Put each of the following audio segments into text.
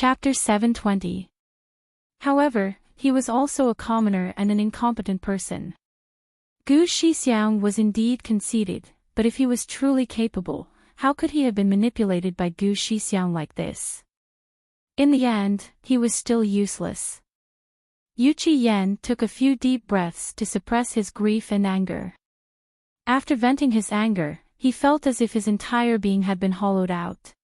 Chapter 720. However, he was also a commoner and an incompetent person. Gu Shixiang was indeed conceited, but if he was truly capable, how could he have been manipulated by Gu Shixiang like this? In the end, he was still useless. Yu Qiyan took a few deep breaths to suppress his grief and anger. After venting his anger, he felt as if his entire being had been hollowed out.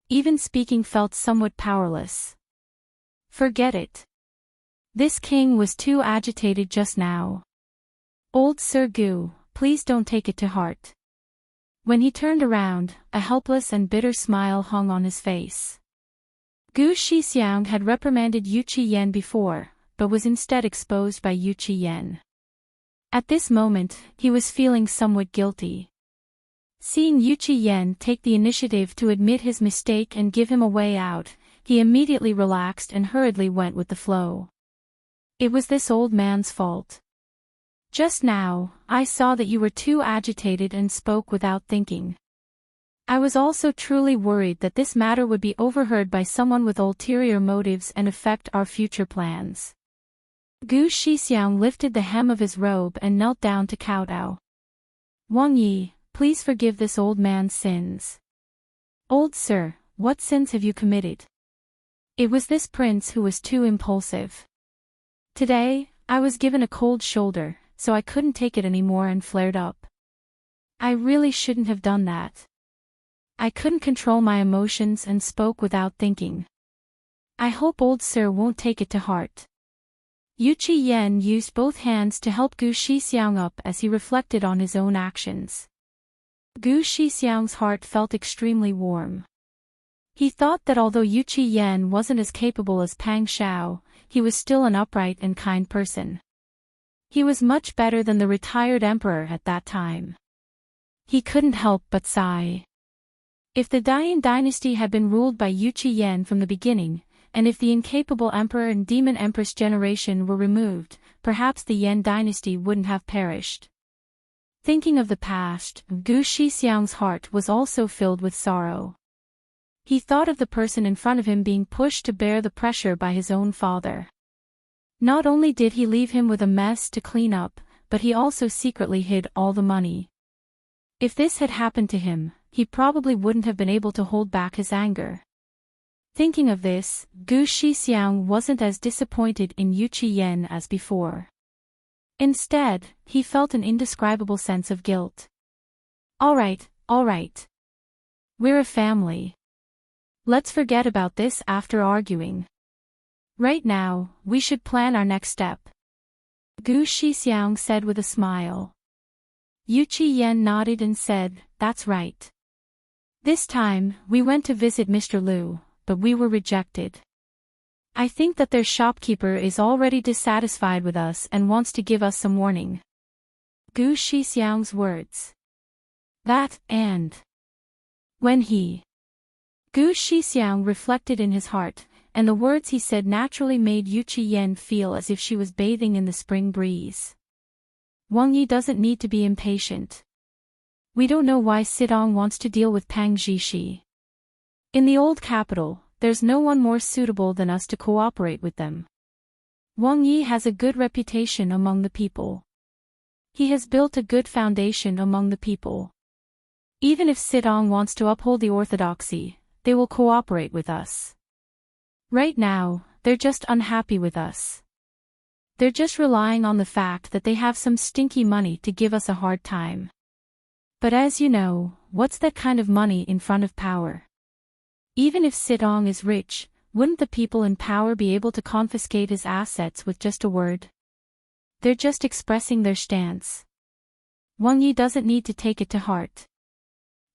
Even speaking felt somewhat powerless. Forget it. This king was too agitated just now. Old Sir Gu, please don't take it to heart. When he turned around, a helpless and bitter smile hung on his face. Gu Shixiang had reprimanded Yu Qiyan before, but was instead exposed by Yu Qiyan. At this moment, he was feeling somewhat guilty. Seeing Yu Qiyan take the initiative to admit his mistake and give him a way out, he immediately relaxed and hurriedly went with the flow. It was this old man's fault. Just now, I saw that you were too agitated and spoke without thinking. I was also truly worried that this matter would be overheard by someone with ulterior motives and affect our future plans. Gu Shixiang lifted the hem of his robe and knelt down to kowtow. Wang Yi, please forgive this old man's sins. Old sir, what sins have you committed? It was this prince who was too impulsive. Today, I was given a cold shoulder, so I couldn't take it anymore and flared up. I really shouldn't have done that. I couldn't control my emotions and spoke without thinking. I hope old sir won't take it to heart. Yu Qiyan used both hands to help Gu Shixiang up as he reflected on his own actions. Gu Shixiang's heart felt extremely warm. He thought that although Yu Qiyan wasn't as capable as Pang Xiao, he was still an upright and kind person. He was much better than the retired emperor at that time. He couldn't help but sigh. If the Dian dynasty had been ruled by Yu Qiyan from the beginning, and if the incapable emperor and demon empress generation were removed, perhaps the Yan dynasty wouldn't have perished. Thinking of the past, Gu Shixiang's heart was also filled with sorrow. He thought of the person in front of him being pushed to bear the pressure by his own father. Not only did he leave him with a mess to clean up, but he also secretly hid all the money. If this had happened to him, he probably wouldn't have been able to hold back his anger. Thinking of this, Gu Shixiang wasn't as disappointed in Yu Qiyan as before. Instead, he felt an indescribable sense of guilt. All right. We're a family. Let's forget about this after arguing. Right now, we should plan our next step. Gu Shixiang said with a smile. Yu Qiyan nodded and said, that's right. This time, we went to visit Mr. Liu, but we were rejected. I think that their shopkeeper is already dissatisfied with us and wants to give us some warning. Gu Shixiang's words. That, and when he. Gu Shixiang reflected in his heart, and the words he said naturally made Yu Qiyan feel as if she was bathing in the spring breeze. Wang Yi doesn't need to be impatient. We don't know why Sidong wants to deal with Pang Zhishi. In the old capital, there's no one more suitable than us to cooperate with them. Wang Yi has a good reputation among the people. He has built a good foundation among the people. Even if Sidong wants to uphold the orthodoxy, they will cooperate with us. Right now, they're just unhappy with us. They're just relying on the fact that they have some stinky money to give us a hard time. But as you know, what's that kind of money in front of power? Even if Sidong is rich, wouldn't the people in power be able to confiscate his assets with just a word? They're just expressing their stance. Wang Yi doesn't need to take it to heart.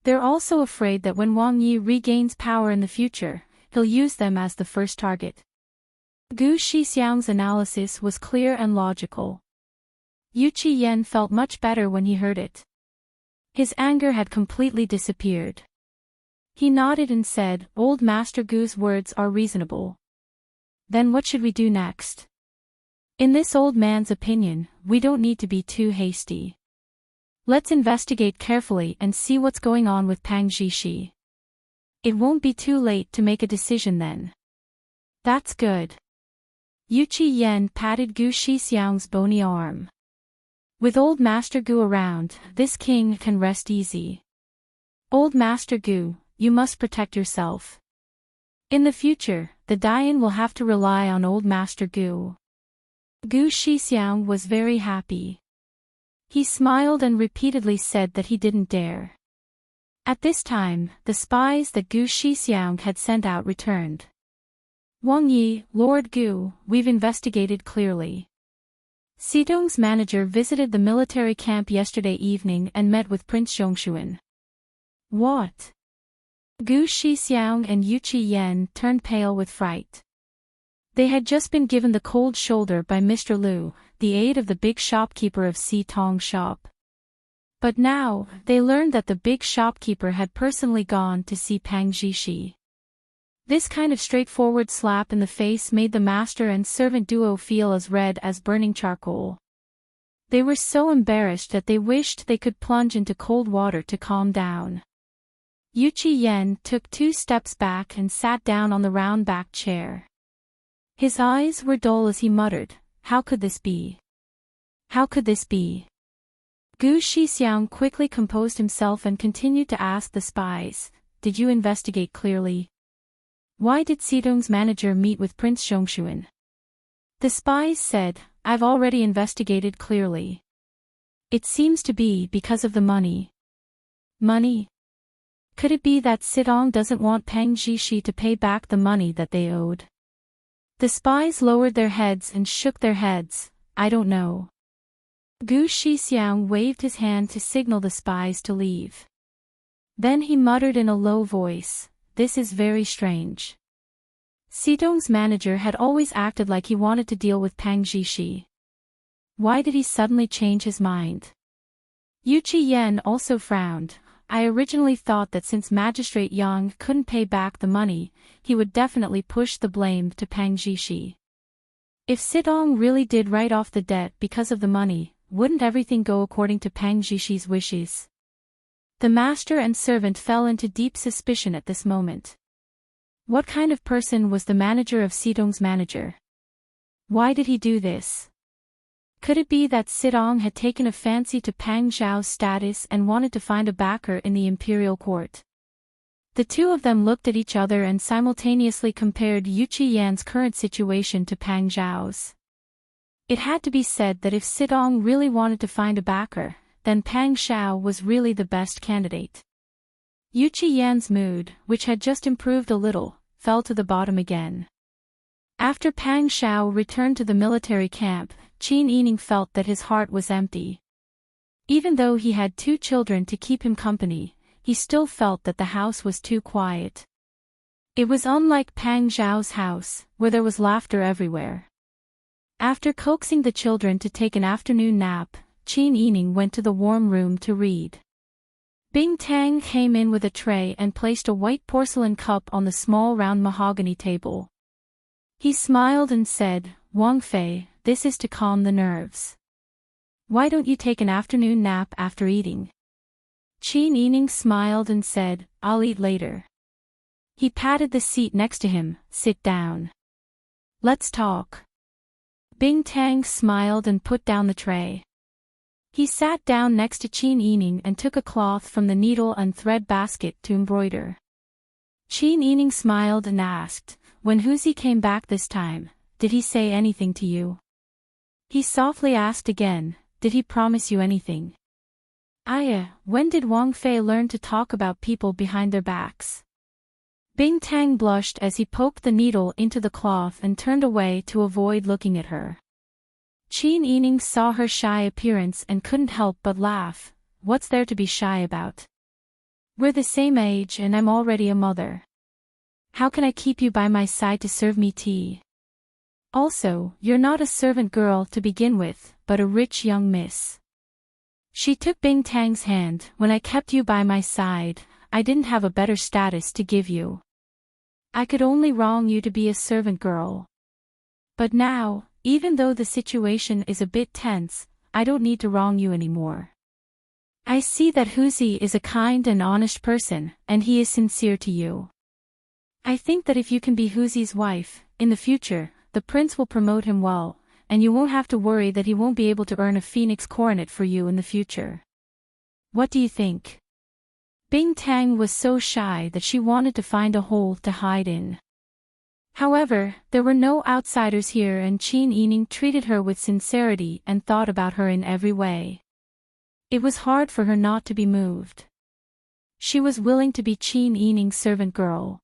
They're also afraid that when Wang Yi regains power in the future, he'll use them as the first target. Gu Shixiang's analysis was clear and logical. Yu Qiyan felt much better when he heard it. His anger had completely disappeared. He nodded and said, Old Master Gu's words are reasonable. Then what should we do next? In this old man's opinion, we don't need to be too hasty. Let's investigate carefully and see what's going on with Pang Zhishi. It won't be too late to make a decision then. That's good. Yu Yen patted Gu Shixiang's bony arm. With old Master Gu around, this king can rest easy. Old Master Gu, you must protect yourself. In the future, the Dian will have to rely on old Master Gu. Gu Shixiang was very happy. He smiled and repeatedly said that he didn't dare. At this time, the spies that Gu Shixiang had sent out returned. Wang Yi, Lord Gu, we've investigated clearly. Xidong's manager visited the military camp yesterday evening and met with Prince Zhongshuan. What? Gu Shixiang and Yu Yen turned pale with fright. They had just been given the cold shoulder by Mr. Liu, the aide of the big shopkeeper of Si Tong shop. But now, they learned that the big shopkeeper had personally gone to see Pang Zhishi. This kind of straightforward slap in the face made the master and servant duo feel as red as burning charcoal. They were so embarrassed that they wished they could plunge into cold water to calm down. Yu Yen took 2 steps back and sat down on the round-backed chair. His eyes were dull as he muttered, "How could this be? How could this be?" Gu Shixiang quickly composed himself and continued to ask the spies, "Did you investigate clearly? Why did Xidong's manager meet with Prince Zhongshuan?" The spies said, "I've already investigated clearly. It seems to be because of the money." Money? Could it be that Xidong doesn't want Pang Zhishi to pay back the money that they owed? The spies lowered their heads and shook their heads. "I don't know." Gu Shixiang waved his hand to signal the spies to leave. Then he muttered in a low voice, "This is very strange." Xidong's manager had always acted like he wanted to deal with Pang Zhishi. Why did he suddenly change his mind? Yu Yen also frowned. "I originally thought that since Magistrate Yang couldn't pay back the money, he would definitely push the blame to Pang Zhishi. If Xidong really did write off the debt because of the money, wouldn't everything go according to Pang Zhishi's wishes?" The master and servant fell into deep suspicion at this moment. What kind of person was the manager of Xidong's manager? Why did he do this? Could it be that Xidong had taken a fancy to Pang Zhao's status and wanted to find a backer in the imperial court? The two of them looked at each other and simultaneously compared Yu Yan's current situation to Pang Zhao's. It had to be said that if Xidong really wanted to find a backer, then Pang Zhao was really the best candidate. Yu Yan's mood, which had just improved a little, fell to the bottom again. After Pang Zhao returned to the military camp, Qin Yining felt that his heart was empty. Even though he had 2 children to keep him company, he still felt that the house was too quiet. It was unlike Pang Zhao's house, where there was laughter everywhere. After coaxing the children to take an afternoon nap, Qin Yining went to the warm room to read. Bing Tang came in with a tray and placed a white porcelain cup on the small round mahogany table. He smiled and said, "Wang Fei, this is to calm the nerves. Why don't you take an afternoon nap after eating?" Qin Yining smiled and said, "I'll eat later." He patted the seat next to him. "Sit down. Let's talk." Bing Tang smiled and put down the tray. He sat down next to Qin Yining and took a cloth from the needle and thread basket to embroider. Qin Yining smiled and asked, "When Huzi came back this time, did he say anything to you?" He softly asked again, "Did he promise you anything?" When did Wang Fei learn to talk about people behind their backs?" Bing Tang blushed as he poked the needle into the cloth and turned away to avoid looking at her. Qin Yining saw her shy appearance and couldn't help but laugh. "What's there to be shy about? We're the same age and I'm already a mother. How can I keep you by my side to serve me tea? Also, you're not a servant girl to begin with, but a rich young miss." She took Bing Tang's hand. "When I kept you by my side, I didn't have a better status to give you. I could only wrong you to be a servant girl. But now, even though the situation is a bit tense, I don't need to wrong you anymore. I see that Huzi is a kind and honest person, and he is sincere to you. I think that if you can be Huzi's wife, in the future, the prince will promote him well, and you won't have to worry that he won't be able to earn a phoenix coronet for you in the future. What do you think? Bing Tang was so shy that she wanted to find a hole to hide in. However, there were no outsiders here and Qin Yining treated her with sincerity and thought about her in every way. It was hard for her not to be moved. She was willing to be Qin Yining's servant girl.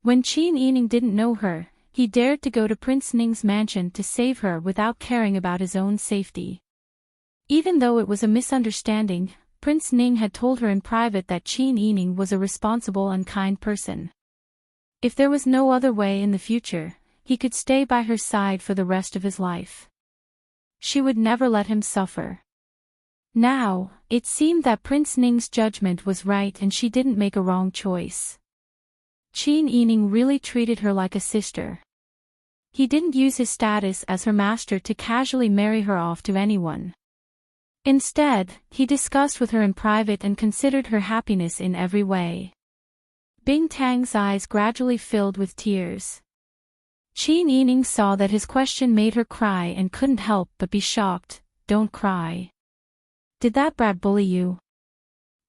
When Qin Yining didn't know her, he dared to go to Prince Ning's mansion to save her without caring about his own safety. Even though it was a misunderstanding, Prince Ning had told her in private that Qin Yining was a responsible and kind person. If there was no other way in the future, he could stay by her side for the rest of his life. She would never let him suffer. Now, it seemed that Prince Ning's judgment was right and she didn't make a wrong choice. Qin Yining really treated her like a sister. He didn't use his status as her master to casually marry her off to anyone. Instead, he discussed with her in private and considered her happiness in every way. Bing Tang's eyes gradually filled with tears. Qin Yining saw that his question made her cry and couldn't help but be shocked. Don't cry. Did that brat bully you?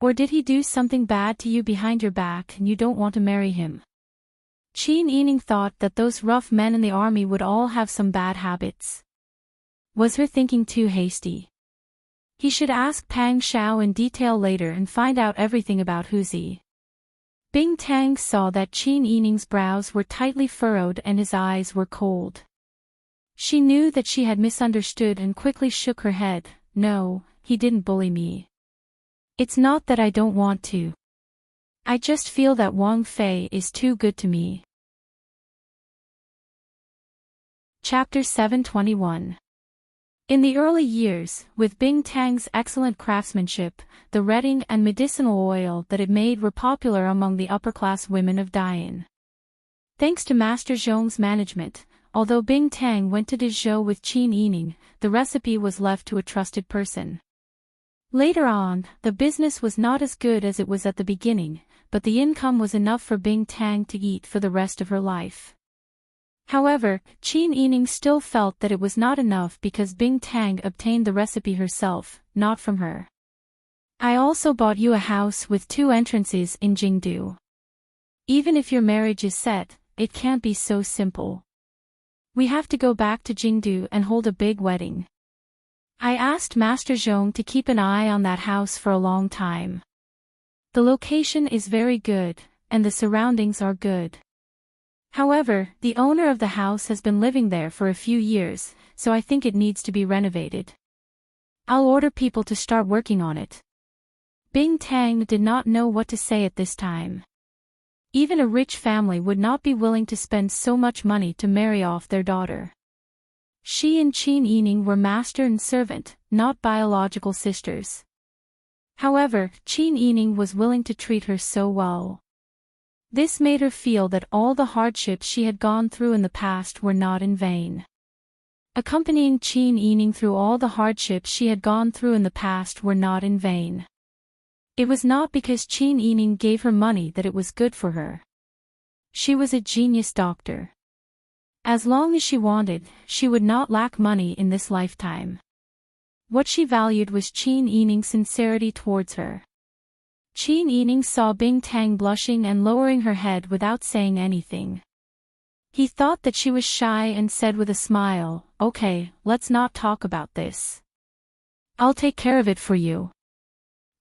Or did he do something bad to you behind your back and you don't want to marry him? Qin Yining thought that those rough men in the army would all have some bad habits. Was her thinking too hasty? He should ask Pang Xiao in detail later and find out everything about Huzi. Bing Tang saw that Qin Yining's brows were tightly furrowed and his eyes were cold. She knew that she had misunderstood and quickly shook her head. No, he didn't bully me. It's not that I don't want to. I just feel that Wang Fei is too good to me. Chapter 721. In the early years, with Bing Tang's excellent craftsmanship, the red ink and medicinal oil that it made were popular among the upper-class women of Dian. Thanks to Master Zhong's management, although Bing Tang went to Dezhou with Qin Yining, the recipe was left to a trusted person. Later on, the business was not as good as it was at the beginning, but the income was enough for Bing Tang to eat for the rest of her life. However, Qin Yining still felt that it was not enough because Bing Tang obtained the recipe herself, not from her. I also bought you a house with 2 entrances in Jingdu. Even if your marriage is set, it can't be so simple. We have to go back to Jingdu and hold a big wedding. I asked Master Zhong to keep an eye on that house for a long time. The location is very good, and the surroundings are good. However, the owner of the house has been living there for a few years, so I think it needs to be renovated. I'll order people to start working on it. Bing Tang did not know what to say at this time. Even a rich family would not be willing to spend so much money to marry off their daughter. She and Qin Yining were master and servant, not biological sisters. However, Qin Yining was willing to treat her so well. This made her feel that all the hardships she had gone through in the past were not in vain. Accompanying Qin Yining through all the hardships she had gone through in the past were not in vain. It was not because Qin Yining gave her money that it was good for her. She was a genius doctor. As long as she wanted, she would not lack money in this lifetime. What she valued was Qin Yining's sincerity towards her. Qin Yining saw Bing Tang blushing and lowering her head without saying anything. He thought that she was shy and said with a smile, "Okay, let's not talk about this. I'll take care of it for you.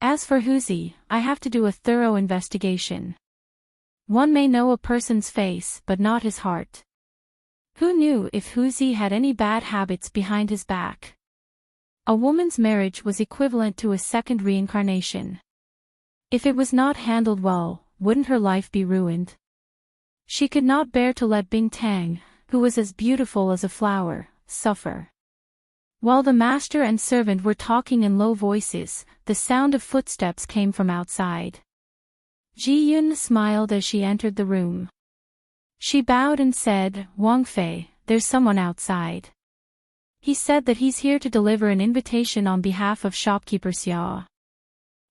As for Huzi, I have to do a thorough investigation. One may know a person's face but not his heart. Who knew if Huzi had any bad habits behind his back?" A woman's marriage was equivalent to a second reincarnation. If it was not handled well, wouldn't her life be ruined? She could not bear to let Bing Tang, who was as beautiful as a flower, suffer. While the master and servant were talking in low voices, the sound of footsteps came from outside. Ji Yun smiled as she entered the room. She bowed and said, "Wang Fei, there's someone outside. He said that he's here to deliver an invitation on behalf of shopkeeper Xia."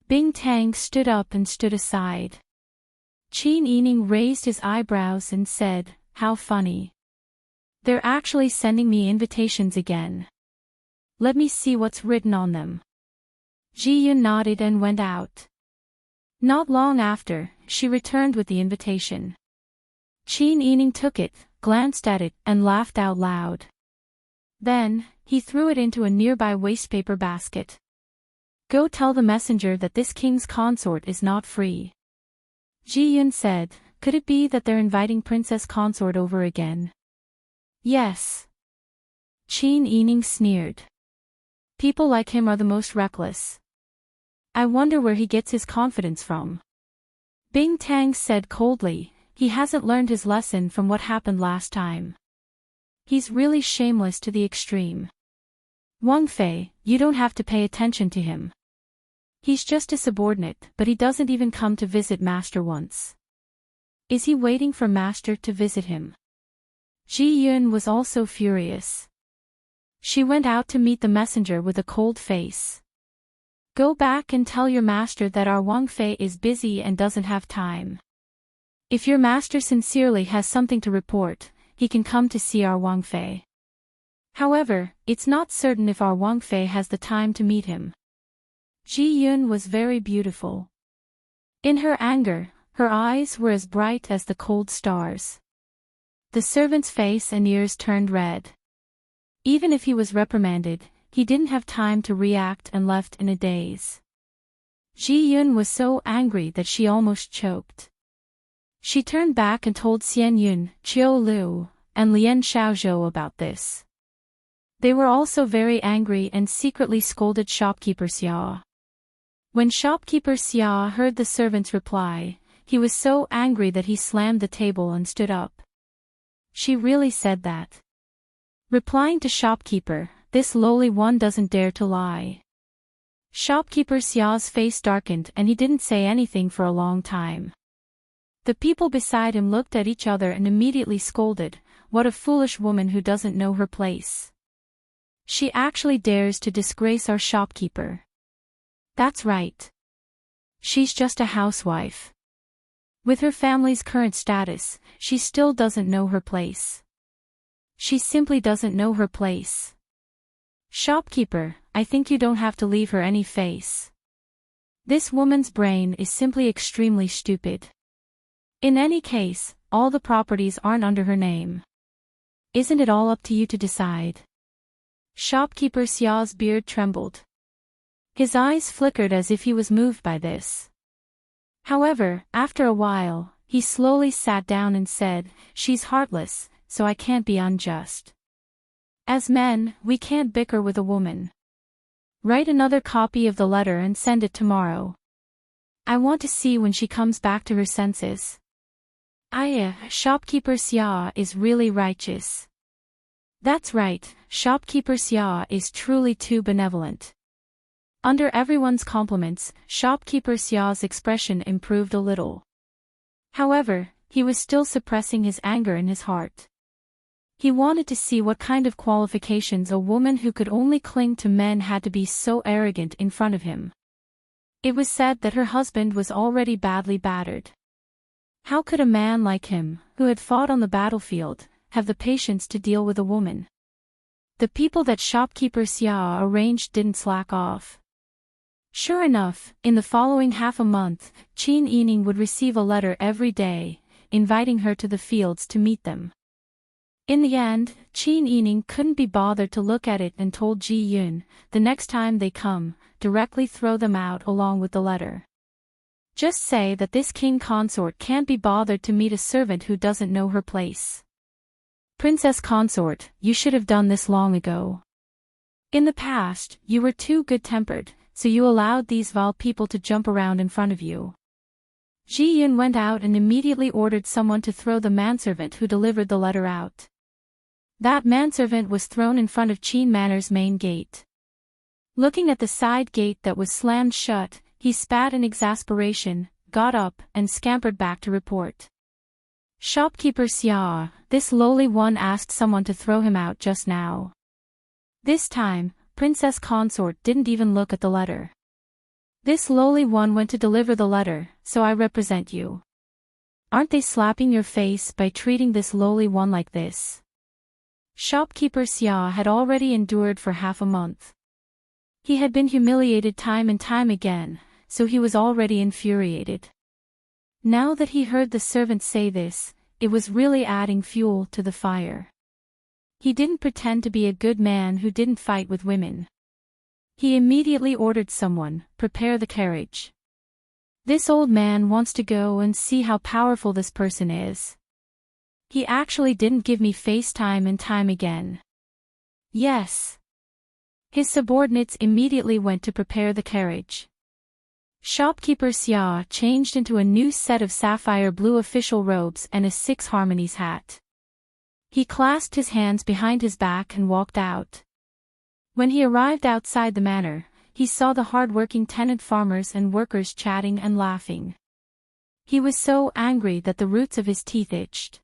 Bing Tang stood up and stood aside. Qin Yining raised his eyebrows and said, "How funny. They're actually sending me invitations again. Let me see what's written on them. Ji-yoon nodded and went out. Not long after, she returned with the invitation. Chin Ening took it, glanced at it, and laughed out loud. Then, he threw it into a nearby wastepaper basket. Go tell the messenger that this king's consort is not free. Ji-yoon said, could it be that they're inviting Princess Consort over again? Yes. Chin Ening sneered. People like him are the most reckless. I wonder where he gets his confidence from. Bing Tang said coldly, he hasn't learned his lesson from what happened last time. He's really shameless to the extreme. Wang Fei, you don't have to pay attention to him. He's just a subordinate, but he doesn't even come to visit Master once. Is he waiting for Master to visit him? Ji-yoon was also furious. She went out to meet the messenger with a cold face. Go back and tell your master that our Wang Fei is busy and doesn't have time. If your master sincerely has something to report, he can come to see our Wang Fei. However, it's not certain if our Wang Fei has the time to meet him. Ji-yoon was very beautiful. In her anger, her eyes were as bright as the cold stars. The servant's face and ears turned red. Even if he was reprimanded, he didn't have time to react and left in a daze. Ji-yoon was so angry that she almost choked. She turned back and told Xian Yun, Chiu Liu, and Lien Xiaozhou about this. They were also very angry and secretly scolded shopkeeper Xia. When shopkeeper Xia heard the servant's reply, he was so angry that he slammed the table and stood up. She really said that. Replying to shopkeeper, this lowly one doesn't dare to lie. Shopkeeper Xia's face darkened and he didn't say anything for a long time. The people beside him looked at each other and immediately scolded, what a foolish woman who doesn't know her place. She actually dares to disgrace our shopkeeper. That's right. She's just a housewife. With her family's current status, she still doesn't know her place. She simply doesn't know her place. Shopkeeper, I think you don't have to leave her any face. This woman's brain is simply extremely stupid. In any case, all the properties aren't under her name. Isn't it all up to you to decide? Shopkeeper Xia's beard trembled. His eyes flickered as if he was moved by this. However, after a while, he slowly sat down and said, she's heartless, so I can't be unjust. As men, we can't bicker with a woman. Write another copy of the letter and send it tomorrow. I want to see when she comes back to her senses. Shopkeeper Xia is really righteous. That's right, shopkeeper Xia is truly too benevolent. Under everyone's compliments, shopkeeper Xia's expression improved a little. However, he was still suppressing his anger in his heart. He wanted to see what kind of qualifications a woman who could only cling to men had to be so arrogant in front of him. It was said that her husband was already badly battered. How could a man like him, who had fought on the battlefield, have the patience to deal with a woman? The people that shopkeeper Xia arranged didn't slack off. Sure enough, in the following half a month, Chin Ening would receive a letter every day, inviting her to the fields to meet them. In the end, Chin Ening couldn't be bothered to look at it and told Ji Yun, the next time they come, directly throw them out along with the letter. Just say that this king consort can't be bothered to meet a servant who doesn't know her place. Princess consort, you should have done this long ago. In the past, you were too good-tempered, so you allowed these vile people to jump around in front of you. Ji Yun went out and immediately ordered someone to throw the manservant who delivered the letter out. That manservant was thrown in front of Qin Manor's main gate. Looking at the side gate that was slammed shut, he spat in exasperation, got up, and scampered back to report. Shopkeeper Xia, this lowly one asked someone to throw him out just now. This time, Princess Consort didn't even look at the letter. This lowly one went to deliver the letter, so I represent you. Aren't they slapping your face by treating this lowly one like this? Shopkeeper Xia had already endured for half a month. He had been humiliated time and time again, so he was already infuriated. Now that he heard the servant say this, it was really adding fuel to the fire. He didn't pretend to be a good man who didn't fight with women. He immediately ordered someone, prepare the carriage. This old man wants to go and see how powerful this person is. He actually didn't give me face time and time again. Yes. His subordinates immediately went to prepare the carriage. Shopkeeper Xia changed into a new set of sapphire blue official robes and a 6 harmonies hat. He clasped his hands behind his back and walked out. When he arrived outside the manor, he saw the hard-working tenant farmers and workers chatting and laughing. He was so angry that the roots of his teeth itched.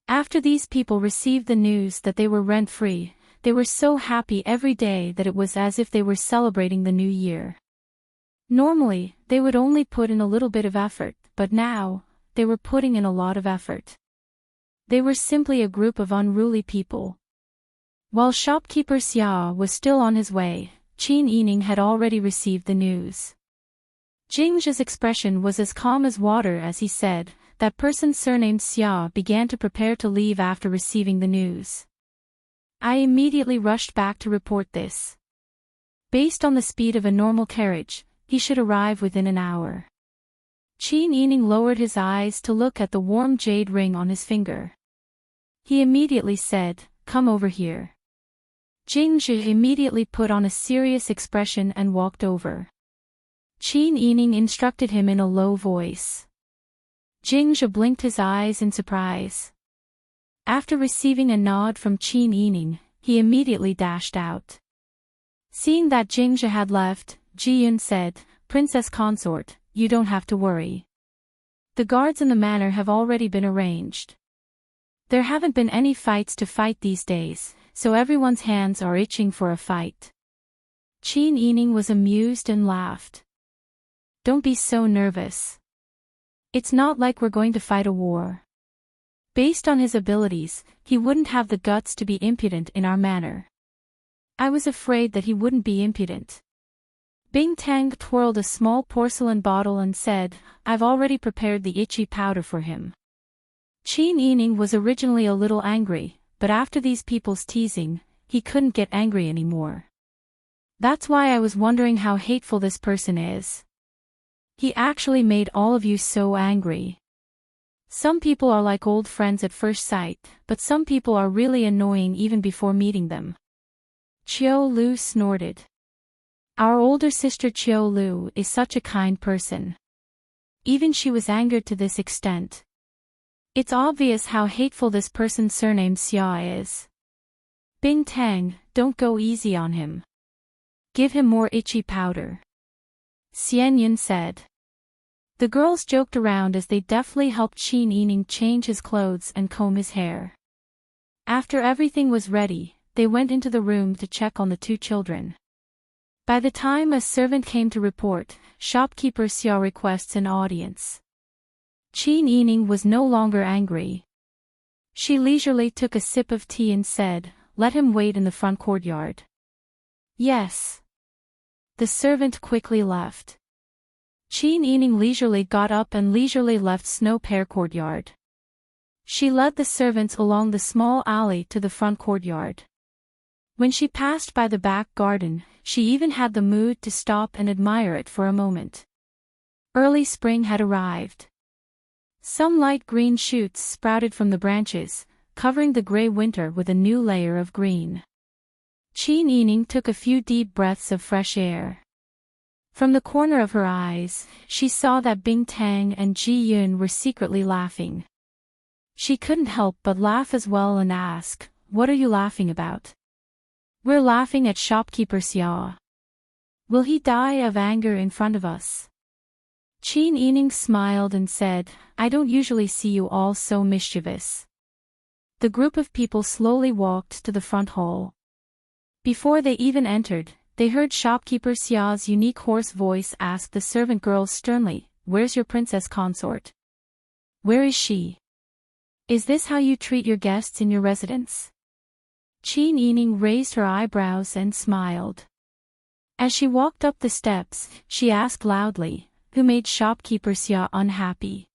After these people received the news that they were rent-free, they were so happy every day that it was as if they were celebrating the new year. Normally, they would only put in a little bit of effort, but now, they were putting in a lot of effort. They were simply a group of unruly people. While shopkeeper Xia was still on his way, Qin Yining had already received the news. Jingzhe's expression was as calm as water as he said, that person surnamed Xia began to prepare to leave after receiving the news. I immediately rushed back to report this. Based on the speed of a normal carriage, he should arrive within an hour. Qin Yining lowered his eyes to look at the warm jade ring on his finger. He immediately said, "Come over here." Jingzhe immediately put on a serious expression and walked over. Qin Yining instructed him in a low voice. Jingzhe blinked his eyes in surprise. After receiving a nod from Qin Yining, he immediately dashed out. Seeing that Jingzhe had left, Jiyun said, "Princess consort, you don't have to worry. The guards in the manor have already been arranged. There haven't been any fights to fight these days, so everyone's hands are itching for a fight." Qin Yining was amused and laughed. "Don't be so nervous. It's not like we're going to fight a war. Based on his abilities, he wouldn't have the guts to be impudent in our manor." I was afraid that he wouldn't be impudent. Bing Tang twirled a small porcelain bottle and said, "I've already prepared the itchy powder for him." Qin Yining was originally a little angry, but after these people's teasing, he couldn't get angry anymore. "That's why I was wondering how hateful this person is. He actually made all of you so angry. Some people are like old friends at first sight, but some people are really annoying even before meeting them." Qiu Lu snorted. "Our older sister Qiu Lu is such a kind person. Even she was angered to this extent. It's obvious how hateful this person surnamed Xia is. Bing Tang, don't go easy on him. Give him more itchy powder," Xian Yin said. The girls joked around as they deftly helped Qin Yining change his clothes and comb his hair. After everything was ready, they went into the room to check on the 2 children. By the time a servant came to report, shopkeeper Xia requests an audience. Qin Yining was no longer angry. She leisurely took a sip of tea and said, "Let him wait in the front courtyard." "Yes." The servant quickly left. Qin Yining leisurely got up and leisurely left Snow Pear courtyard. She led the servants along the small alley to the front courtyard. When she passed by the back garden, she even had the mood to stop and admire it for a moment. Early spring had arrived. Some light green shoots sprouted from the branches, covering the gray winter with a new layer of green. Qin Yining took a few deep breaths of fresh air. From the corner of her eyes, she saw that Bing Tang and Ji Yun were secretly laughing. She couldn't help but laugh as well and ask, "What are you laughing about?" "We're laughing at shopkeeper Xia. Will he die of anger in front of us?" Qin Yining smiled and said, "I don't usually see you all so mischievous." The group of people slowly walked to the front hall. Before they even entered, they heard shopkeeper Xia's unique hoarse voice ask the servant girls sternly, "Where's your princess consort? Where is she? Is this how you treat your guests in your residence?" Qin Yining raised her eyebrows and smiled. As she walked up the steps, she asked loudly, "Who made shopkeeper Xia unhappy?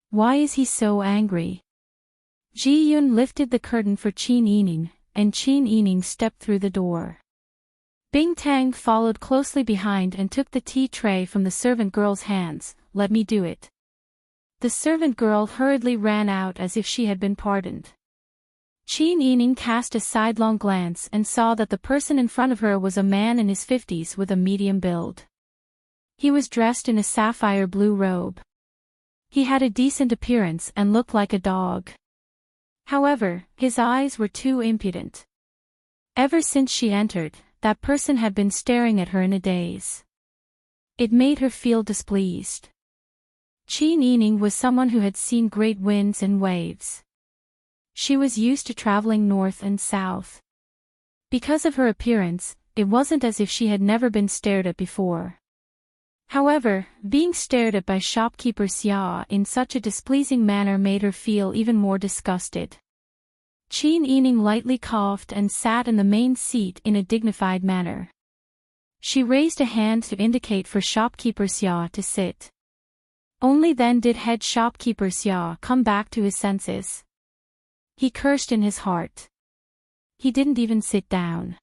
Why is he so angry?" Ji Yun lifted the curtain for Qin Yining, and Qin Yining stepped through the door. Bing Tang followed closely behind and took the tea tray from the servant girl's hands. "Let me do it." The servant girl hurriedly ran out as if she had been pardoned. Qin Yining cast a sidelong glance and saw that the person in front of her was a man in his 50s with a medium build. He was dressed in a sapphire blue robe. He had a decent appearance and looked like a dog. However, his eyes were too impudent. Ever since she entered, that person had been staring at her in a daze. It made her feel displeased. Qin Yining was someone who had seen great winds and waves. She was used to traveling north and south. Because of her appearance, it wasn't as if she had never been stared at before. However, being stared at by shopkeeper Xia in such a displeasing manner made her feel even more disgusted. Qin Yining lightly coughed and sat in the main seat in a dignified manner. She raised a hand to indicate for shopkeeper Xia to sit. Only then did head shopkeeper Xia come back to his senses. He cursed in his heart. He didn't even sit down.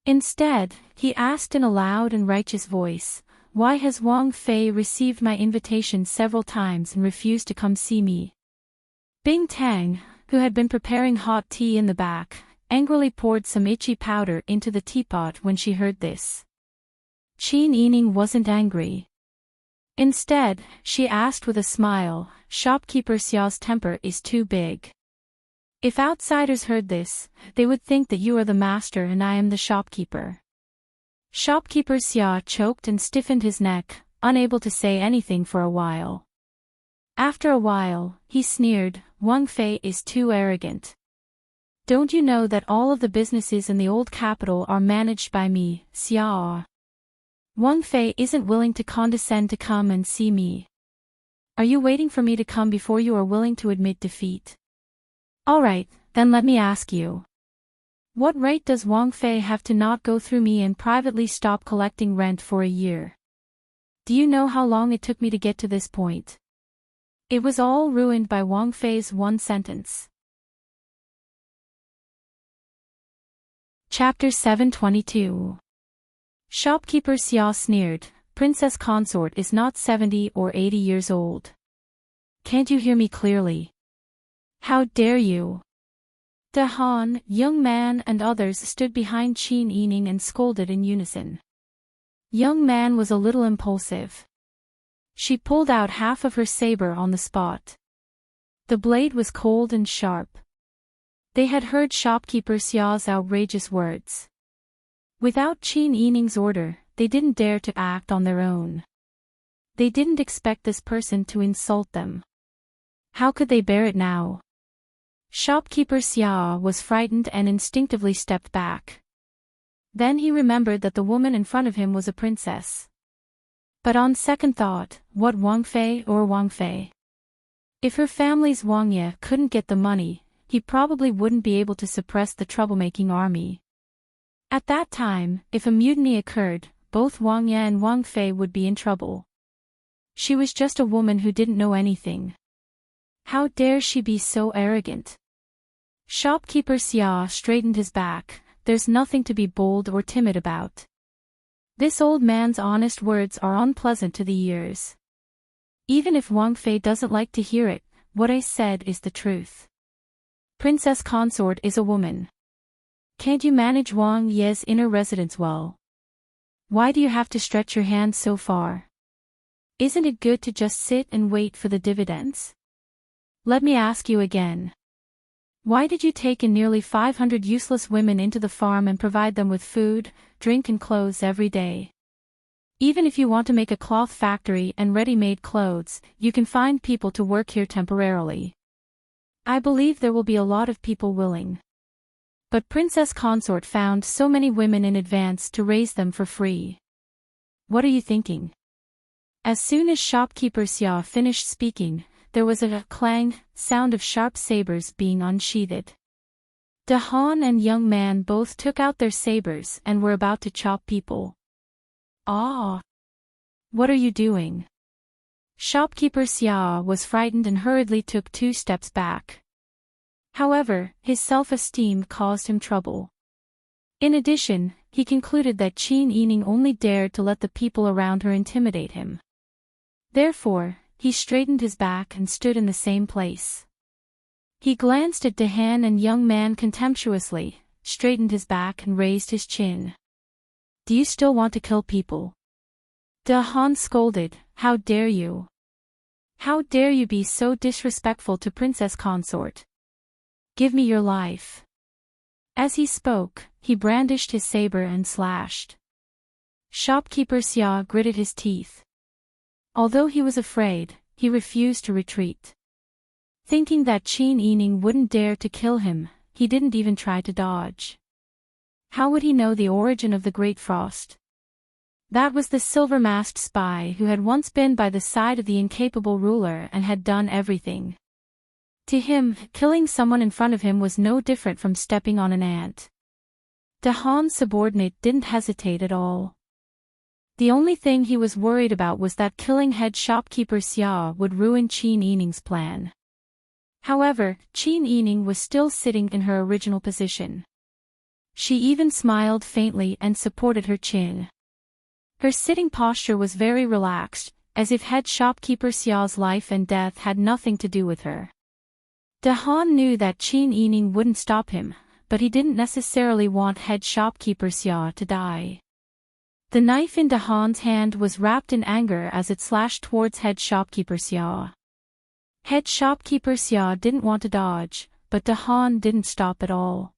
Instead, he asked in a loud and righteous voice, "Why has Wang Fei received my invitation several times and refused to come see me?" Bing Tang, who had been preparing hot tea in the back, angrily poured some itchy powder into the teapot when she heard this. Qin Yining wasn't angry. Instead, she asked with a smile, "Shopkeeper Xiao's temper is too big. If outsiders heard this, they would think that you are the master and I am the shopkeeper." Shopkeeper Xia choked and stiffened his neck, unable to say anything for a while. After a while, he sneered, "Wang Fei is too arrogant. Don't you know that all of the businesses in the old capital are managed by me, Xia? Wang Fei isn't willing to condescend to come and see me. Are you waiting for me to come before you are willing to admit defeat? Alright, then let me ask you. What right does Wang Fei have to not go through me and privately stop collecting rent for a year? Do you know how long it took me to get to this point? It was all ruined by Wang Fei's one sentence." Chapter 722. Shopkeeper Xia sneered, "Princess consort is not 70 or 80 years old. Can't you hear me clearly? How dare you?" De Han, Young Man and others stood behind Qin Yining and scolded in unison. Young Man was a little impulsive. She pulled out half of her saber on the spot. The blade was cold and sharp. They had heard shopkeeper Xiao's outrageous words. Without Qin Yining's order, they didn't dare to act on their own. They didn't expect this person to insult them. How could they bear it now? Shopkeeper Xia was frightened and instinctively stepped back. Then he remembered that the woman in front of him was a princess. But on second thought, what Wang Fei or Wang Fei? If her family's Wang Ye couldn't get the money, he probably wouldn't be able to suppress the troublemaking army. At that time, if a mutiny occurred, both Wang Ye and Wang Fei would be in trouble. She was just a woman who didn't know anything. How dare she be so arrogant? Shopkeeper Xia straightened his back. There's nothing to be bold or timid about. This old man's honest words are unpleasant to the ears. Even if Wang Fei doesn't like to hear it, what I said is the truth. Princess consort is a woman. Can't you manage Wang Ye's inner residence well? Why do you have to stretch your hands so far? Isn't it good to just sit and wait for the dividends? Let me ask you again. Why did you take in nearly 500 useless women into the farm and provide them with food, drink and clothes every day? Even if you want to make a cloth factory and ready-made clothes, you can find people to work here temporarily. I believe there will be a lot of people willing. But Princess Consort found so many women in advance to raise them for free. What are you thinking? As soon as shopkeeper Xia finished speaking, there was a clang sound of sharp sabers being unsheathed. Han and young man both took out their sabers and were about to chop people. Ah! What are you doing? Shopkeeper Xia was frightened and hurriedly took 2 steps back. However, his self-esteem caused him trouble. In addition, he concluded that Qin Yining only dared to let the people around her intimidate him. Therefore, he straightened his back and stood in the same place. He glanced at Han and young man contemptuously, straightened his back and raised his chin. Do you still want to kill people? Han scolded, how dare you? How dare you be so disrespectful to Princess Consort? Give me your life. As he spoke, he brandished his saber and slashed. Shopkeeper Xia gritted his teeth. Although he was afraid, he refused to retreat. Thinking that Qin Yining wouldn't dare to kill him, he didn't even try to dodge. How would he know the origin of the Great Frost? That was the silver-masked spy who had once been by the side of the incapable ruler and had done everything. To him, killing someone in front of him was no different from stepping on an ant. Han's subordinate didn't hesitate at all. The only thing he was worried about was that killing head shopkeeper Xia would ruin Qin Yining's plan. However, Qin Yining was still sitting in her original position. She even smiled faintly and supported her chin. Her sitting posture was very relaxed, as if head shopkeeper Xiao's life and death had nothing to do with her. Han knew that Qin Yining wouldn't stop him, but he didn't necessarily want head shopkeeper Xia to die. The knife in Han's hand was wrapped in anger as it slashed towards head shopkeeper Xia. Head shopkeeper Xia didn't want to dodge, but Han didn't stop at all.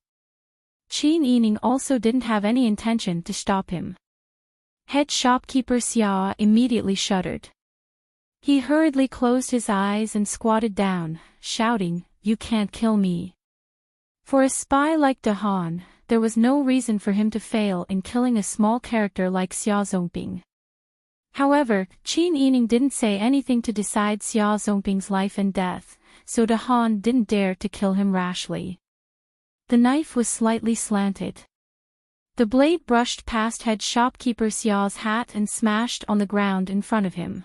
Qin Yining also didn't have any intention to stop him. Head shopkeeper Xia immediately shuddered. He hurriedly closed his eyes and squatted down, shouting, "You can't kill me." For a spy like Han, there was no reason for him to fail in killing a small character like Xia Zongping. However, Qin Yining didn't say anything to decide Xia Zongping's life and death, so Han didn't dare to kill him rashly. The knife was slightly slanted. The blade brushed past head shopkeeper Xiao's hat and smashed on the ground in front of him.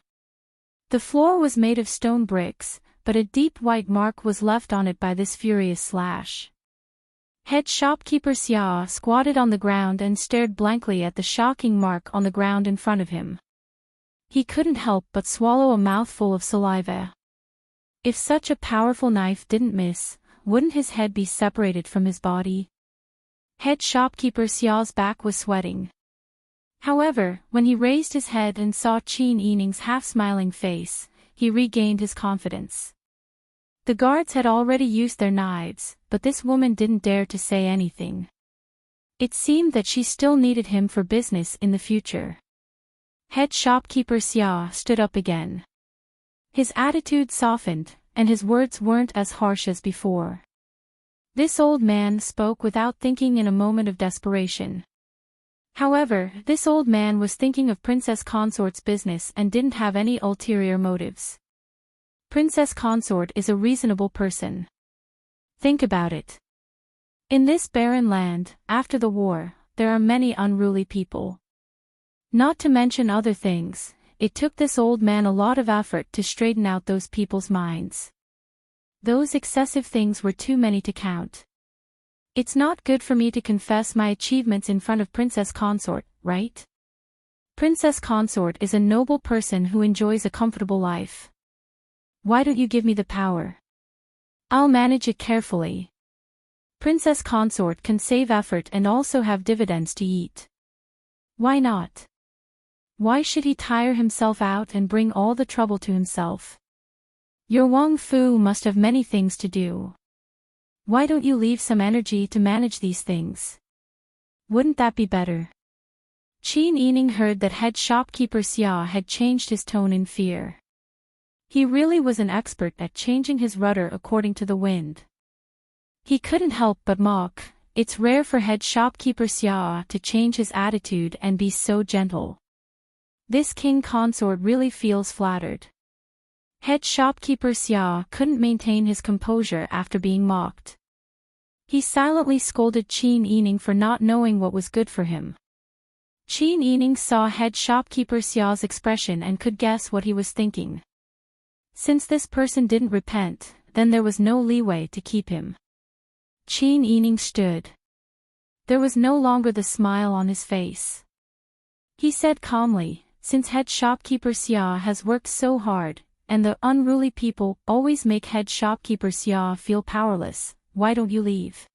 The floor was made of stone bricks, but a deep white mark was left on it by this furious slash. Head shopkeeper Xia squatted on the ground and stared blankly at the shocking mark on the ground in front of him. He couldn't help but swallow a mouthful of saliva. If such a powerful knife didn't miss, wouldn't his head be separated from his body? Head shopkeeper Xiao's back was sweating. However, when he raised his head and saw Qin Yining's half-smiling face, he regained his confidence. The guards had already used their knives, but this woman didn't dare to say anything. It seemed that she still needed him for business in the future. Head shopkeeper Xia stood up again. His attitude softened, and his words weren't as harsh as before. This old man spoke without thinking in a moment of desperation. However, this old man was thinking of Princess Consort's business and didn't have any ulterior motives. Princess Consort is a reasonable person. Think about it. In this barren land, after the war, there are many unruly people. Not to mention other things, it took this old man a lot of effort to straighten out those people's minds. Those excessive things were too many to count. It's not good for me to confess my achievements in front of Princess Consort, right? Princess Consort is a noble person who enjoys a comfortable life. Why don't you give me the power? I'll manage it carefully. Princess Consort can save effort and also have dividends to eat. Why not? Why should he tire himself out and bring all the trouble to himself? Your Wang Fu must have many things to do. Why don't you leave some energy to manage these things? Wouldn't that be better? Qin Yining heard that head shopkeeper Xia had changed his tone in fear. He really was an expert at changing his rudder according to the wind. He couldn't help but mock. It's rare for head shopkeeper Xia to change his attitude and be so gentle. This king consort really feels flattered. Head shopkeeper Xia couldn't maintain his composure after being mocked. He silently scolded Qin Yining for not knowing what was good for him. Qin Yining saw head shopkeeper Xiao's expression and could guess what he was thinking. Since this person didn't repent, then there was no leeway to keep him. Qin Yining stood. There was no longer the smile on his face. He said calmly, "Since head shopkeeper Xia has worked so hard, and the unruly people always make head shopkeeper Xia feel powerless, why don't you leave?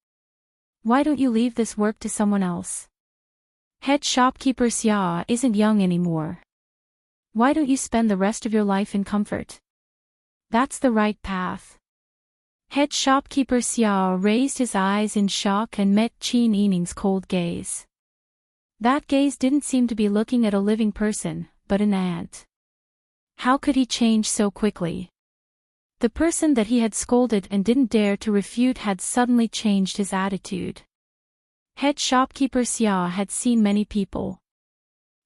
Why don't you leave this work to someone else? Head shopkeeper Xia isn't young anymore. Why don't you spend the rest of your life in comfort? That's the right path." Head shopkeeper Xia raised his eyes in shock and met Qin Yining's cold gaze. That gaze didn't seem to be looking at a living person, but an ant. How could he change so quickly? The person that he had scolded and didn't dare to refute had suddenly changed his attitude. Head shopkeeper Xia had seen many people.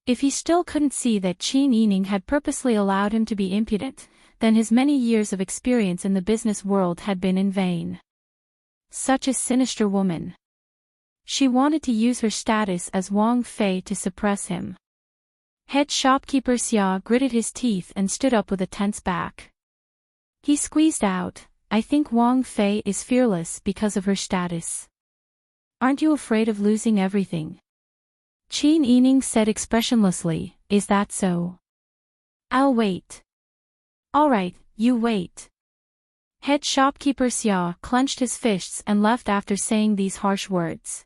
If he still couldn't see that Qin Yining had purposely allowed him to be impudent, then his many years of experience in the business world had been in vain. Such a sinister woman. She wanted to use her status as Wang Fei to suppress him. Head shopkeeper Xia gritted his teeth and stood up with a tense back. He squeezed out, "I think Wang Fei is fearless because of her status. Aren't you afraid of losing everything?" Qin Yining said expressionlessly, "Is that so? I'll wait." "All right, you wait." Head shopkeeper Xia clenched his fists and left after saying these harsh words.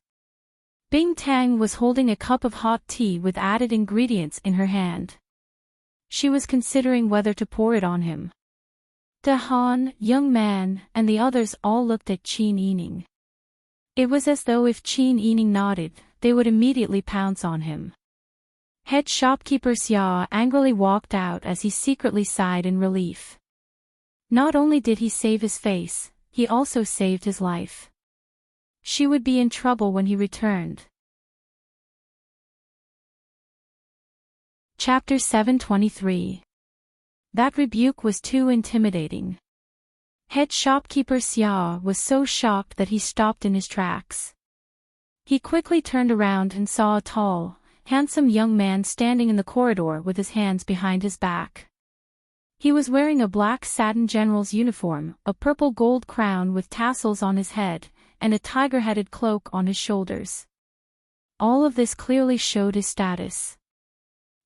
Bing Tang was holding a cup of hot tea with added ingredients in her hand. She was considering whether to pour it on him. De Han, young man, and the others all looked at Qin Yining. It was as though if Qin Yining nodded, they would immediately pounce on him. Head shopkeeper Xia angrily walked out as he secretly sighed in relief. Not only did he save his face, he also saved his life. She would be in trouble when he returned. Chapter 723. That rebuke was too intimidating. Head shopkeeper Xia was so shocked that he stopped in his tracks. He quickly turned around and saw a tall, handsome young man standing in the corridor with his hands behind his back. He was wearing a black satin general's uniform, a purple gold crown with tassels on his head, and a tiger-headed cloak on his shoulders. All of this clearly showed his status.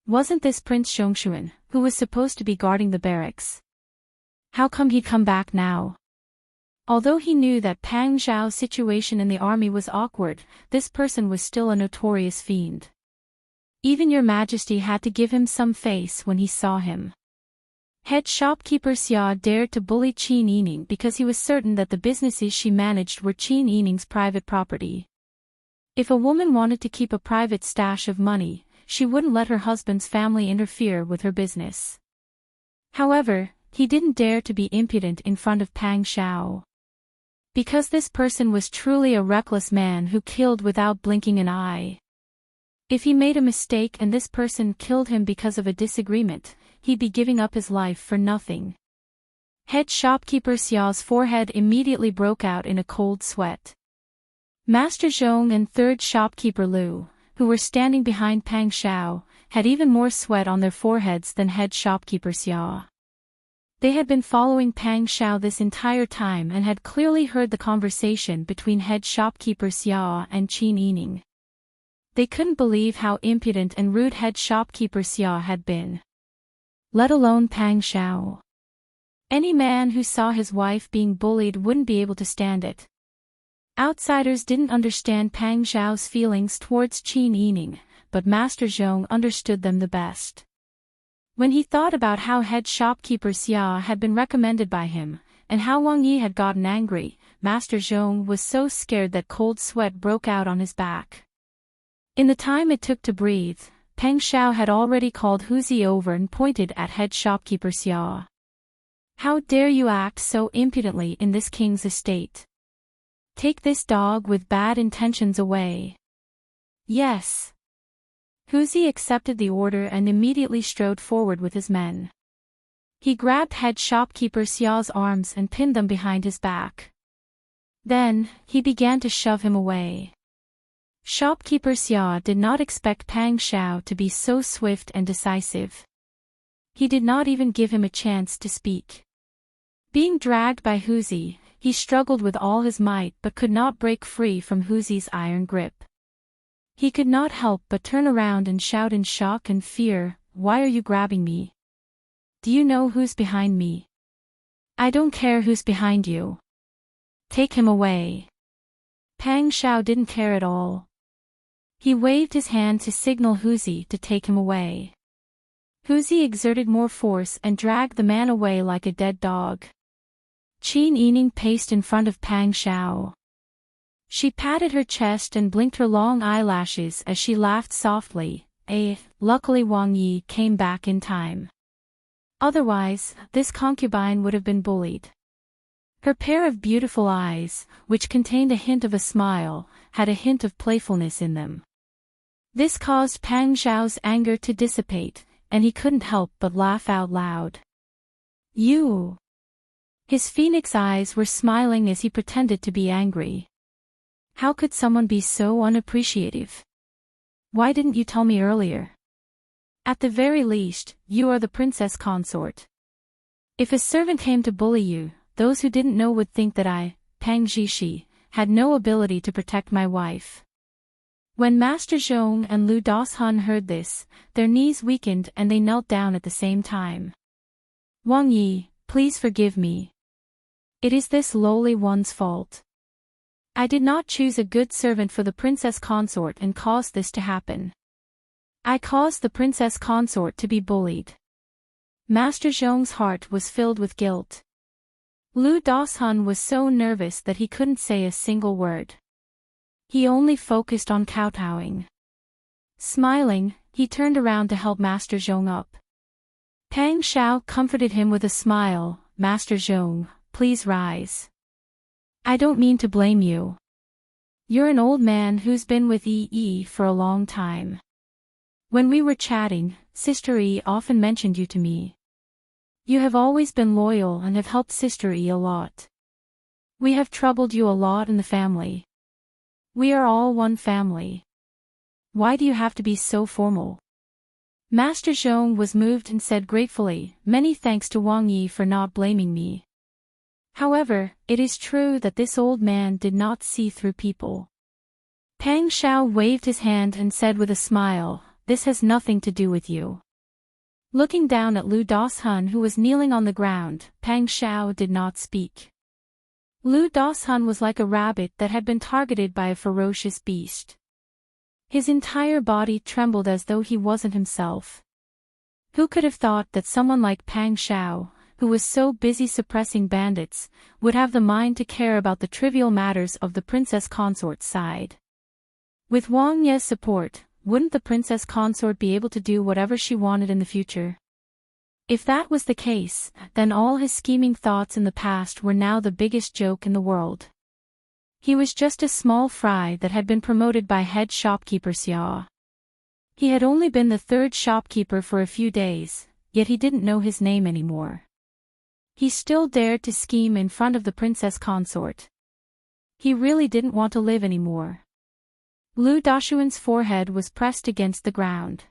Wasn't this Prince Xiongxuan, who was supposed to be guarding the barracks? How come he'd come back now? Although he knew that Pang Zhao's situation in the army was awkward, this person was still a notorious fiend. Even your majesty had to give him some face when he saw him. Head shopkeeper Xia dared to bully Qin Yining because he was certain that the businesses she managed were Qin Yining's private property. If a woman wanted to keep a private stash of money, she wouldn't let her husband's family interfere with her business. However, he didn't dare to be impudent in front of Pang Zhao. Because this person was truly a reckless man who killed without blinking an eye. If he made a mistake and this person killed him because of a disagreement, he'd be giving up his life for nothing. Head shopkeeper Xiao's forehead immediately broke out in a cold sweat. Master Zhong and third shopkeeper Lu, who were standing behind Pang Zhao, had even more sweat on their foreheads than head shopkeeper Xia. They had been following Pang Zhao this entire time and had clearly heard the conversation between head shopkeeper Xia and Qin Yining. They couldn't believe how impudent and rude head shopkeeper Xia had been. Let alone Pang Zhao. Any man who saw his wife being bullied wouldn't be able to stand it. Outsiders didn't understand Pang Zhao's feelings towards Qin Yining, but Master Zhong understood them the best. When he thought about how head shopkeeper Xia had been recommended by him, and how Wang Yi had gotten angry, Master Zhong was so scared that cold sweat broke out on his back. In the time it took to breathe, Peng Xiao had already called Huzi over and pointed at head shopkeeper Xia. How dare you act so impudently in this king's estate? Take this dog with bad intentions away. Yes. Huzi accepted the order and immediately strode forward with his men. He grabbed head shopkeeper Xiao's arms and pinned them behind his back. Then, he began to shove him away. Shopkeeper Xia did not expect Pang Xiao to be so swift and decisive. He did not even give him a chance to speak. Being dragged by Huzi, he struggled with all his might but could not break free from Huzi's iron grip. He could not help but turn around and shout in shock and fear, "Why are you grabbing me? Do you know who's behind me? I don't care who's behind you. Take him away." Pang Xiao didn't care at all. He waved his hand to signal Huzi to take him away. Huzi exerted more force and dragged the man away like a dead dog. Qin Yining paced in front of Pang Xiao. She patted her chest and blinked her long eyelashes as she laughed softly. Luckily Wang Yi came back in time. Otherwise, this concubine would have been bullied. Her pair of beautiful eyes, which contained a hint of a smile, had a hint of playfulness in them. This caused Pang Xiao's anger to dissipate, and he couldn't help but laugh out loud. "You!" His phoenix eyes were smiling as he pretended to be angry. "How could someone be so unappreciative? Why didn't you tell me earlier? At the very least, you are the princess consort. If a servant came to bully you, those who didn't know would think that I, Pang Zhishi, had no ability to protect my wife." When Master Zhong and Lu Dashun heard this, their knees weakened and they knelt down at the same time. "Wang Yi, please forgive me. It is this lowly one's fault. I did not choose a good servant for the princess consort and caused this to happen. I caused the princess consort to be bullied." Master Zhong's heart was filled with guilt. Lu Dashun was so nervous that he couldn't say a single word. He only focused on kowtowing. Smiling, he turned around to help Master Zhong up. Pang Xiao comforted him with a smile. "Master Zhong, please rise. I don't mean to blame you. You're an old man who's been with Yi for a long time. When we were chatting, Sister Yi often mentioned you to me. You have always been loyal and have helped Sister Yi a lot. We have troubled you a lot in the family. We are all one family. Why do you have to be so formal?" Master Zhong was moved and said gratefully, "Many thanks to Wang Yi for not blaming me. However, it is true that this old man did not see through people." Pang Xiao waved his hand and said with a smile, "This has nothing to do with you." Looking down at Lu Dashun who was kneeling on the ground, Pang Xiao did not speak. Lu Dashun was like a rabbit that had been targeted by a ferocious beast. His entire body trembled as though he wasn't himself. Who could have thought that someone like Pang Xiao, who was so busy suppressing bandits, would have the mind to care about the trivial matters of the princess consort's side? With Wang Ye's support, wouldn't the princess consort be able to do whatever she wanted in the future? If that was the case, then all his scheming thoughts in the past were now the biggest joke in the world. He was just a small fry that had been promoted by head shopkeeper Xia. He had only been the third shopkeeper for a few days, yet he didn't know his name anymore. He still dared to scheme in front of the princess consort. He really didn't want to live anymore. Lu Dashun's forehead was pressed against the ground.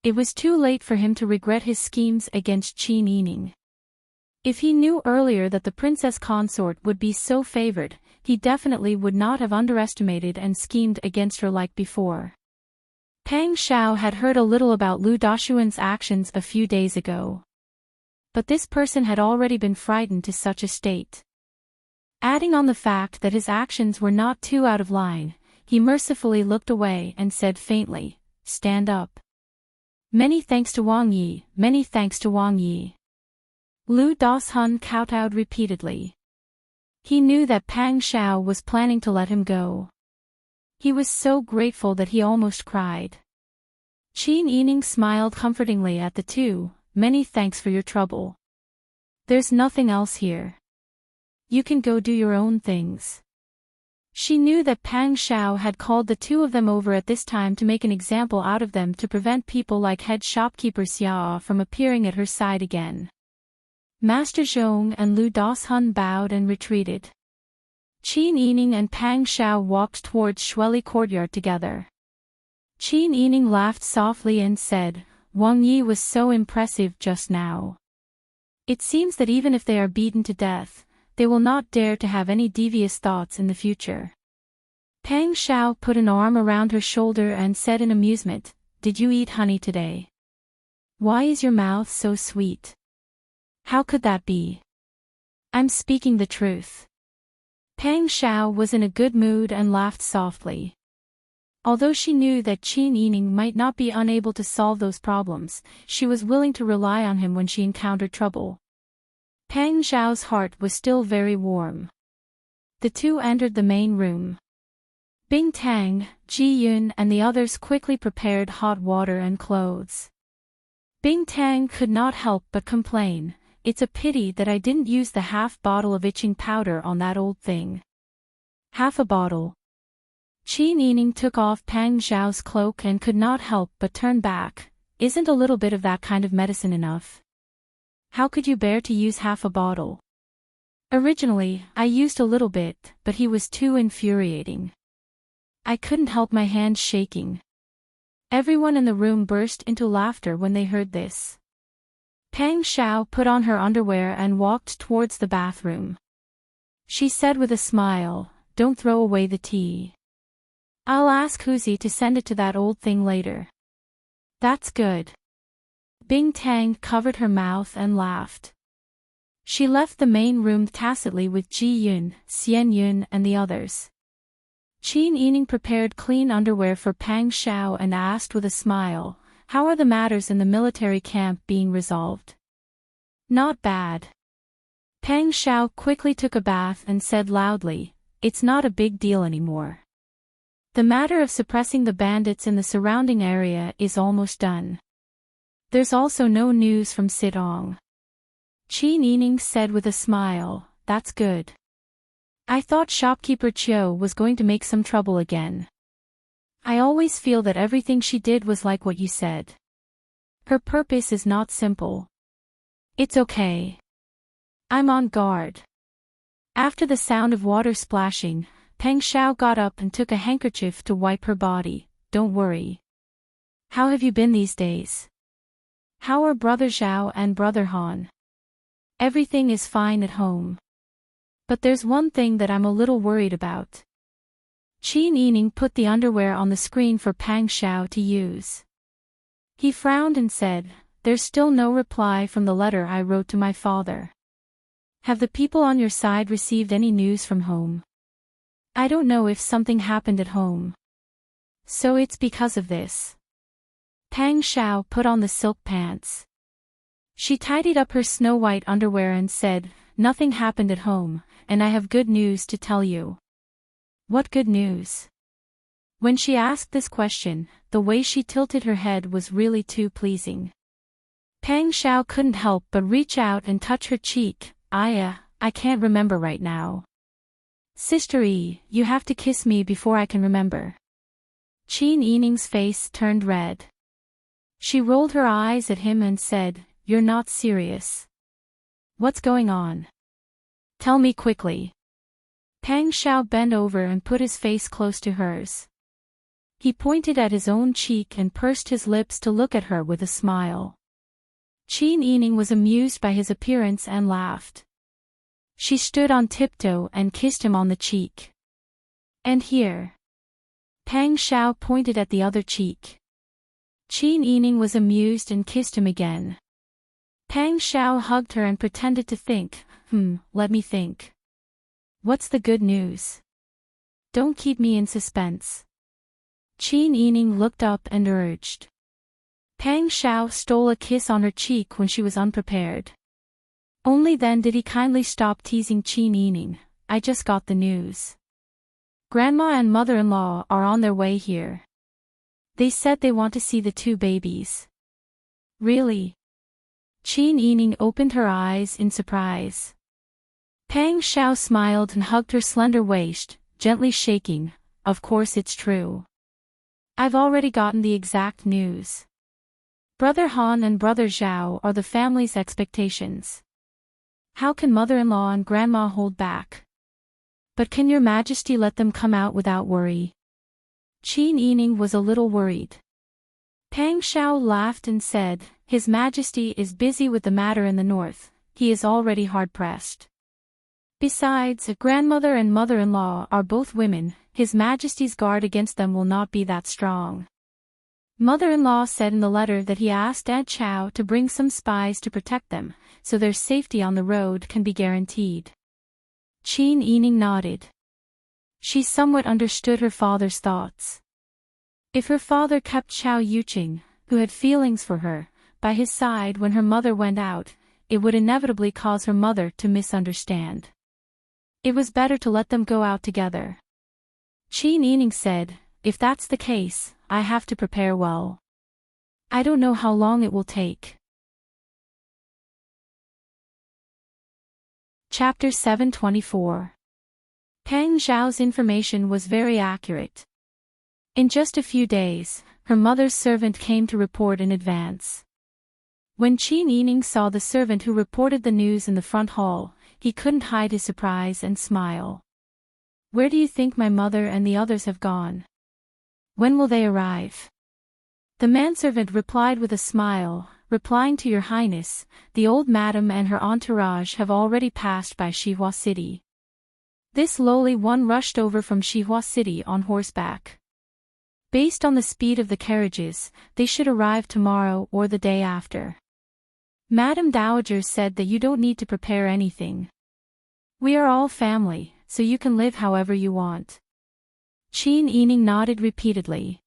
It was too late for him to regret his schemes against Qin Yining. If he knew earlier that the princess consort would be so favored, he definitely would not have underestimated and schemed against her like before. Pang Xiao had heard a little about Lu Dashun's actions a few days ago. But this person had already been frightened to such a state. Adding on the fact that his actions were not too out of line, he mercifully looked away and said faintly, "Stand up. Many thanks to Wang Yi, many thanks to Wang Yi." Lu Dashun kowtowed repeatedly. He knew that Pang Xiao was planning to let him go. He was so grateful that he almost cried. Qin Yining smiled comfortingly at the two. "Many thanks for your trouble. There's nothing else here. You can go do your own things." She knew that Pang Xiao had called the two of them over at this time to make an example out of them to prevent people like head shopkeeper Xia from appearing at her side again. Master Zhong and Lu Dashun bowed and retreated. Qin Yining and Pang Xiao walked towards Shueli Courtyard together. Qin Yining laughed softly and said, Wang Yi was so impressive just now. It seems that even if they are beaten to death, they will not dare to have any devious thoughts in the future. Pang Xiao put an arm around her shoulder and said in amusement, Did you eat honey today? Why is your mouth so sweet? How could that be? I'm speaking the truth. Pang Xiao was in a good mood and laughed softly. Although she knew that Qin Yining might not be unable to solve those problems, she was willing to rely on him when she encountered trouble. Pang Xiao's heart was still very warm. The two entered the main room. Bing Tang, Ji Yun and the others quickly prepared hot water and clothes. Bing Tang could not help but complain, It's a pity that I didn't use the half bottle of itching powder on that old thing. Half a bottle. Qin Yining took off Pang Xiao's cloak and could not help but turn back. Isn't a little bit of that kind of medicine enough? How could you bear to use half a bottle? Originally, I used a little bit, but he was too infuriating. I couldn't help my hands shaking. Everyone in the room burst into laughter when they heard this. Pang Xiao put on her underwear and walked towards the bathroom. She said with a smile, Don't throw away the tea. I'll ask Huzi to send it to that old thing later. That's good. Bing Tang covered her mouth and laughed. She left the main room tacitly with Ji Yun, Xian Yun and the others. Qin Yining prepared clean underwear for Pang Xiao and asked with a smile, How are the matters in the military camp being resolved? Not bad. Pang Xiao quickly took a bath and said loudly, It's not a big deal anymore. The matter of suppressing the bandits in the surrounding area is almost done. There's also no news from Sidong. Qin Yining said with a smile, That's good. I thought shopkeeper Chiu was going to make some trouble again. I always feel that everything she did was like what you said. Her purpose is not simple. It's okay. I'm on guard. After the sound of water splashing, Pang Xiao got up and took a handkerchief to wipe her body. Don't worry. How have you been these days? How are Brother Zhao and Brother Han? Everything is fine at home. But there's one thing that I'm a little worried about. Qin Yining put the underwear on the screen for Pang Xiao to use. He frowned and said, There's still no reply from the letter I wrote to my father. Have the people on your side received any news from home? I don't know if something happened at home. So it's because of this. Pang Xiao put on the silk pants. She tidied up her snow-white underwear and said, Nothing happened at home, and I have good news to tell you. What good news? When she asked this question, the way she tilted her head was really too pleasing. Pang Xiao couldn't help but reach out and touch her cheek. I can't remember right now. Sister Yi, you have to kiss me before I can remember. Qin Yining's face turned red. She rolled her eyes at him and said, You're not serious. What's going on? Tell me quickly. Pang Xiao bent over and put his face close to hers. He pointed at his own cheek and pursed his lips to look at her with a smile. Qin Yining was amused by his appearance and laughed. She stood on tiptoe and kissed him on the cheek. And here. Pang Xiao pointed at the other cheek. Qin Yining was amused and kissed him again. Pang Xiao hugged her and pretended to think, let me think. What's the good news? Don't keep me in suspense. Qin Yining looked up and urged. Pang Xiao stole a kiss on her cheek when she was unprepared. Only then did he kindly stop teasing Qin Yining. I just got the news. Grandma and mother-in-law are on their way here. They said they want to see the two babies. Really? Qin Yining opened her eyes in surprise. Pang Xiao smiled and hugged her slender waist, gently shaking. Of course it's true. I've already gotten the exact news. Brother Han and Brother Zhao are the family's expectations. How can mother-in-law and grandma hold back? But can your majesty let them come out without worry? Qin Yining was a little worried. Pang Shao laughed and said, His Majesty is busy with the matter in the north, he is already hard-pressed. Besides, a grandmother and mother-in-law are both women, His Majesty's guard against them will not be that strong. Mother-in-law said in the letter that he asked Aunt Chow to bring some spies to protect them, so their safety on the road can be guaranteed. Qin Yining nodded. She somewhat understood her father's thoughts. If her father kept Chow Yuqing, who had feelings for her, by his side when her mother went out, it would inevitably cause her mother to misunderstand. It was better to let them go out together. Qin Yining said, If that's the case, I have to prepare well. I don't know how long it will take. Chapter 724. Pang Zhao's information was very accurate. In just a few days, her mother's servant came to report in advance. When Qin Yining saw the servant who reported the news in the front hall, he couldn't hide his surprise and smile. Where do you think my mother and the others have gone? When will they arrive? The manservant replied with a smile, replying to Your Highness, the old madam and her entourage have already passed by Xihua City. This lowly one rushed over from Xihua City on horseback. Based on the speed of the carriages, they should arrive tomorrow or the day after. Madam Dowager said that you don't need to prepare anything. We are all family, so you can live however you want. Qin Yining nodded repeatedly.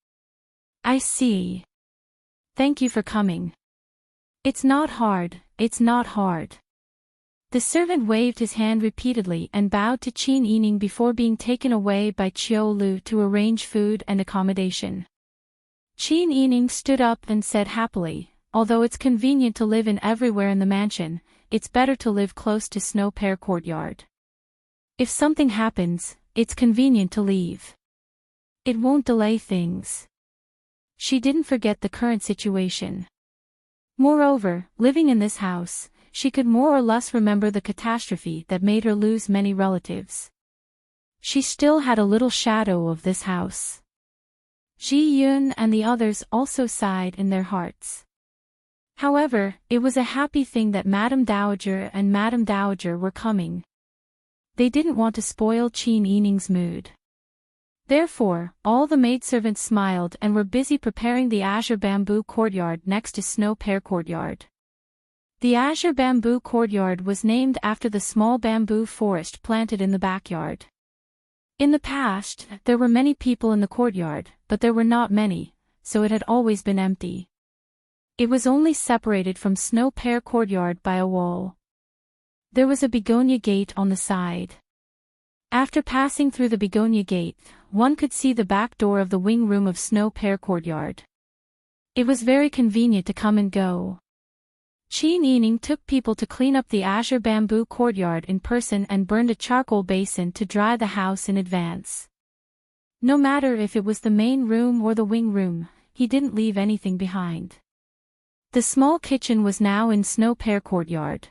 I see. Thank you for coming. It's not hard, it's not hard. The servant waved his hand repeatedly and bowed to Qin Yining before being taken away by Qiu Lu to arrange food and accommodation. Qin Yining stood up and said happily, although it's convenient to live in everywhere in the mansion, it's better to live close to Snow Pear Courtyard. If something happens, it's convenient to leave. It won't delay things. She didn't forget the current situation. Moreover, living in this house, she could more or less remember the catastrophe that made her lose many relatives. She still had a little shadow of this house. Ji Yun and the others also sighed in their hearts. However, it was a happy thing that Madam Dowager and Madam Dowager were coming. They didn't want to spoil Qin Yining's mood. Therefore, all the maidservants smiled and were busy preparing the azure bamboo courtyard next to Snow Pear Courtyard. The azure bamboo courtyard was named after the small bamboo forest planted in the backyard. In the past, there were many people in the courtyard, but there were not many, so it had always been empty. It was only separated from Snow Pear Courtyard by a wall. There was a begonia gate on the side. After passing through the begonia gate, one could see the back door of the wing room of Snow Pear Courtyard. It was very convenient to come and go. Qin Yining took people to clean up the azure bamboo courtyard in person and burned a charcoal basin to dry the house in advance. No matter if it was the main room or the wing room, he didn't leave anything behind. The small kitchen was now in Snow Pear Courtyard.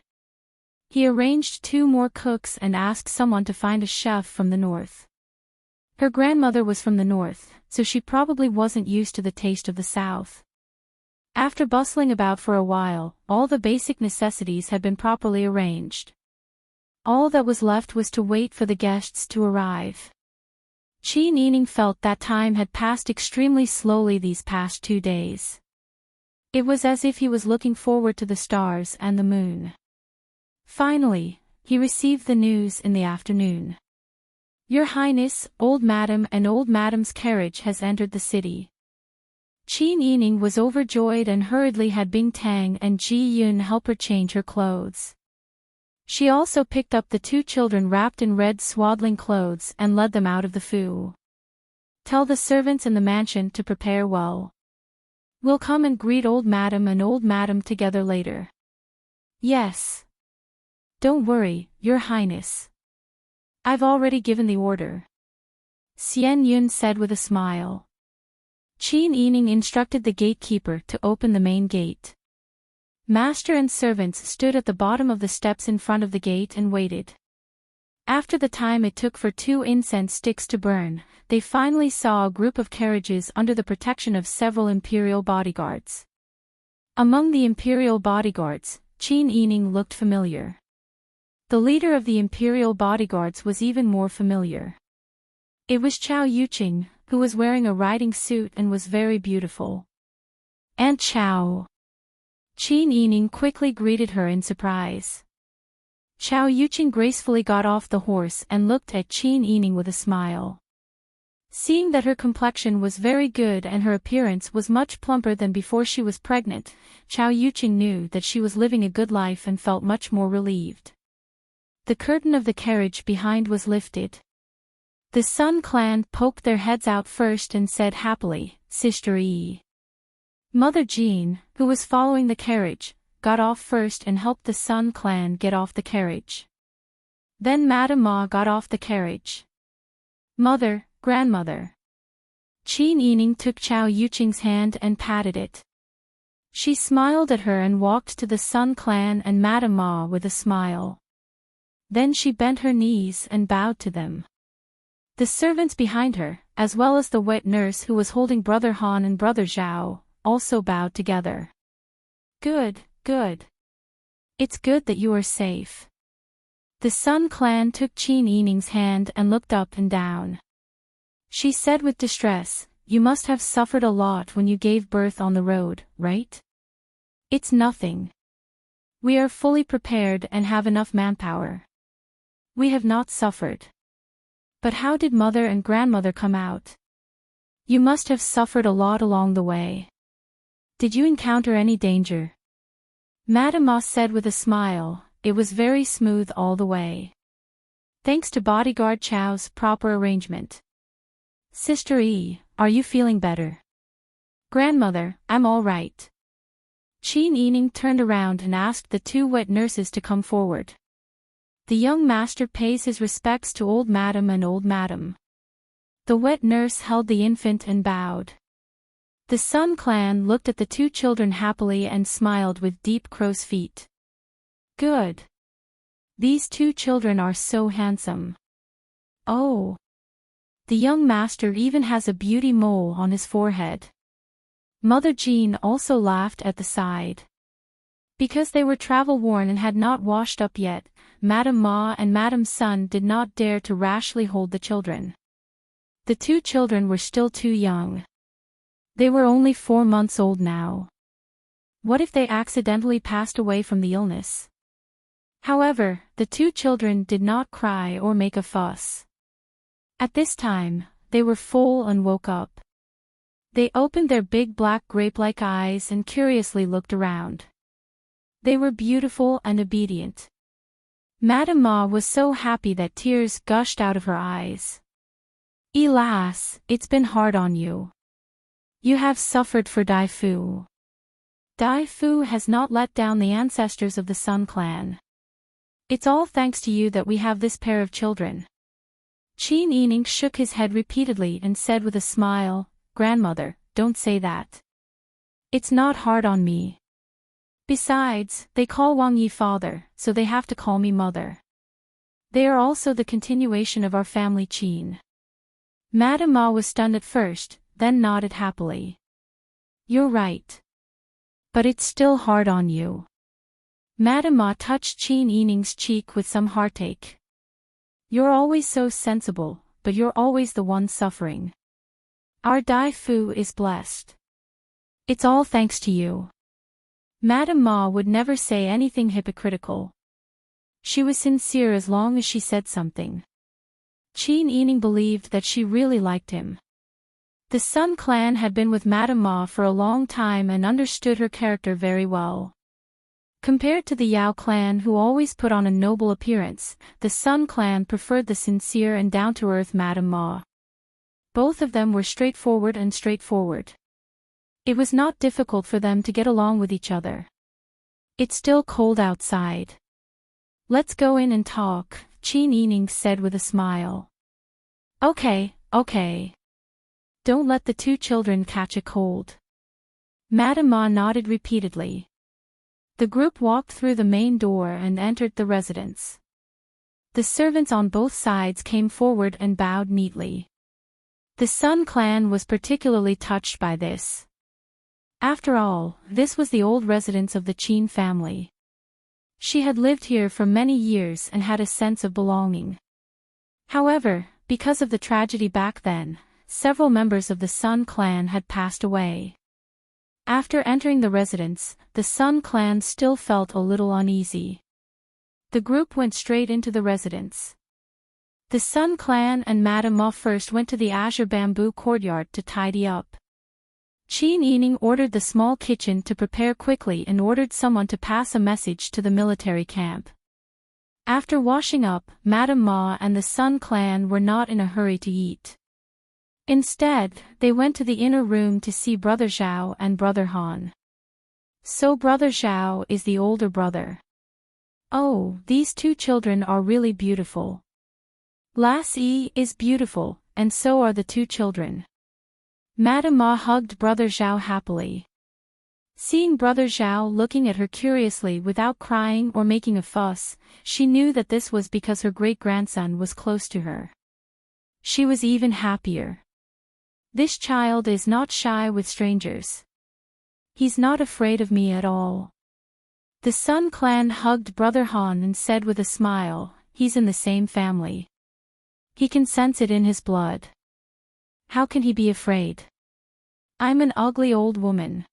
He arranged 2 more cooks and asked someone to find a chef from the north. Her grandmother was from the north, so she probably wasn't used to the taste of the south. After bustling about for a while, all the basic necessities had been properly arranged. All that was left was to wait for the guests to arrive. Qin Yining felt that time had passed extremely slowly these past 2 days. It was as if he was looking forward to the stars and the moon. Finally, he received the news in the afternoon. Your Highness, Old Madam and Old Madam's carriage has entered the city. Qin Yining was overjoyed and hurriedly had Bing Tang and Ji Yun help her change her clothes. She also picked up the 2 children wrapped in red swaddling clothes and led them out of the fu. Tell the servants in the mansion to prepare well. We'll come and greet Old Madam and Old Madam together later. Yes. Don't worry, Your Highness. I've already given the order. Xian Yun said with a smile. Qin Yining instructed the gatekeeper to open the main gate. Master and servants stood at the bottom of the steps in front of the gate and waited. After the time it took for 2 incense sticks to burn, they finally saw a group of carriages under the protection of several imperial bodyguards. Among the imperial bodyguards, Qin Yining looked familiar. The leader of the imperial bodyguards was even more familiar. It was Chao Yuqing, who was wearing a riding suit and was very beautiful. "Aunt Chao." Qin Yining quickly greeted her in surprise. Chao Yuqing gracefully got off the horse and looked at Qin Yining with a smile. Seeing that her complexion was very good and her appearance was much plumper than before she was pregnant, Chao Yuqing knew that she was living a good life and felt much more relieved. The curtain of the carriage behind was lifted. The Sun clan poked their heads out first and said happily, "Sister Yi." Mother Jean, who was following the carriage, got off first and helped the Sun clan get off the carriage. Then Madame Ma got off the carriage. "Mother, grandmother." Qin Yining took Chao Yuqing's hand and patted it. She smiled at her and walked to the Sun clan and Madame Ma with a smile. Then she bent her knees and bowed to them. The servants behind her, as well as the wet nurse who was holding Brother Han and Brother Zhao, also bowed together. "Good, good. It's good that you are safe." The Sun clan took Qin Yining's hand and looked up and down. She said with distress, "You must have suffered a lot when you gave birth on the road, right?" "It's nothing. We are fully prepared and have enough manpower. We have not suffered." "But how did mother and grandmother come out? You must have suffered a lot along the way. Did you encounter any danger?" Madame Ma said with a smile, "It was very smooth all the way. Thanks to bodyguard Chao's proper arrangement." "Sister Yi, are you feeling better?" "Grandmother, I'm all right." Qin Yining turned around and asked the 2 wet nurses to come forward. The young master pays his respects to old madam and old madam. The wet nurse held the infant and bowed. The Sun clan looked at the 2 children happily and smiled with deep crow's feet. "Good. These 2 children are so handsome. Oh. The young master even has a beauty mole on his forehead." Mother Jean also laughed at the side. Because they were travel-worn and had not washed up yet, Madame Ma and Madame Sun did not dare to rashly hold the children. The 2 children were still too young. They were only 4 months old now. What if they accidentally passed away from the illness? However, the 2 children did not cry or make a fuss. At this time, they were full and woke up. They opened their big black grape-like eyes and curiously looked around. They were beautiful and obedient. Madame Ma was so happy that tears gushed out of her eyes. "Elas, it's been hard on you. You have suffered for Dai Fu. Dai Fu has not let down the ancestors of the Sun clan. It's all thanks to you that we have this pair of children." Qin Yining shook his head repeatedly and said with a smile, "Grandmother, don't say that. It's not hard on me. Besides, they call Wang Yi father, so they have to call me mother. They are also the continuation of our family Qin." Madame Ma was stunned at first, then nodded happily. "You're right. But it's still hard on you." Madame Ma touched Qin Yining's cheek with some heartache. "You're always so sensible, but you're always the one suffering. Our Dai Fu is blessed. It's all thanks to you." Madame Ma would never say anything hypocritical. She was sincere as long as she said something. Qin Yining believed that she really liked him. The Sun clan had been with Madame Ma for a long time and understood her character very well. Compared to the Yao clan who always put on a noble appearance, the Sun clan preferred the sincere and down-to-earth Madame Ma. Both of them were straightforward. It was not difficult for them to get along with each other. "It's still cold outside. Let's go in and talk," Qin Yining said with a smile. Okay. Don't let the 2 children catch a cold." Madame Ma nodded repeatedly. The group walked through the main door and entered the residence. The servants on both sides came forward and bowed neatly. The Sun clan was particularly touched by this. After all, this was the old residence of the Qin family. She had lived here for many years and had a sense of belonging. However, because of the tragedy back then, several members of the Sun clan had passed away. After entering the residence, the Sun clan still felt a little uneasy. The group went straight into the residence. The Sun clan and Madame Ma first went to the azure bamboo courtyard to tidy up. Qin Yining ordered the small kitchen to prepare quickly and ordered someone to pass a message to the military camp. After washing up, Madame Ma and the Sun clan were not in a hurry to eat. Instead, they went to the inner room to see Brother Zhao and Brother Han. So Brother Zhao is the older brother. Oh, these two children are really beautiful. Lassie is beautiful, and so are the two children. Madame Ma hugged Brother Zhao happily. Seeing Brother Zhao looking at her curiously without crying or making a fuss, she knew that this was because her great-grandson was close to her. She was even happier. This child is not shy with strangers. He's not afraid of me at all. The Sun clan hugged Brother Han and said with a smile, he's in the same family. He can sense it in his blood. How can he be afraid? I'm an ugly old woman.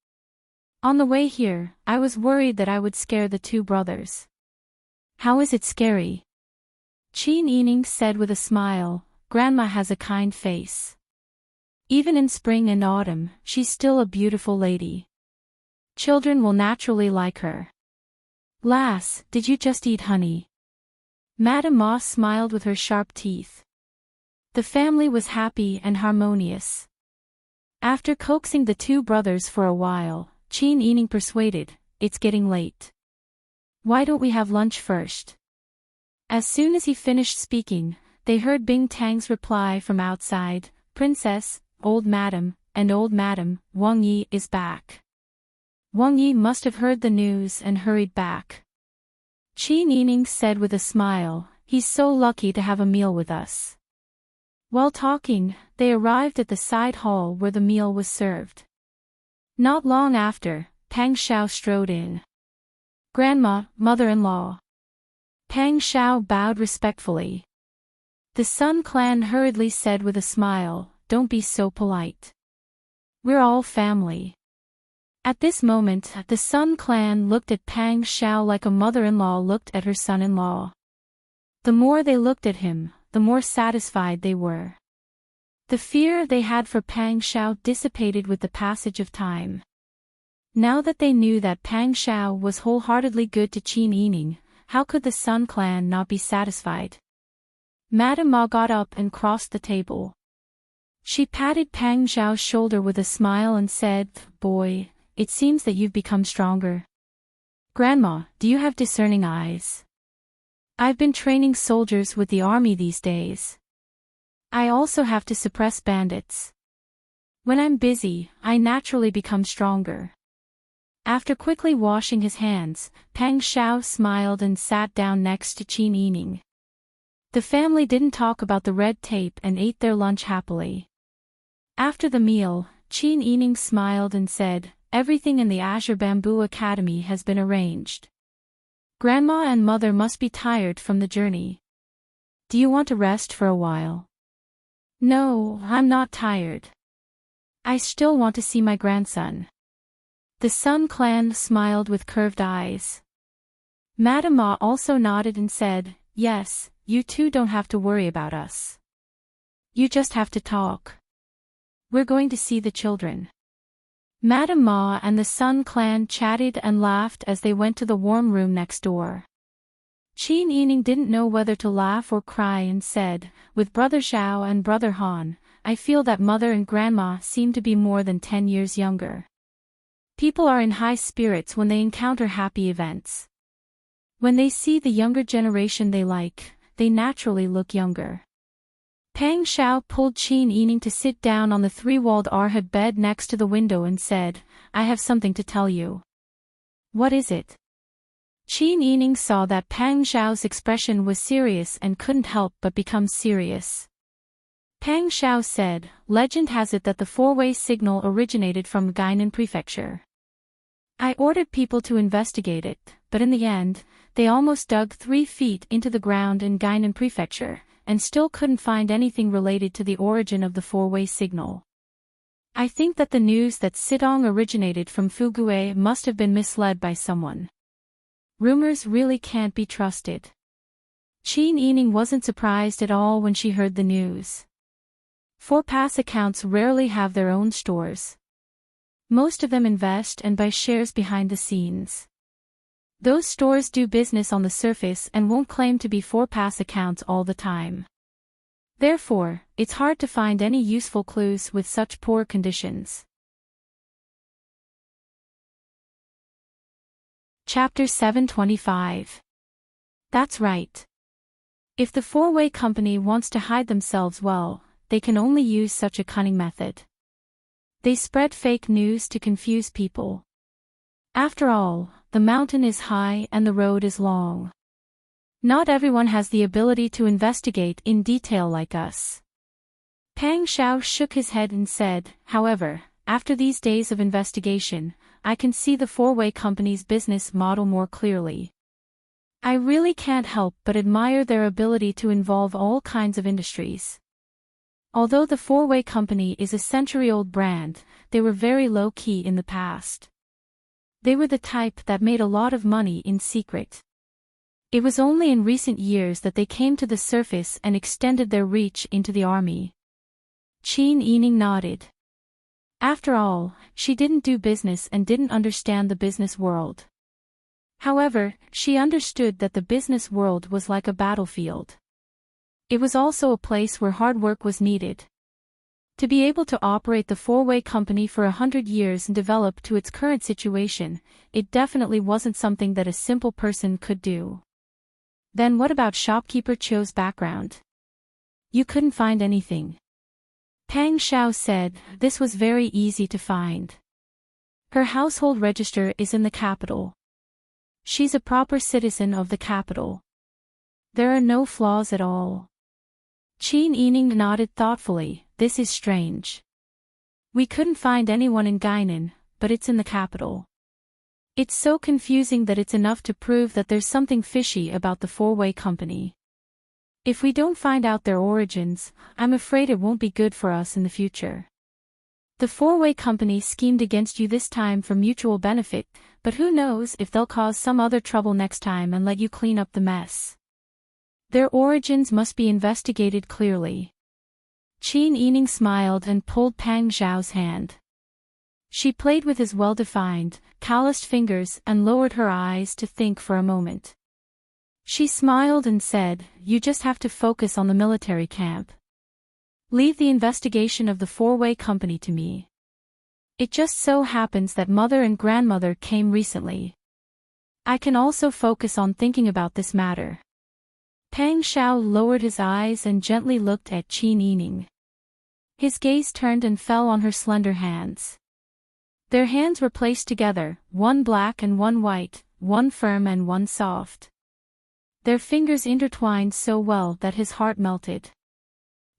On the way here, I was worried that I would scare the two brothers. How is it scary? Qin Yining said with a smile, Grandma has a kind face. Even in spring and autumn, she's still a beautiful lady. Children will naturally like her. Lass, did you just eat honey? Madame Ma smiled with her sharp teeth. The family was happy and harmonious. After coaxing the two brothers for a while, Qin Yining persuaded, it's getting late. Why don't we have lunch first? As soon as he finished speaking, they heard Bing Tang's reply from outside, Princess, Old Madam, and Old Madam, Wang Yi is back. Wang Yi must have heard the news and hurried back. Qin Yining said with a smile, he's so lucky to have a meal with us. While talking, they arrived at the side hall where the meal was served. Not long after, Pang Xiao strode in. Grandma, mother-in-law. Pang Xiao bowed respectfully. The Sun clan hurriedly said with a smile, don't be so polite. We're all family. At this moment, the Sun clan looked at Pang Xiao like a mother-in-law looked at her son-in-law. The more they looked at him, the more satisfied they were. The fear they had for Pang Xiao dissipated with the passage of time. Now that they knew that Pang Xiao was wholeheartedly good to Qin Yining, how could the Sun clan not be satisfied? Madame Ma got up and crossed the table. She patted Pang Xiao's shoulder with a smile and said, Boy, it seems that you've become stronger. Grandma, do you have discerning eyes? I've been training soldiers with the army these days. I also have to suppress bandits. When I'm busy, I naturally become stronger. After quickly washing his hands, Pang Xiao smiled and sat down next to Qin Yining. The family didn't talk about the red tape and ate their lunch happily. After the meal, Qin Yining smiled and said, everything in the Azure Bamboo Academy has been arranged. Grandma and Mother must be tired from the journey. Do you want to rest for a while? No, I'm not tired. I still want to see my grandson. The Sun clan smiled with curved eyes. Madame Ma also nodded and said, yes, you two don't have to worry about us. You just have to talk. We're going to see the children. Madame Ma and the Sun clan chatted and laughed as they went to the warm room next door. Qin Yining didn't know whether to laugh or cry and said, with Brother Zhao and Brother Han, I feel that Mother and Grandma seem to be more than 10 years younger. People are in high spirits when they encounter happy events. When they see the younger generation they like, they naturally look younger. Pang Xiao pulled Qin Yining to sit down on the three-walled arhed bed next to the window and said, I have something to tell you. What is it? Qin Yining saw that Pang Xiao's expression was serious and couldn't help but become serious. Pang Xiao said, "Legend has it that the four-way signal originated from Gainan Prefecture. I ordered people to investigate it, but in the end, they almost dug 3 feet into the ground in Gainan Prefecture, and still couldn't find anything related to the origin of the four-way signal. I think that the news that Sidong originated from Fugue must have been misled by someone. Rumors really can't be trusted." Qin Yining wasn't surprised at all when she heard the news. For-pass accounts rarely have their own stores. Most of them invest and buy shares behind the scenes. Those stores do business on the surface and won't claim to be for-pass accounts all the time. Therefore, it's hard to find any useful clues with such poor conditions. Chapter 725. That's right. If the four-way company wants to hide themselves well, they can only use such a cunning method. They spread fake news to confuse people. After all, the mountain is high and the road is long. Not everyone has the ability to investigate in detail like us. Pang Xiao shook his head and said, "However, after these days of investigation, I can see the four-way company's business model more clearly. I really can't help but admire their ability to involve all kinds of industries. Although the four-way company is a century-old brand, they were very low-key in the past. They were the type that made a lot of money in secret. It was only in recent years that they came to the surface and extended their reach into the army." Qin Yining nodded. After all, she didn't do business and didn't understand the business world. However, she understood that the business world was like a battlefield. It was also a place where hard work was needed. To be able to operate the four-way company for 100 years and develop to its current situation, it definitely wasn't something that a simple person could do. Then what about shopkeeper Chou's background? You couldn't find anything. Pang Xiao said, "This was very easy to find. Her household register is in the capital. She's a proper citizen of the capital. There are no flaws at all." Qin Yining nodded thoughtfully. "This is strange. We couldn't find anyone in Gainan, but it's in the capital. It's so confusing that it's enough to prove that there's something fishy about the four-way company. If we don't find out their origins, I'm afraid it won't be good for us in the future. The four-way company schemed against you this time for mutual benefit, but who knows if they'll cause some other trouble next time and let you clean up the mess. Their origins must be investigated clearly." Qin Yining smiled and pulled Pang Xiao's hand. She played with his well-defined, calloused fingers and lowered her eyes to think for a moment. She smiled and said, "You just have to focus on the military camp. Leave the investigation of the four-way company to me. It just so happens that mother and grandmother came recently. I can also focus on thinking about this matter." Pang Xiao lowered his eyes and gently looked at Qin Yining. His gaze turned and fell on her slender hands. Their hands were placed together, one black and one white, one firm and one soft. Their fingers intertwined so well that his heart melted.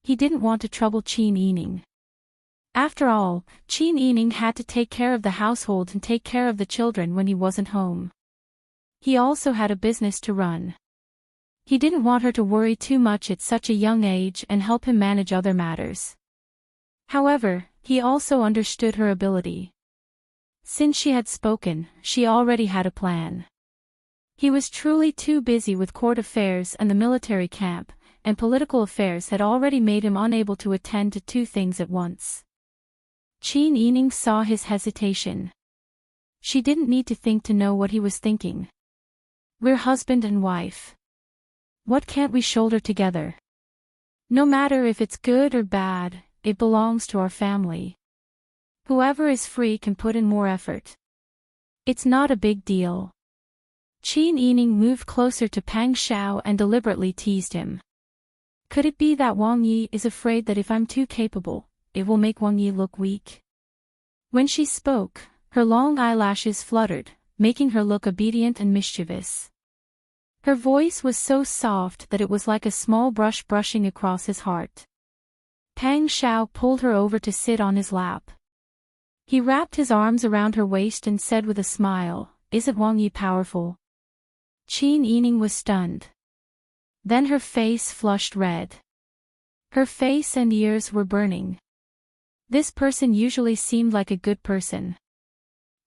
He didn't want to trouble Qin Yining. After all, Qin Yining had to take care of the household and take care of the children when he wasn't home. He also had a business to run. He didn't want her to worry too much at such a young age and help him manage other matters. However, he also understood her ability. Since she had spoken, she already had a plan. He was truly too busy with court affairs and the military camp, and political affairs had already made him unable to attend to 2 things at once. Qin Yining saw his hesitation. She didn't need to think to know what he was thinking. We're husband and wife. What can't we shoulder together? No matter if it's good or bad, it belongs to our family. Whoever is free can put in more effort. It's not a big deal. Qin Yining moved closer to Pang Xiao and deliberately teased him. Could it be that Wang Yi is afraid that if I'm too capable, it will make Wang Yi look weak? When she spoke, her long eyelashes fluttered, making her look obedient and mischievous. Her voice was so soft that it was like a small brush brushing across his heart. Pang Xiao pulled her over to sit on his lap. He wrapped his arms around her waist and said with a smile, "Isn't Wang Yi powerful?" Qin Yining was stunned. Then her face flushed red. Her face and ears were burning. This person usually seemed like a good person.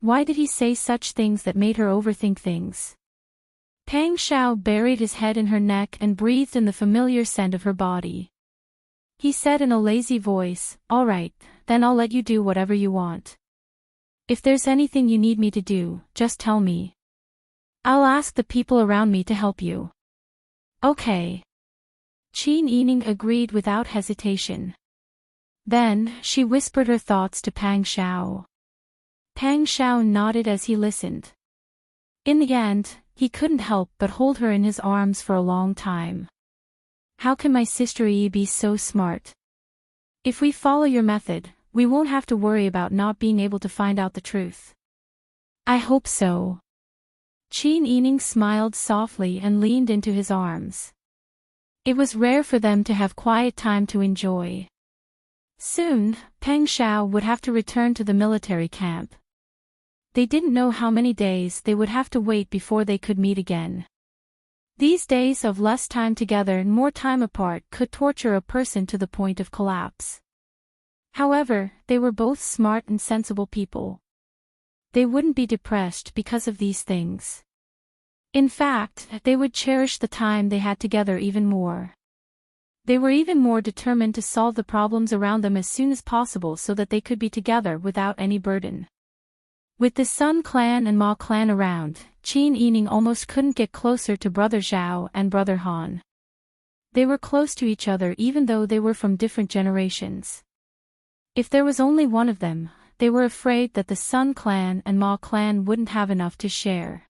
Why did he say such things that made her overthink things? Pang Xiao buried his head in her neck and breathed in the familiar scent of her body. He said in a lazy voice, "All right, then I'll let you do whatever you want. If there's anything you need me to do, just tell me. I'll ask the people around me to help you." "Okay." Qin Yining agreed without hesitation. Then, she whispered her thoughts to Pang Xiao. Pang Xiao nodded as he listened. In the end, he couldn't help but hold her in his arms for a long time. "How can my sister Yi be so smart? If we follow your method, we won't have to worry about not being able to find out the truth." "I hope so." Qin Yining smiled softly and leaned into his arms. It was rare for them to have quiet time to enjoy. Soon, Pang Xiao would have to return to the military camp. They didn't know how many days they would have to wait before they could meet again. These days of less time together and more time apart could torture a person to the point of collapse. However, they were both smart and sensible people. They wouldn't be depressed because of these things. In fact, they would cherish the time they had together even more. They were even more determined to solve the problems around them as soon as possible so that they could be together without any burden. With the Sun clan and Ma clan around, Qin Yining almost couldn't get closer to Brother Zhao and Brother Han. They were close to each other even though they were from different generations. If there was only one of them, they were afraid that the Sun clan and Ma clan wouldn't have enough to share.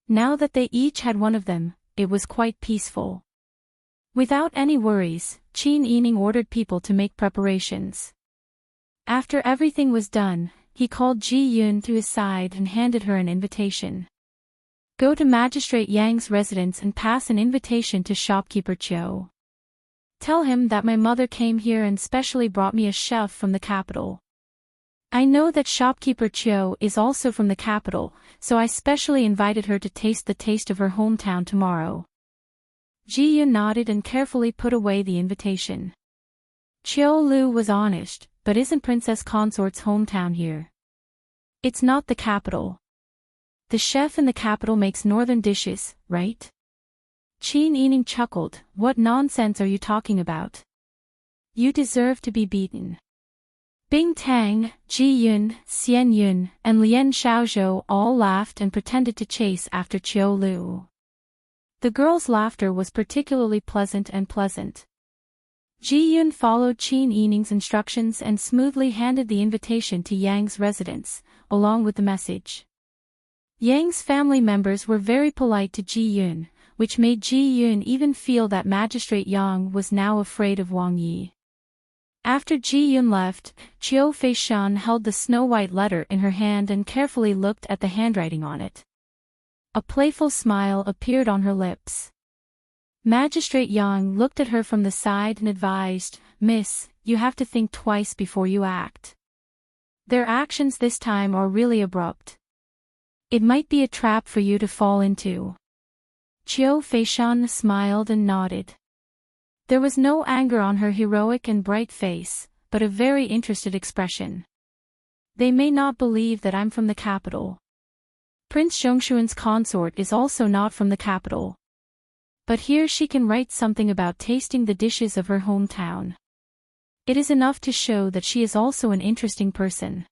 Now that they each had one of them, it was quite peaceful. Without any worries, Qin Yining ordered people to make preparations. After everything was done, he called Ji Yun to his side and handed her an invitation. "Go to Magistrate Yang's residence and pass an invitation to shopkeeper Qiu. Tell him that my mother came here and specially brought me a chef from the capital. I know that shopkeeper Qiu is also from the capital, so I specially invited her to taste the taste of her hometown tomorrow." Ji Yun nodded and carefully put away the invitation. Qiu Lu was honest, "But isn't Princess Consort's hometown here? It's not the capital. The chef in the capital makes northern dishes, right?" Qin Yining chuckled, "What nonsense are you talking about? You deserve to be beaten." Bing Tang, Ji Yun, Xian Yun, and Lian Xiaozhou all laughed and pretended to chase after Qiu Lu. The girls' laughter was particularly pleasant. Ji Yun followed Qin Yining's instructions and smoothly handed the invitation to Yang's residence, along with the message. Yang's family members were very polite to Ji Yun, which made Ji Yun even feel that Magistrate Yang was now afraid of Wang Yi. After Ji Yun left, Qiu Feishan held the snow-white letter in her hand and carefully looked at the handwriting on it. A playful smile appeared on her lips. Magistrate Yang looked at her from the side and advised, "Miss, you have to think twice before you act. Their actions this time are really abrupt. It might be a trap for you to fall into." Qiu Feishan smiled and nodded. There was no anger on her heroic and bright face, but a very interested expression. "They may not believe that I'm from the capital. Prince Zhongshuan's consort is also not from the capital. But here she can write something about tasting the dishes of her hometown. It is enough to show that she is also an interesting person.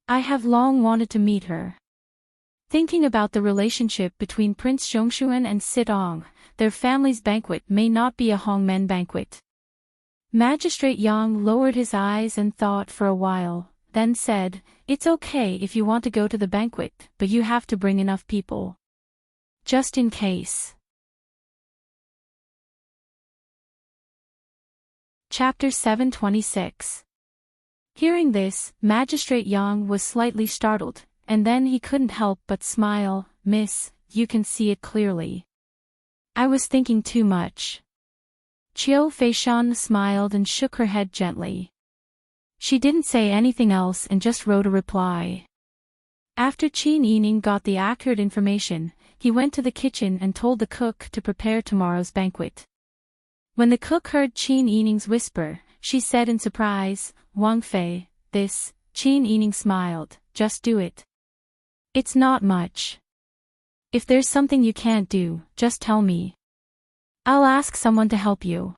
I have long wanted to meet her." Thinking about the relationship between Prince Zhongshuan and Sidong, their family's banquet may not be a Hongmen banquet. Magistrate Yang lowered his eyes and thought for a while, then said, "It's okay if you want to go to the banquet, but you have to bring enough people. Just in case." Chapter 726. Hearing this, Magistrate Yang was slightly startled, and then he couldn't help but smile. "Miss, you can see it clearly. I was thinking too much. Qiu Feishan smiled and shook her head gently. She didn't say anything else and just wrote a reply. After Qin Yining got the accurate information, he went to the kitchen and told the cook to prepare tomorrow's banquet. When the cook heard Qin Yining's whisper, she said in surprise, "Wang Fei, this." Qin Yining smiled, "Just do it. It's not much. If there's something you can't do, just tell me. I'll ask someone to help you.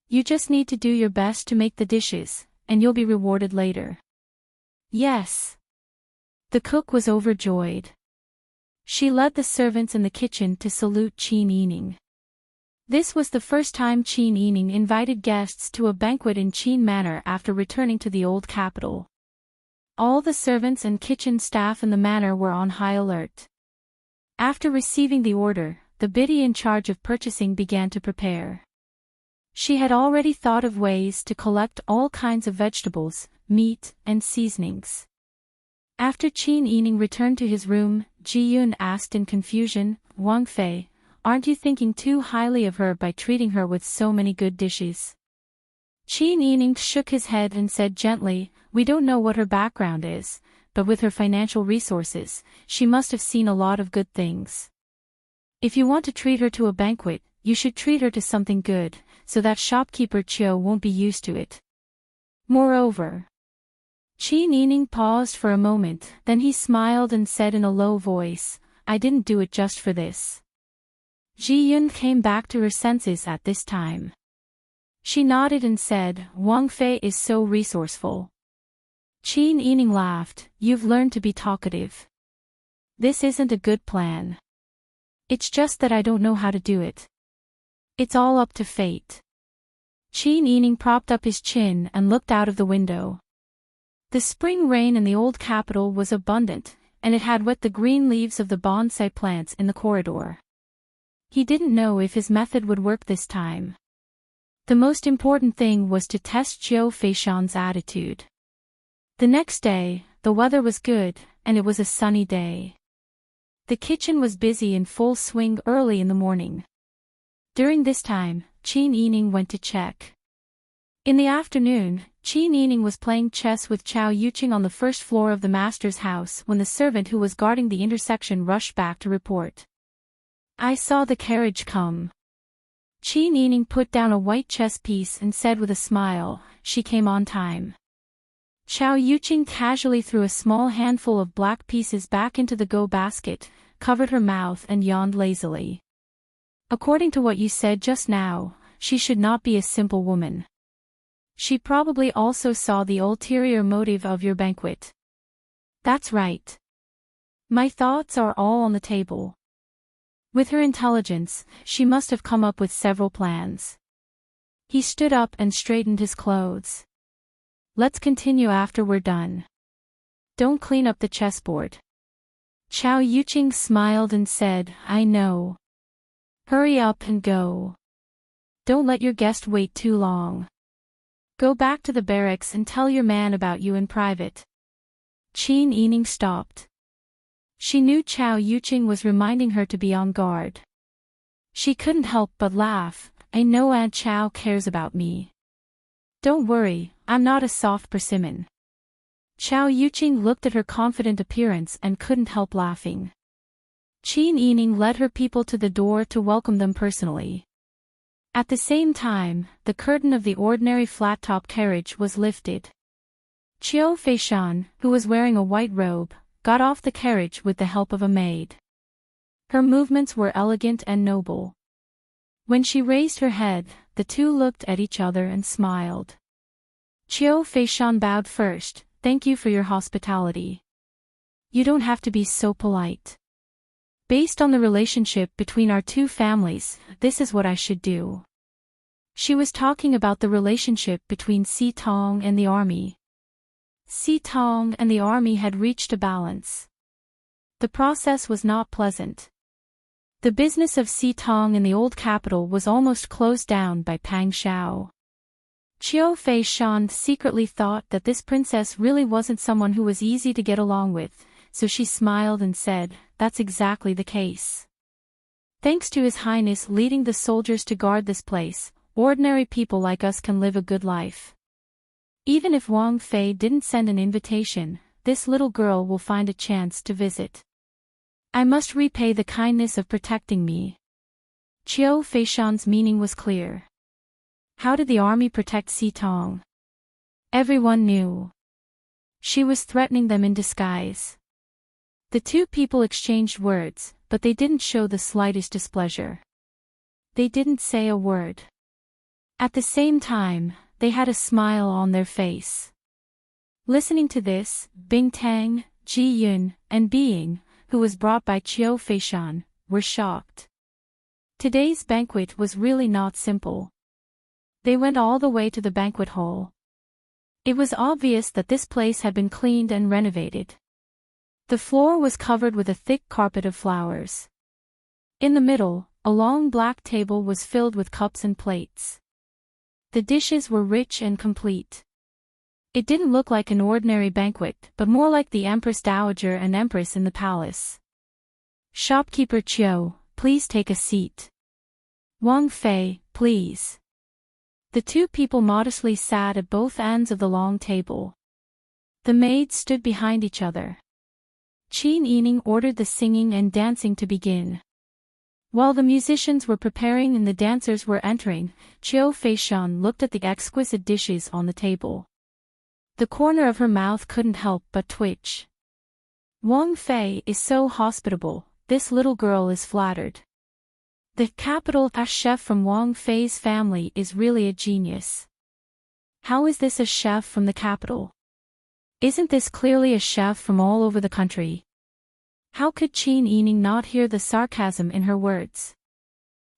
You just need to do your best to make the dishes, and you'll be rewarded later." Yes. The cook was overjoyed. She led the servants in the kitchen to salute Qin Yining. This was the first time Qin Yining invited guests to a banquet in Qin Manor after returning to the old capital. All the servants and kitchen staff in the manor were on high alert. After receiving the order, the biddy in charge of purchasing began to prepare. She had already thought of ways to collect all kinds of vegetables, meat, and seasonings. After Qin Yining returned to his room, Ji Yun asked in confusion, "Wang Fei, aren't you thinking too highly of her by treating her with so many good dishes?" Qin Yining shook his head and said gently, "We don't know what her background is, but with her financial resources, she must have seen a lot of good things. If you want to treat her to a banquet, you should treat her to something good, so that shopkeeper Qiu won't be used to it. Moreover..." Qin Yining paused for a moment, then he smiled and said in a low voice, "I didn't do it just for this." Ji Yun came back to her senses at this time. She nodded and said, "Wang Fei is so resourceful." Qin Yining laughed, "You've learned to be talkative. This isn't a good plan. It's just that I don't know how to do it. It's all up to fate." Qin Yining propped up his chin and looked out of the window. The spring rain in the old capital was abundant, and it had wet the green leaves of the bonsai plants in the corridor. He didn't know if his method would work this time. The most important thing was to test Qiu Feishan's attitude. The next day, the weather was good, and it was a sunny day. The kitchen was busy in full swing early in the morning. During this time, Qin Yining went to check. In the afternoon, Qin Yining was playing chess with Chao Yuqing on the first floor of the master's house when the servant who was guarding the intersection rushed back to report. "I saw the carriage come." Qin Yining put down a white chess piece and said with a smile, "She came on time." Chao Yuqing casually threw a small handful of black pieces back into the go basket, covered her mouth and yawned lazily. "According to what you said just now, she should not be a simple woman. She probably also saw the ulterior motive of your banquet." "That's right. My thoughts are all on the table." With her intelligence, she must have come up with several plans. He stood up and straightened his clothes. "Let's continue after we're done. Don't clean up the chessboard." Chao Yuqing smiled and said, "I know. Hurry up and go. Don't let your guest wait too long. Go back to the barracks and tell your man about you in private." Qin Yining stopped. She knew Chao Yuqing was reminding her to be on guard. She couldn't help but laugh. "I know Aunt Chao cares about me. Don't worry, I'm not a soft persimmon." Chao Yuqing looked at her confident appearance and couldn't help laughing. Qin Yining led her people to the door to welcome them personally. At the same time, the curtain of the ordinary flat-top carriage was lifted. Qiu Feishan, who was wearing a white robe, got off the carriage with the help of a maid. Her movements were elegant and noble. When she raised her head, the two looked at each other and smiled. Qiu Feishan bowed first, "Thank you for your hospitality. You don't have to be so polite. Based on the relationship between our two families, this is what I should do." She was talking about the relationship between Si Tong and the army. Si Tong and the army had reached a balance. The process was not pleasant. The business of Si Tong in the old capital was almost closed down by Pang Shao. Qiu Feishan secretly thought that this princess really wasn't someone who was easy to get along with, so she smiled and said, "That's exactly the case." Thanks to His Highness leading the soldiers to guard this place, ordinary people like us can live a good life. Even if Wang Fei didn't send an invitation, this little girl will find a chance to visit. I must repay the kindness of protecting me. Qiu Feishan's meaning was clear. How did the army protect Sitong? Everyone knew. She was threatening them in disguise. The two people exchanged words, but they didn't show the slightest displeasure. They didn't say a word. At the same time, they had a smile on their face. Listening to this, Bing Tang, Ji Yun, and Being, who was brought by Qiu Feishan, were shocked. Today's banquet was really not simple. They went all the way to the banquet hall. It was obvious that this place had been cleaned and renovated. The floor was covered with a thick carpet of flowers. In the middle, a long black table was filled with cups and plates. The dishes were rich and complete. It didn't look like an ordinary banquet, but more like the Empress Dowager and Empress in the palace. Shopkeeper Qiu, please take a seat. Wang Fei, please. The two people modestly sat at both ends of the long table. The maids stood behind each other. Qin Yining ordered the singing and dancing to begin. While the musicians were preparing and the dancers were entering, Qiu Feishan looked at the exquisite dishes on the table. The corner of her mouth couldn't help but twitch. Wang Fei is so hospitable, this little girl is flattered. The capital chef from Wang Fei's family is really a genius. How is this a chef from the capital? Isn't this clearly a chef from all over the country? How could Qin Yining not hear the sarcasm in her words?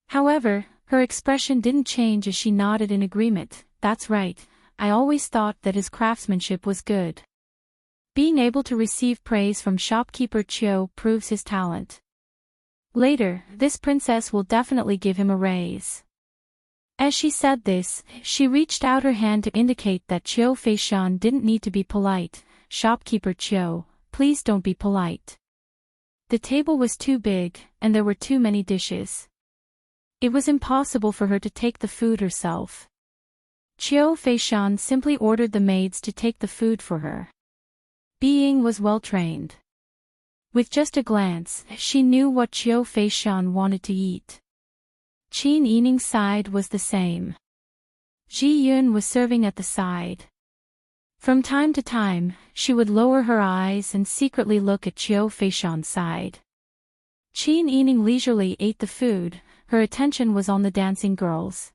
However, her expression didn't change as she nodded in agreement. That's right, I always thought that his craftsmanship was good. Being able to receive praise from shopkeeper Qiu proves his talent. Later, this princess will definitely give him a raise. As she said this, she reached out her hand to indicate that Qiu Feishan didn't need to be polite. Shopkeeper Qiu, please don't be polite. The table was too big, and there were too many dishes. It was impossible for her to take the food herself. Qiu Feishan simply ordered the maids to take the food for her. Being was well trained. With just a glance, she knew what Qiu Feishan wanted to eat. Qin Yining's side was the same. Ji Yun was serving at the side. From time to time, she would lower her eyes and secretly look at Qiu Feishan's side. Qin Yining leisurely ate the food, her attention was on the dancing girls.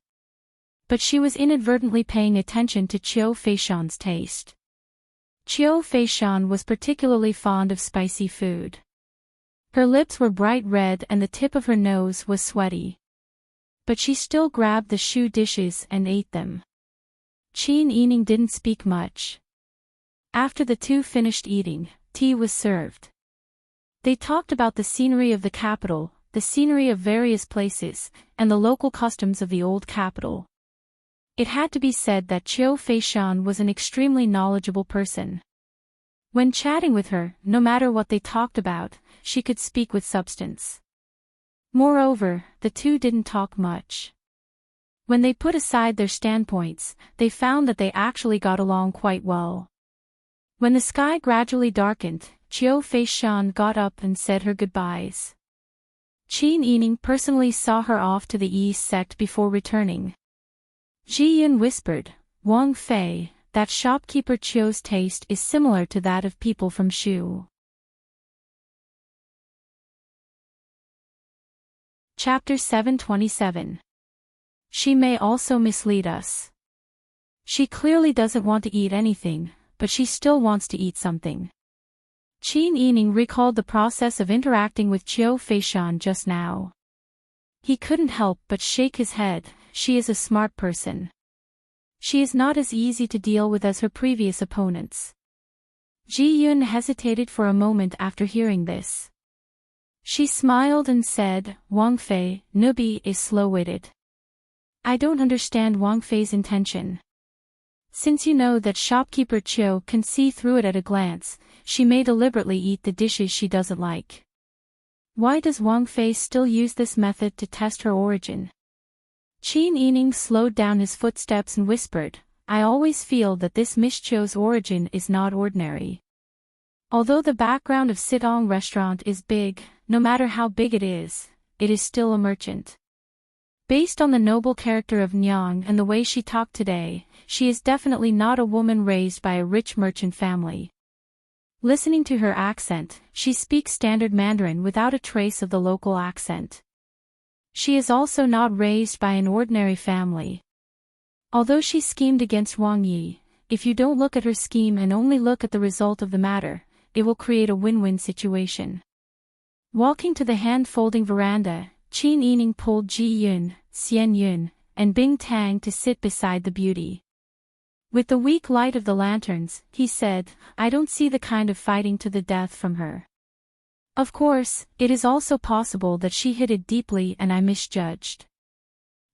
But she was inadvertently paying attention to Qiu Feishan's taste. Qiu Feishan was particularly fond of spicy food. Her lips were bright red and the tip of her nose was sweaty. But she still grabbed the shu dishes and ate them. Qin Yining didn't speak much. After the two finished eating, tea was served. They talked about the scenery of the capital, the scenery of various places, and the local customs of the old capital. It had to be said that Qiu Feishan was an extremely knowledgeable person. When chatting with her, no matter what they talked about, she could speak with substance. Moreover, the two didn't talk much. When they put aside their standpoints, they found that they actually got along quite well. When the sky gradually darkened, Qiu Feishan got up and said her goodbyes. Qin Yining personally saw her off to the east sect before returning. Ji Yun whispered, Wang Fei, that shopkeeper Qiu's taste is similar to that of people from Shu. Chapter 727. She may also mislead us. She clearly doesn't want to eat anything, but she still wants to eat something. Qin Yining recalled the process of interacting with Qiu Feishan just now. He couldn't help but shake his head. She is a smart person. She is not as easy to deal with as her previous opponents. Ji Yun hesitated for a moment after hearing this. She smiled and said, Wang Fei, newbie is slow-witted. I don't understand Wang Fei's intention. Since you know that shopkeeper Qiu can see through it at a glance, she may deliberately eat the dishes she doesn't like. Why does Wang Fei still use this method to test her origin? Qin Yining slowed down his footsteps and whispered, I always feel that this Miss Chou's origin is not ordinary. Although the background of Sitong restaurant is big, no matter how big it is still a merchant. Based on the noble character of Nyang and the way she talked today, she is definitely not a woman raised by a rich merchant family. Listening to her accent, she speaks standard Mandarin without a trace of the local accent. She is also not raised by an ordinary family. Although she schemed against Wang Yi, if you don't look at her scheme and only look at the result of the matter, it will create a win-win situation. Walking to the hand-folding veranda, Qin Yining pulled Ji Yun, Xian Yun, and Bing Tang to sit beside the beauty. With the weak light of the lanterns, he said, I don't see the kind of fighting to the death from her. Of course, it is also possible that she hit it deeply and I misjudged.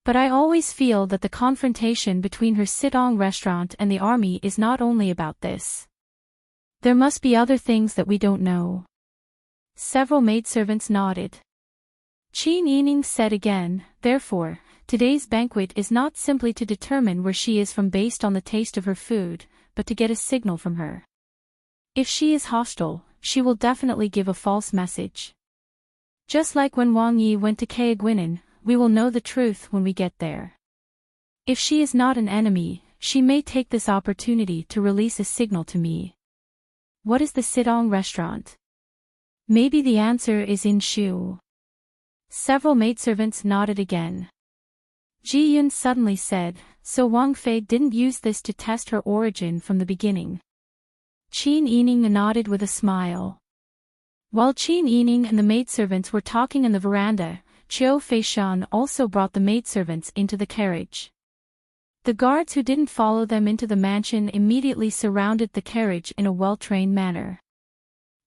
But I always feel that the confrontation between her Sitong restaurant and the army is not only about this. There must be other things that we don't know. Several maidservants nodded. Qin Yining said again, therefore, today's banquet is not simply to determine where she is from based on the taste of her food, but to get a signal from her. If she is hostile, she will definitely give a false message. Just like when Wang Yi went to Kaiguinan, we will know the truth when we get there. If she is not an enemy, she may take this opportunity to release a signal to me. What is the Sitong restaurant? Maybe the answer is in Shu. Several maidservants nodded again. Ji Yun suddenly said, so Wang Fei didn't use this to test her origin from the beginning. Qin Yining nodded with a smile. While Qin Yining and the maidservants were talking in the veranda, Qiu Feishan also brought the maidservants into the carriage. The guards who didn't follow them into the mansion immediately surrounded the carriage in a well-trained manner.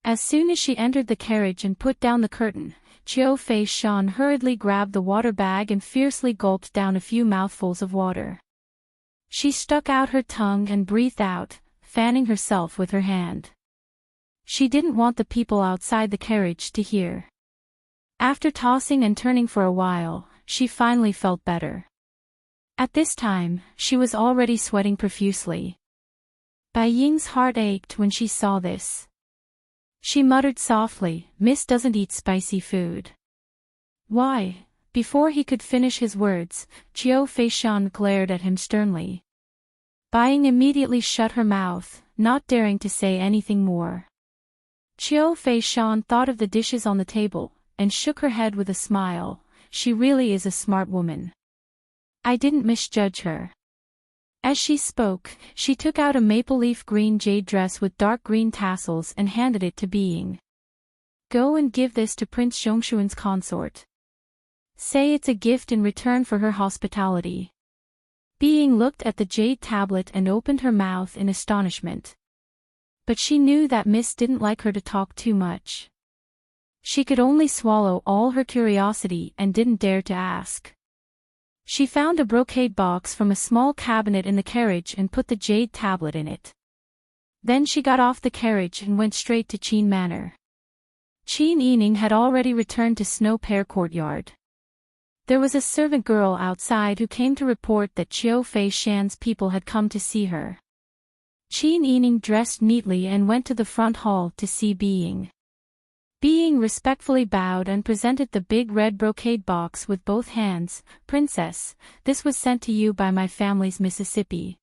As soon as she entered the carriage and put down the curtain, Qiu Feishan hurriedly grabbed the water bag and fiercely gulped down a few mouthfuls of water. She stuck out her tongue and breathed out, fanning herself with her hand. She didn't want the people outside the carriage to hear. After tossing and turning for a while, she finally felt better. At this time, she was already sweating profusely. Bai Ying's heart ached when she saw this. She muttered softly, Miss doesn't eat spicy food. Why? Before he could finish his words, Qiu Feishan glared at him sternly. Bai Ying immediately shut her mouth, not daring to say anything more. Qiu Feishan thought of the dishes on the table, and shook her head with a smile. She really is a smart woman. I didn't misjudge her. As she spoke, she took out a maple leaf green jade dress with dark green tassels and handed it to Being. Go and give this to Prince Zhongshuan's consort. Say it's a gift in return for her hospitality. Being looked at the jade tablet and opened her mouth in astonishment. But she knew that Miss didn't like her to talk too much. She could only swallow all her curiosity and didn't dare to ask. She found a brocade box from a small cabinet in the carriage and put the jade tablet in it. Then she got off the carriage and went straight to Qin Manor. Qin Yining had already returned to Snow Pear Courtyard. There was a servant girl outside who came to report that Qiu Feishan's people had come to see her. Qin Yining dressed neatly and went to the front hall to see Being. Being respectfully bowed and presented the big red brocade box with both hands. Princess, this was sent to you by my family's Mississippi.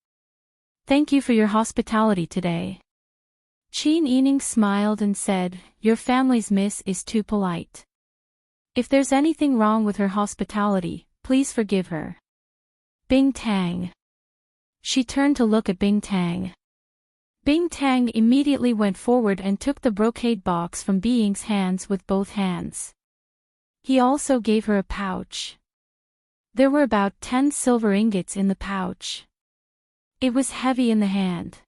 Thank you for your hospitality today. Qin Yining smiled and said, your family's miss is too polite. If there's anything wrong with her hospitality, please forgive her. Bing Tang. She turned to look at Bing Tang. Bing Tang immediately went forward and took the brocade box from Being's hands with both hands. He also gave her a pouch. There were about 10 silver ingots in the pouch. It was heavy in the hand.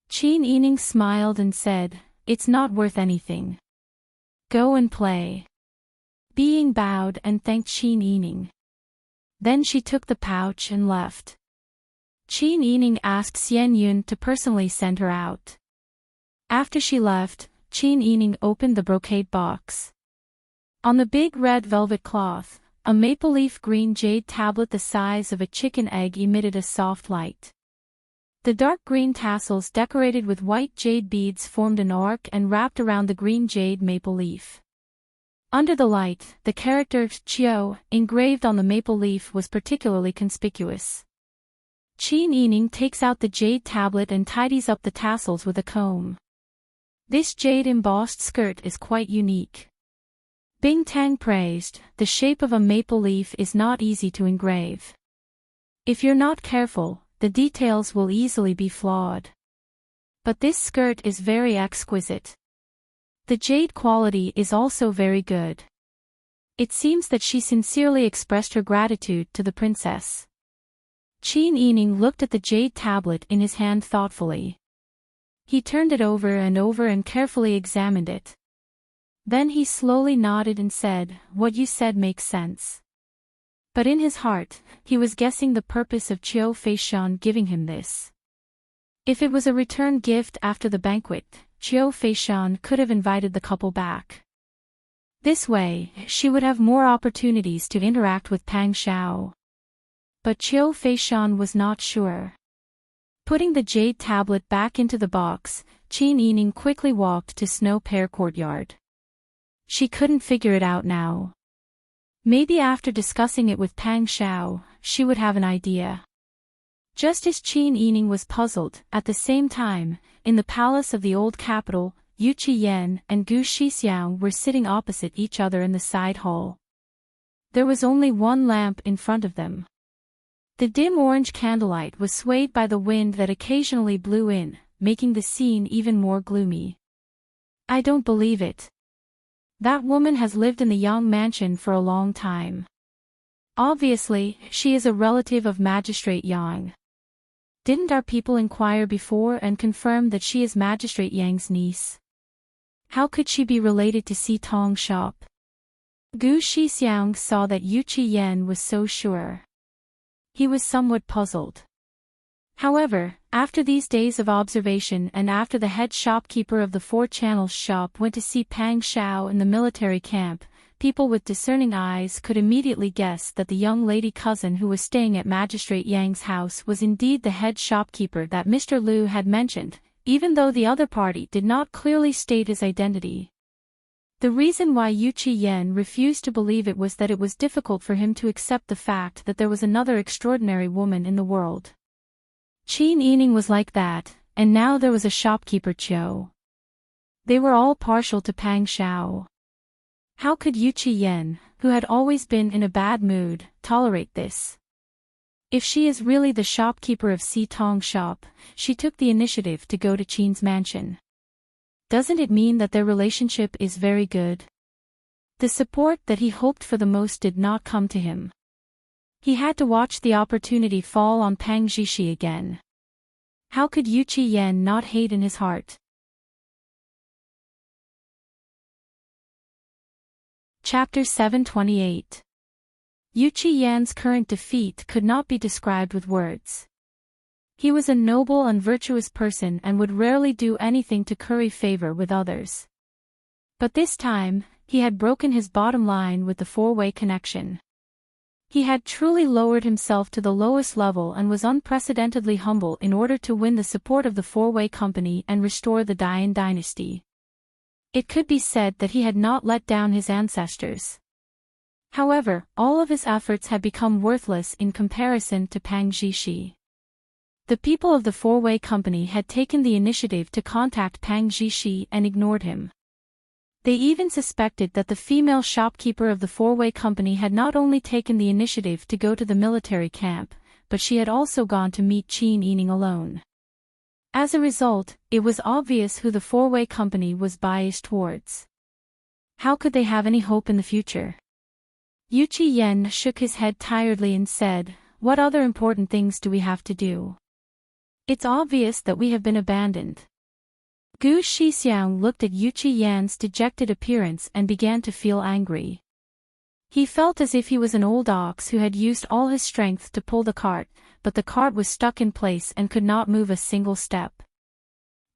Qin Yining smiled and said, it's not worth anything. Go and play. Being bowed and thanked Qin Yining. Then she took the pouch and left. Qin Yining asked Xian Yun to personally send her out. After she left, Qin Yining opened the brocade box. On the big red velvet cloth, a maple leaf green jade tablet the size of a chicken egg emitted a soft light. The dark green tassels decorated with white jade beads formed an arc and wrapped around the green jade maple leaf. Under the light, the character Chiao, engraved on the maple leaf, was particularly conspicuous. Qin Yining takes out the jade tablet and tidies up the tassels with a comb. This jade embossed skirt is quite unique. Bing Tang praised, the shape of a maple leaf is not easy to engrave. If you're not careful, the details will easily be flawed. But this skirt is very exquisite. The jade quality is also very good. It seems that she sincerely expressed her gratitude to the princess. Qin Yining looked at the jade tablet in his hand thoughtfully. He turned it over and carefully examined it. Then he slowly nodded and said, "What you said makes sense." But in his heart, he was guessing the purpose of Qiao Feishan giving him this. If it was a return gift after the banquet, Qiao Feishan could have invited the couple back. This way, she would have more opportunities to interact with Pang Xiao. But Qiao Feishan was not sure. Putting the jade tablet back into the box, Qin Yining quickly walked to Snow Pear Courtyard. She couldn't figure it out now. Maybe after discussing it with Pang Xiao, she would have an idea. Just as Qin Yining was puzzled, at the same time, in the palace of the old capital, Yu Qiyan and Gu Shixiang were sitting opposite each other in the side hall. There was only one lamp in front of them. The dim orange candlelight was swayed by the wind that occasionally blew in, making the scene even more gloomy. "I don't believe it. That woman has lived in the Yang mansion for a long time. Obviously, she is a relative of Magistrate Yang. Didn't our people inquire before and confirm that she is Magistrate Yang's niece? How could she be related to Si Tong Shop?" Gu Shixiang saw that Yu Qiyan was so sure. He was somewhat puzzled. However, after these days of observation and after the head shopkeeper of the Four Channels shop went to see Pang Xiao in the military camp, people with discerning eyes could immediately guess that the young lady cousin who was staying at Magistrate Yang's house was indeed the head shopkeeper that Mr. Liu had mentioned, even though the other party did not clearly state his identity. The reason why Yu Qiyan refused to believe it was that it was difficult for him to accept the fact that there was another extraordinary woman in the world. Qin Yining was like that, and now there was a shopkeeper Qiao. They were all partial to Pang Xiao. How could Yu Qiyan, who had always been in a bad mood, tolerate this? If she is really the shopkeeper of Si Tong Shop, she took the initiative to go to Qin's mansion. Doesn't it mean that their relationship is very good? The support that he hoped for the most did not come to him. He had to watch the opportunity fall on Pang Zhishi again. How could Yu Qiyan not hate in his heart? Chapter 728. Yu Qiyan's current defeat could not be described with words. He was a noble and virtuous person and would rarely do anything to curry favor with others. But this time, he had broken his bottom line with the four-way connection. He had truly lowered himself to the lowest level and was unprecedentedly humble in order to win the support of the four-way company and restore the Dian dynasty. It could be said that he had not let down his ancestors. However, all of his efforts had become worthless in comparison to Pang Zhishi. The people of the four-way company had taken the initiative to contact Pang Zhishi and ignored him. They even suspected that the female shopkeeper of the four-way company had not only taken the initiative to go to the military camp, but she had also gone to meet Qin Yining alone. As a result, it was obvious who the four-way company was biased towards. How could they have any hope in the future? Yu Qiyan shook his head tiredly and said, "What other important things do we have to do? It's obvious that we have been abandoned." Gu Shixiang looked at Yu Qiyan's dejected appearance and began to feel angry. He felt as if he was an old ox who had used all his strength to pull the cart, but the cart was stuck in place and could not move a single step.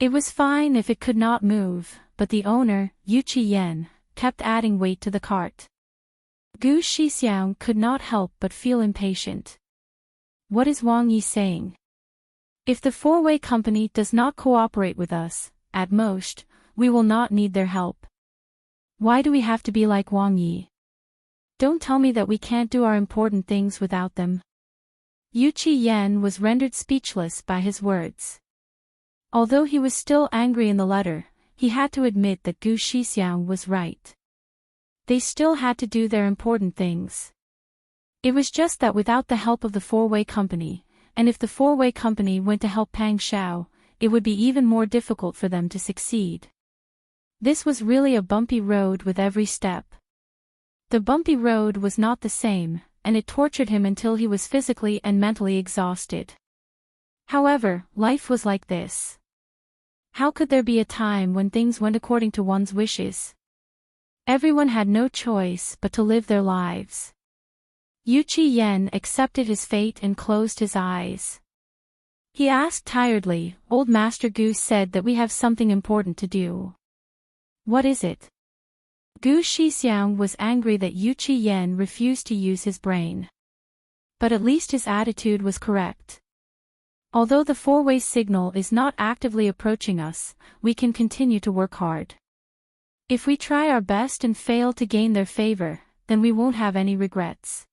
It was fine if it could not move, but the owner, Yu Qiyan, kept adding weight to the cart. Gu Shixiang could not help but feel impatient. What is Wang Yi saying? If the four-way company does not cooperate with us, at most, we will not need their help. Why do we have to be like Wang Yi? Don't tell me that we can't do our important things without them. Yu Qiyan was rendered speechless by his words. Although he was still angry in the letter, he had to admit that Gu Shixiang was right. They still had to do their important things. It was just that without the help of the four-way company, and if the four-way company went to help Pang Shao, it would be even more difficult for them to succeed. This was really a bumpy road with every step. The bumpy road was not the same, and it tortured him until he was physically and mentally exhausted. However, life was like this. How could there be a time when things went according to one's wishes? Everyone had no choice but to live their lives. Yu Qiyan accepted his fate and closed his eyes. He asked tiredly, "Old Master Gu said that we have something important to do. What is it?" Gu Shixiang was angry that Yu Qiyan refused to use his brain. But at least his attitude was correct. Although the four-way signal is not actively approaching us, we can continue to work hard. If we try our best and fail to gain their favor, then we won't have any regrets.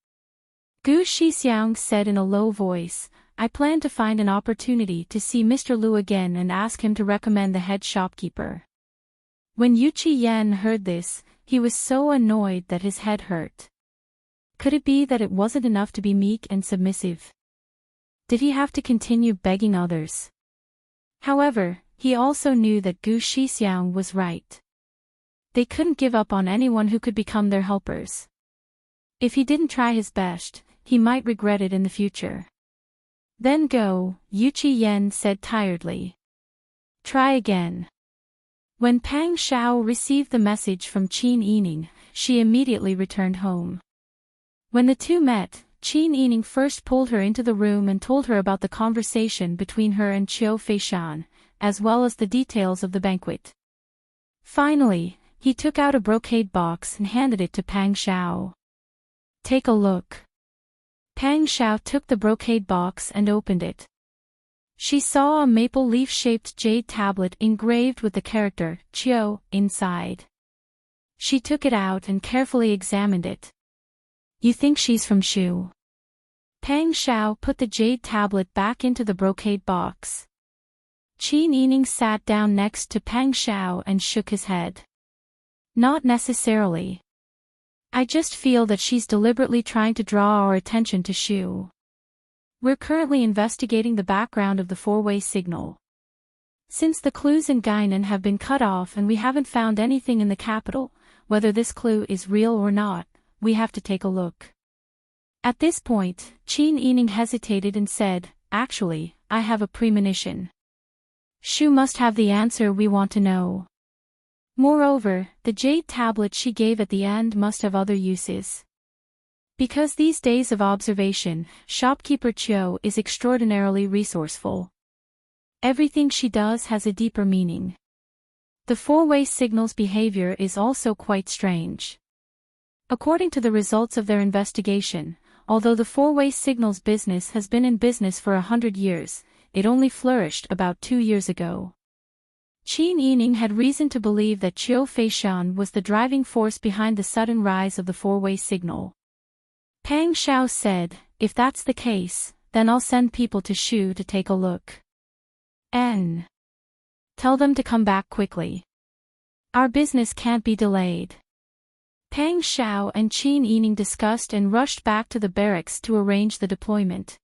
Gu Shixiang said in a low voice, "I plan to find an opportunity to see Mr. Lu again and ask him to recommend the head shopkeeper." When Yu Qiyan heard this, he was so annoyed that his head hurt. Could it be that it wasn't enough to be meek and submissive? Did he have to continue begging others? However, he also knew that Gu Shixiang was right. They couldn't give up on anyone who could become their helpers. If he didn't try his best, he might regret it in the future. "Then go," Yu Qiyan said tiredly. "Try again." When Pang Shao received the message from Qin Yining, she immediately returned home. When the two met, Qin Yining first pulled her into the room and told her about the conversation between her and Qiu Feishan, as well as the details of the banquet. Finally, he took out a brocade box and handed it to Pang Shao. "Take a look." Pang Shao took the brocade box and opened it. She saw a maple leaf-shaped jade tablet engraved with the character Qiu inside. She took it out and carefully examined it. "You think she's from Shu?" Pang Shao put the jade tablet back into the brocade box. Qin Yining sat down next to Pang Shao and shook his head. "Not necessarily. I just feel that she's deliberately trying to draw our attention to Shu. We're currently investigating the background of the four-way signal. Since the clues in Guinan have been cut off and we haven't found anything in the capital, whether this clue is real or not, we have to take a look." At this point, Qin Yining hesitated and said, "Actually, I have a premonition. Shu must have the answer we want to know. Moreover, the jade tablet she gave at the end must have other uses. Because these days of observation, shopkeeper Qiu is extraordinarily resourceful. Everything she does has a deeper meaning. The four-way signal's behavior is also quite strange. According to the results of their investigation, although the four-way signal's business has been in business for 100 years, it only flourished about 2 years ago. Qin Yining had reason to believe that Qiu Feishan was the driving force behind the sudden rise of the four-way signal. Pang Shao said, "If that's the case, then I'll send people to Shu to take a look. Tell them to come back quickly. Our business can't be delayed." Pang Shao and Qin Yining discussed and rushed back to the barracks to arrange the deployment.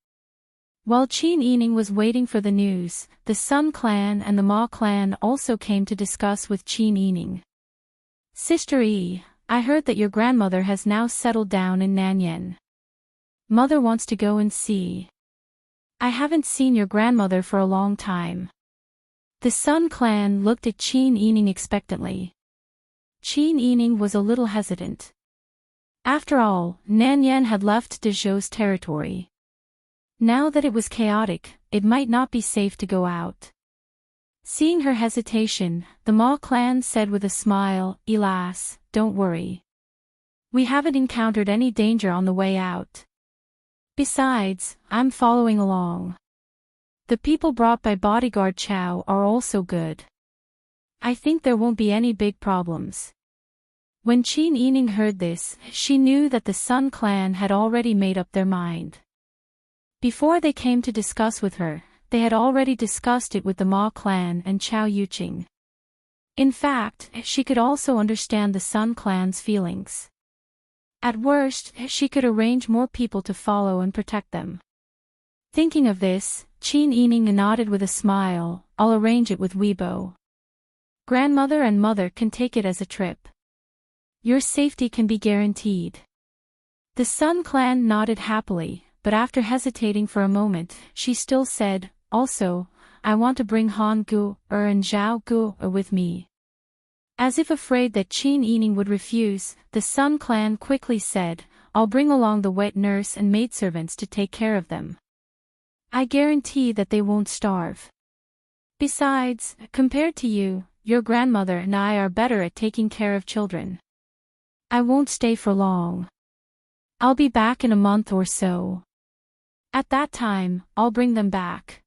While Qin Yining was waiting for the news, the Sun clan and the Ma clan also came to discuss with Qin Yining. "Sister Yi, I heard that your grandmother has now settled down in Nanyan. Mother wants to go and see. I haven't seen your grandmother for a long time." The Sun clan looked at Qin Yining expectantly. Qin Yining was a little hesitant. After all, Nanyan had left Dezhou's territory. Now that it was chaotic, it might not be safe to go out. Seeing her hesitation, the Ma clan said with a smile, "Elas, don't worry. We haven't encountered any danger on the way out. Besides, I'm following along. The people brought by bodyguard Chow are also good. I think there won't be any big problems." When Qin Yining heard this, she knew that the Sun clan had already made up their mind. Before they came to discuss with her, they had already discussed it with the Ma clan and Chow Yuqing. In fact, she could also understand the Sun clan's feelings. At worst, she could arrange more people to follow and protect them. Thinking of this, Qin Yining nodded with a smile, "I'll arrange it with Weibo. Grandmother and mother can take it as a trip. Your safety can be guaranteed." The Sun clan nodded happily, but after hesitating for a moment, she still said, "Also, I want to bring Han Gu and Zhao Gu with me." As if afraid that Qin Yining would refuse, the Sun clan quickly said, "I'll bring along the wet nurse and maidservants to take care of them. I guarantee that they won't starve. Besides, compared to you, your grandmother and I are better at taking care of children. I won't stay for long. I'll be back in a month or so. At that time, I'll bring them back."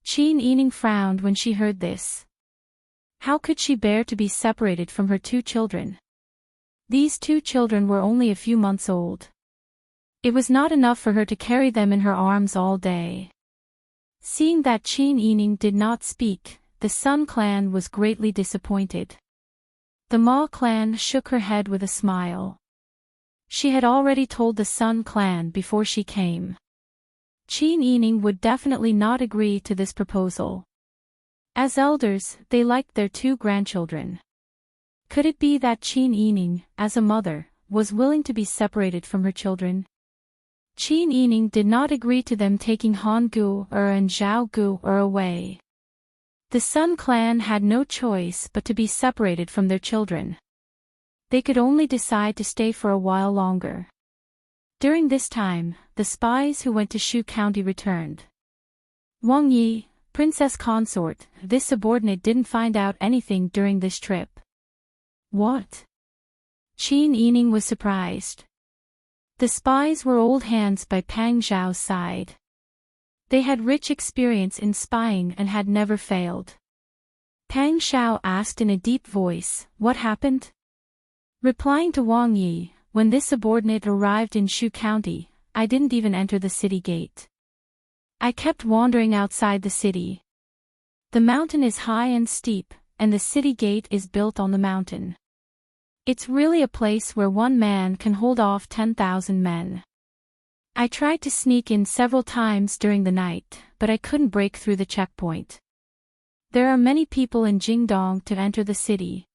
Qin Yining frowned when she heard this. How could she bear to be separated from her two children? These two children were only a few months old. It was not enough for her to carry them in her arms all day. Seeing that Qin Yining did not speak, the Sun clan was greatly disappointed. The Ma clan shook her head with a smile. She had already told the Sun clan before she came. Qin Yining would definitely not agree to this proposal. As elders, they liked their two grandchildren. Could it be that Qin Yining, as a mother, was willing to be separated from her children? Qin Yining did not agree to them taking Han Gu and Zhao Gu away. The Sun clan had no choice but to be separated from their children. They could only decide to stay for a while longer. During this time, the spies who went to Shu County returned. Wang Yi, princess consort, this subordinate didn't find out anything during this trip. What? Qin Yining was surprised. The spies were old hands by Pang Zhao's side. They had rich experience in spying and had never failed. Pang Zhao asked in a deep voice, "What happened?" Replying to Wang Yi, "When this subordinate arrived in Shu County, I didn't even enter the city gate. I kept wandering outside the city. The mountain is high and steep, and the city gate is built on the mountain. It's really a place where one man can hold off 10,000 men. I tried to sneak in several times during the night, but I couldn't break through the checkpoint. There are many people in Jingdong to enter the city.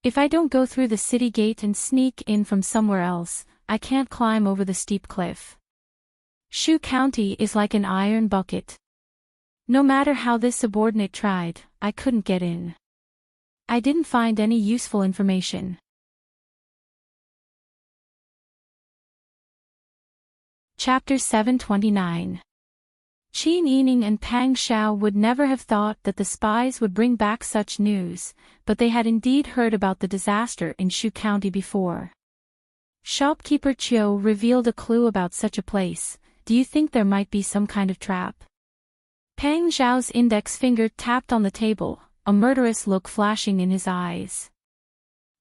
If I don't go through the city gate and sneak in from somewhere else, I can't climb over the steep cliff. Shu County is like an iron bucket. No matter how this subordinate tried, I couldn't get in. I didn't find any useful information." Chapter 729. Qin Yining and Pang Zhao would never have thought that the spies would bring back such news, but they had indeed heard about the disaster in Shu County before. Shopkeeper Chiu revealed a clue about such a place. Do you think there might be some kind of trap? Pang Zhao's index finger tapped on the table, a murderous look flashing in his eyes.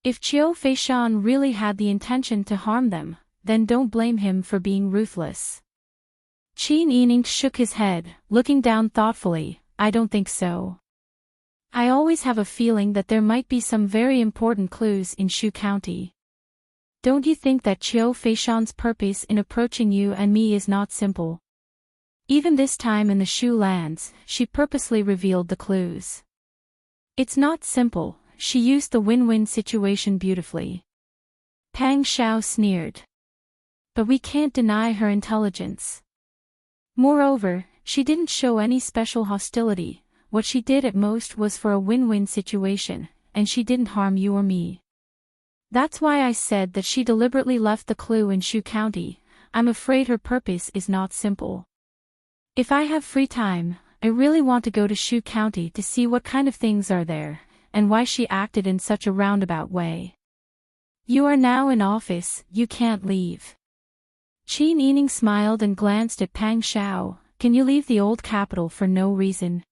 If Chiu Feishan really had the intention to harm them, then don't blame him for being ruthless. Qin Yining shook his head, looking down thoughtfully, "I don't think so. I always have a feeling that there might be some very important clues in Shu County. Don't you think that Chiu Feishan's purpose in approaching you and me is not simple? Even this time in the Shu lands, she purposely revealed the clues. It's not simple, she used the win-win situation beautifully." Pang Zhao sneered. "But we can't deny her intelligence. Moreover, she didn't show any special hostility. What she did at most was for a win-win situation, and she didn't harm you or me. That's why I said that she deliberately left the clue in Shu County. I'm afraid her purpose is not simple. If I have free time, I really want to go to Shu County to see what kind of things are there, and why she acted in such a roundabout way. You are now in office, you can't leave. Qin Yining smiled and glanced at Pang Xiao. Can you leave the old capital for no reason?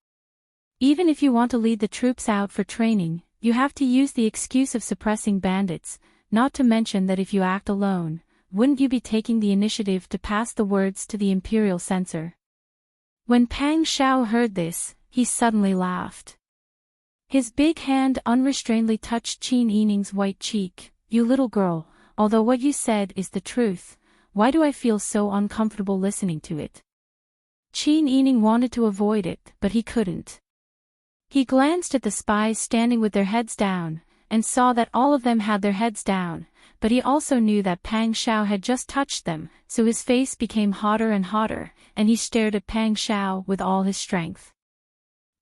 Even if you want to lead the troops out for training, you have to use the excuse of suppressing bandits, not to mention that if you act alone, wouldn't you be taking the initiative to pass the words to the imperial censor? When Pang Xiao heard this, he suddenly laughed. His big hand unrestrainedly touched Qin Yining's white cheek. You little girl, although what you said is the truth, why do I feel so uncomfortable listening to it? Qin Yining wanted to avoid it, but he couldn't. He glanced at the spies standing with their heads down, and saw that all of them had their heads down, but he also knew that Pang Xiao had just touched them, so his face became hotter and hotter, and he stared at Pang Xiao with all his strength.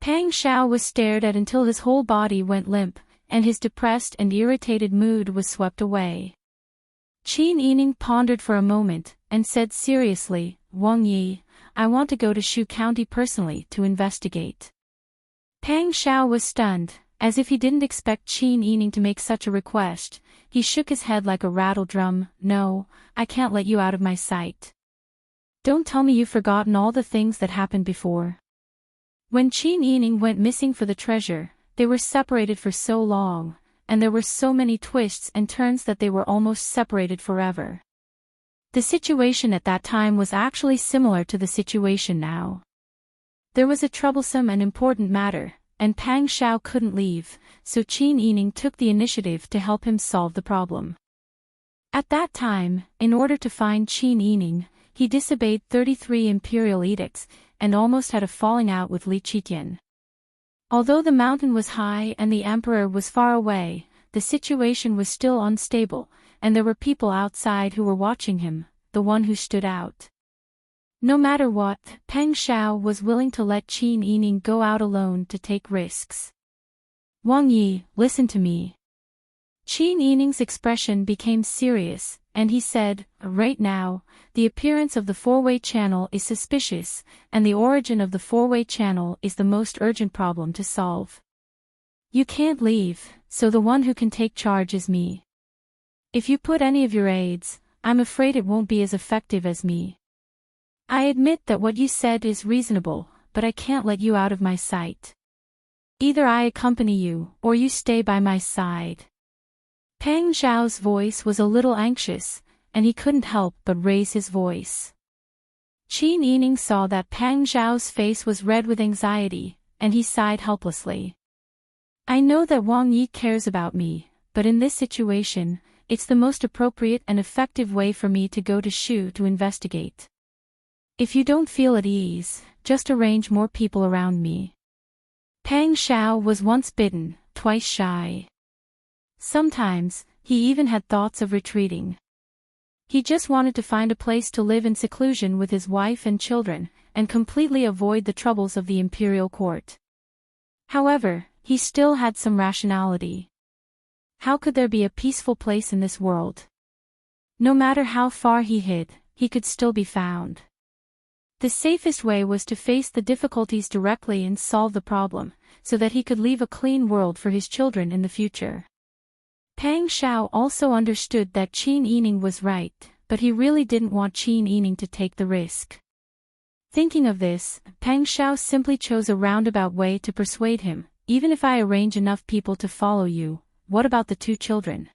Pang Xiao was stared at until his whole body went limp, and his depressed and irritated mood was swept away. Qin Yining pondered for a moment, and said seriously, Wang Yi, I want to go to Shu County personally to investigate. Pang Xiao was stunned, as if he didn't expect Qin Yining to make such a request. He shook his head like a rattle drum. No, I can't let you out of my sight. Don't tell me you've forgotten all the things that happened before. When Qin Yining went missing for the treasure, they were separated for so long, and there were so many twists and turns that they were almost separated forever. The situation at that time was actually similar to the situation now. There was a troublesome and important matter, and Pang Xiao couldn't leave, so Qin Yining took the initiative to help him solve the problem. At that time, in order to find Qin Yining, he disobeyed 33 imperial edicts, and almost had a falling out with Li Qitian. Although the mountain was high and the emperor was far away, the situation was still unstable, and there were people outside who were watching him, the one who stood out. No matter what, Pang Xiao was willing to let Qin Yining go out alone to take risks. Wang Yi, listen to me. Qin Yining's expression became serious, and he said, right now, the appearance of the four-way channel is suspicious, and the origin of the four-way channel is the most urgent problem to solve. You can't leave, so the one who can take charge is me. If you put any of your aides, I'm afraid it won't be as effective as me. I admit that what you said is reasonable, but I can't let you out of my sight. Either I accompany you, or you stay by my side. Pang Xiao's voice was a little anxious, and he couldn't help but raise his voice. Qin Yining saw that Pang Xiao's face was red with anxiety, and he sighed helplessly. I know that Wang Yi cares about me, but in this situation, it's the most appropriate and effective way for me to go to Shu to investigate. If you don't feel at ease, just arrange more people around me. Pang Xiao was once bitten, twice shy. Sometimes, he even had thoughts of retreating. He just wanted to find a place to live in seclusion with his wife and children, and completely avoid the troubles of the imperial court. However, he still had some rationality. How could there be a peaceful place in this world? No matter how far he hid, he could still be found. The safest way was to face the difficulties directly and solve the problem, so that he could leave a clean world for his children in the future. Pang Xiao also understood that Qin Yining was right, but he really didn't want Qin Yining to take the risk. Thinking of this, Pang Xiao simply chose a roundabout way to persuade him. Even if I arrange enough people to follow you, what about the two children?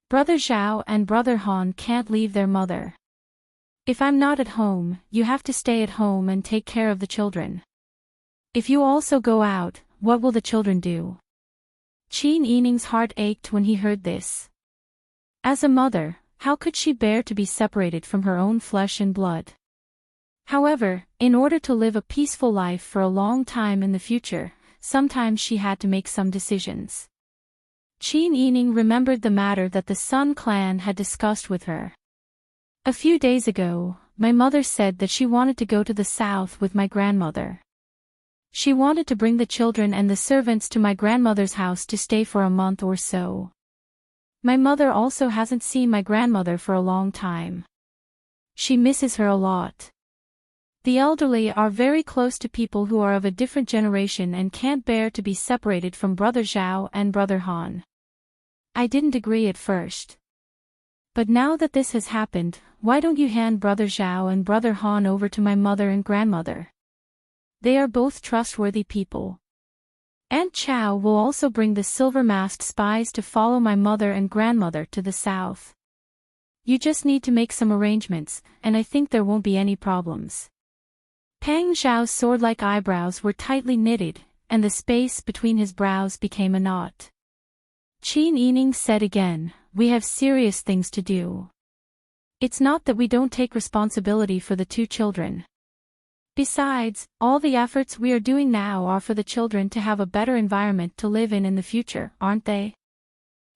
Brother Zhao and Brother Han can't leave their mother. If I'm not at home, you have to stay at home and take care of the children. If you also go out, what will the children do? Qin Yining's heart ached when he heard this. As a mother, how could she bear to be separated from her own flesh and blood? However, in order to live a peaceful life for a long time in the future, sometimes she had to make some decisions. Qin Yining remembered the matter that the Sun clan had discussed with her. A few days ago, my mother said that she wanted to go to the south with my grandmother. She wanted to bring the children and the servants to my grandmother's house to stay for a month or so. My mother also hasn't seen my grandmother for a long time. She misses her a lot. The elderly are very close to people who are of a different generation and can't bear to be separated from Brother Zhao and Brother Han. I didn't agree at first. But now that this has happened, why don't you hand Brother Zhao and Brother Han over to my mother and grandmother? They are both trustworthy people. Aunt Chow will also bring the silver-masked spies to follow my mother and grandmother to the south. You just need to make some arrangements, and I think there won't be any problems. Pang Zhao's sword-like eyebrows were tightly knitted, and the space between his brows became a knot. Qin Yining said again, we have serious things to do. It's not that we don't take responsibility for the two children. Besides, all the efforts we are doing now are for the children to have a better environment to live in the future, aren't they?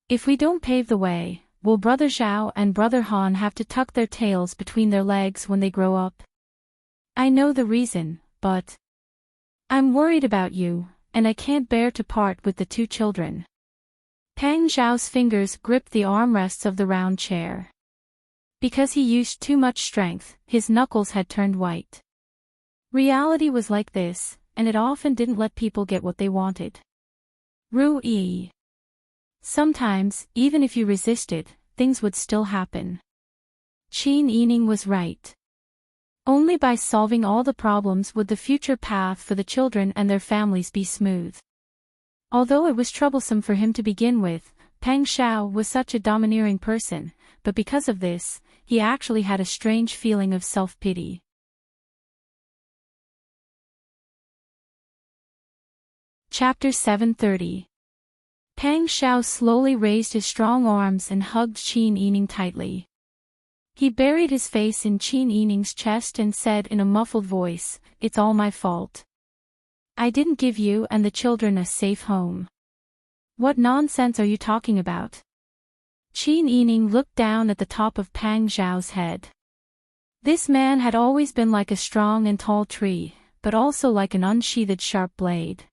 If we don't pave the way, will Brother Zhao and Brother Han have to tuck their tails between their legs when they grow up? I know the reason, but I'm worried about you, and I can't bear to part with the two children. Pang Zhao's fingers gripped the armrests of the round chair. Because he used too much strength, his knuckles had turned white. Reality was like this, and it often didn't let people get what they wanted. Ru-yi. Sometimes, even if you resisted, things would still happen. Qin Yining was right. Only by solving all the problems would the future path for the children and their families be smooth. Although it was troublesome for him to begin with, Pang Zhao was such a domineering person, but because of this, he actually had a strange feeling of self-pity. Chapter 730. Pang Zhao slowly raised his strong arms and hugged Qin Yining tightly. He buried his face in Qin Yining's chest and said in a muffled voice, "It's all my fault. I didn't give you and the children a safe home." "What nonsense are you talking about?" Qin Yining looked down at the top of Pang Zhao's head. This man had always been like a strong and tall tree, but also like an unsheathed sharp blade.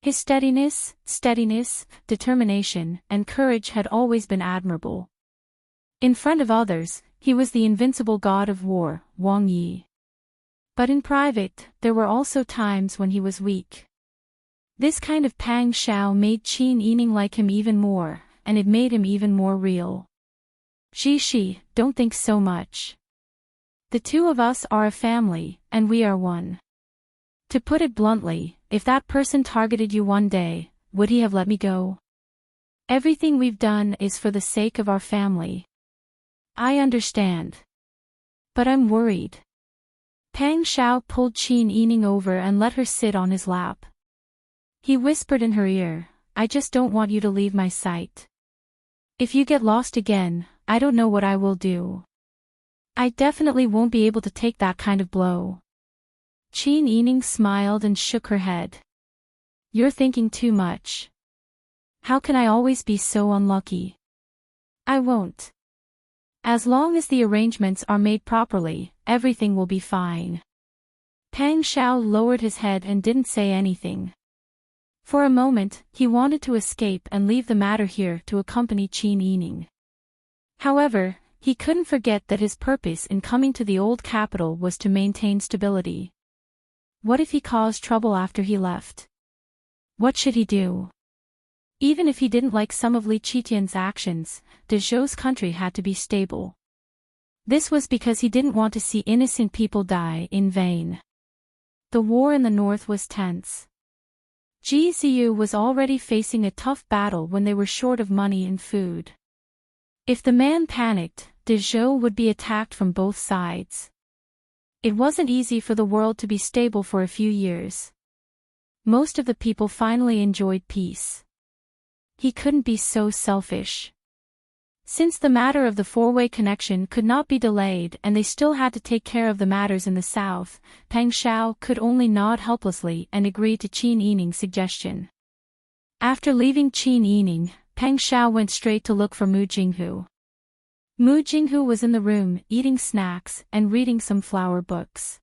His steadiness, determination, and courage had always been admirable. In front of others, he was the invincible god of war, Wang Yi. But in private, there were also times when he was weak. This kind of Pang Zhao made Qin Yining like him even more, and it made him even more real. Shi, don't think so much. The two of us are a family, and we are one. To put it bluntly, if that person targeted you one day, would he have let me go? Everything we've done is for the sake of our family. I understand. But I'm worried. Pang Zhao pulled Qin Yining over and let her sit on his lap. He whispered in her ear, "I just don't want you to leave my sight. If you get lost again, I don't know what I will do. I definitely won't be able to take that kind of blow." Qin Yining smiled and shook her head. "You're thinking too much. How can I always be so unlucky? I won't. As long as the arrangements are made properly, everything will be fine." Pang Zhao lowered his head and didn't say anything. For a moment, he wanted to escape and leave the matter here to accompany Qin Yining. However, he couldn't forget that his purpose in coming to the old capital was to maintain stability. What if he caused trouble after he left? What should he do? Even if he didn't like some of Li Qitian's actions, De Zhou's country had to be stable. This was because he didn't want to see innocent people die in vain. The war in the north was tense. Ji Ziyu was already facing a tough battle when they were short of money and food. If the man panicked, De Zhou would be attacked from both sides. It wasn't easy for the world to be stable for a few years. Most of the people finally enjoyed peace. He couldn't be so selfish. Since the matter of the four-way connection could not be delayed and they still had to take care of the matters in the south, Pang Zhao could only nod helplessly and agree to Qin Yining's suggestion. After leaving Qin Yining, Pang Zhao went straight to look for Mu Jinghu. Mu Jinghu was in the room, eating snacks and reading some flower books.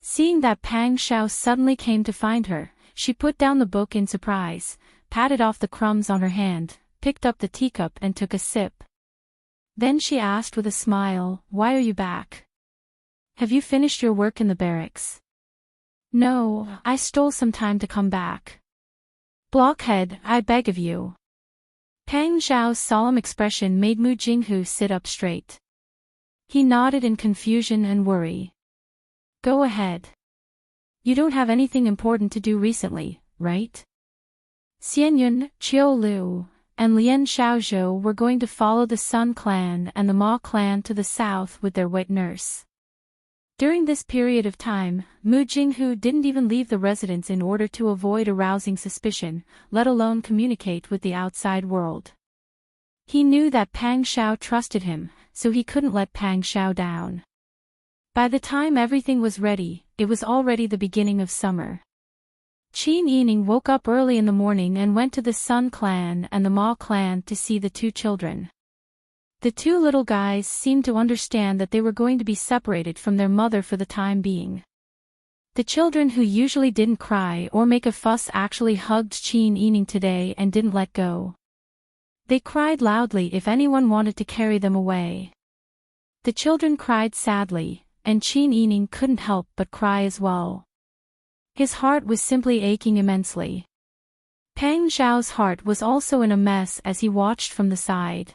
Seeing that Pang Zhao suddenly came to find her, she put down the book in surprise, patted off the crumbs on her hand, picked up the teacup and took a sip. Then she asked with a smile, "Why are you back?" Have you finished your work in the barracks? No, I stole some time to come back. Blockhead, I beg of you. Pang Zhao's solemn expression made Mu Jinghu sit up straight. He nodded in confusion and worry. Go ahead. You don't have anything important to do recently, right? Xianyun, Qiu Liu, and Lian Xiaozhou were going to follow the Sun clan and the Ma clan to the south with their wet nurse. During this period of time, Mu Jinghu didn't even leave the residence in order to avoid arousing suspicion, let alone communicate with the outside world. He knew that Pang Xiao trusted him, so he couldn't let Pang Xiao down. By the time everything was ready, it was already the beginning of summer. Qin Yining woke up early in the morning and went to the Sun clan and the Ma clan to see the two children. The two little guys seemed to understand that they were going to be separated from their mother for the time being. The children who usually didn't cry or make a fuss actually hugged Qin Yining today and didn't let go. They cried loudly if anyone wanted to carry them away. The children cried sadly, and Qin Yining couldn't help but cry as well. His heart was simply aching immensely. Pang Zhao's heart was also in a mess as he watched from the side.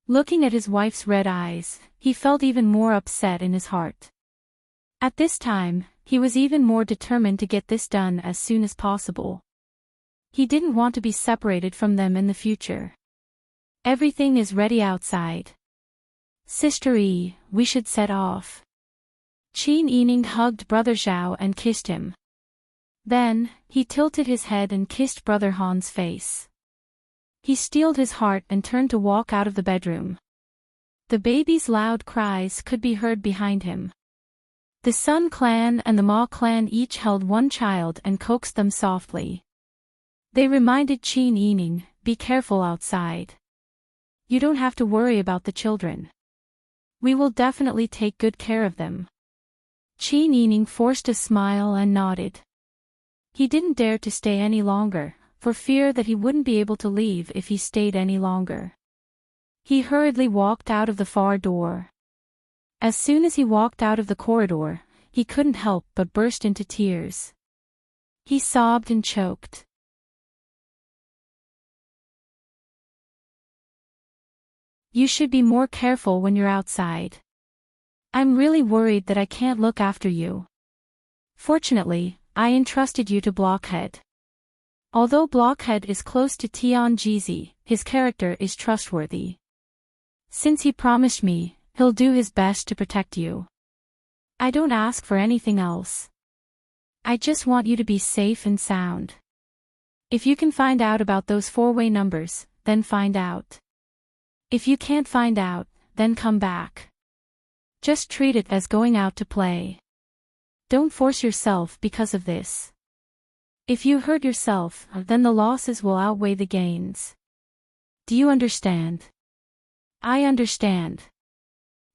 Looking at his wife's red eyes, he felt even more upset in his heart. At this time, he was even more determined to get this done as soon as possible. He didn't want to be separated from them in the future. Everything is ready outside. Sister Yi, we should set off. Qin Yining hugged Brother Zhao and kissed him. Then, he tilted his head and kissed Brother Han's face. He steeled his heart and turned to walk out of the bedroom. The baby's loud cries could be heard behind him. The Sun clan and the Ma clan each held one child and coaxed them softly. They reminded Qin Yining, be careful outside. You don't have to worry about the children. We will definitely take good care of them. Qin Yining forced a smile and nodded. He didn't dare to stay any longer, for fear that he wouldn't be able to leave if he stayed any longer. He hurriedly walked out of the far door. As soon as he walked out of the corridor, he couldn't help but burst into tears. He sobbed and choked. You should be more careful when you're outside. I'm really worried that I can't look after you. Fortunately, I entrusted you to Blockhead. Although Blockhead is close to Tian Jizi, his character is trustworthy. Since he promised me, he'll do his best to protect you. I don't ask for anything else. I just want you to be safe and sound. If you can find out about those four-way numbers, then find out. If you can't find out, then come back. Just treat it as going out to play. Don't force yourself because of this. If you hurt yourself, then the losses will outweigh the gains. Do you understand? I understand.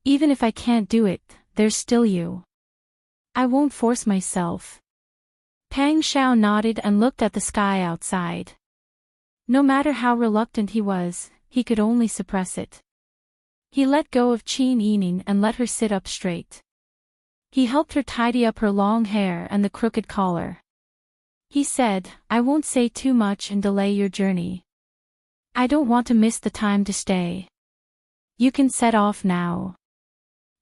Even if I can't do it, there's still you. I won't force myself. Pang Xiao nodded and looked at the sky outside. No matter how reluctant he was, he could only suppress it. He let go of Qin Yining and let her sit up straight. He helped her tidy up her long hair and the crooked collar. He said, I won't say too much and delay your journey. I don't want to miss the time to stay. You can set off now.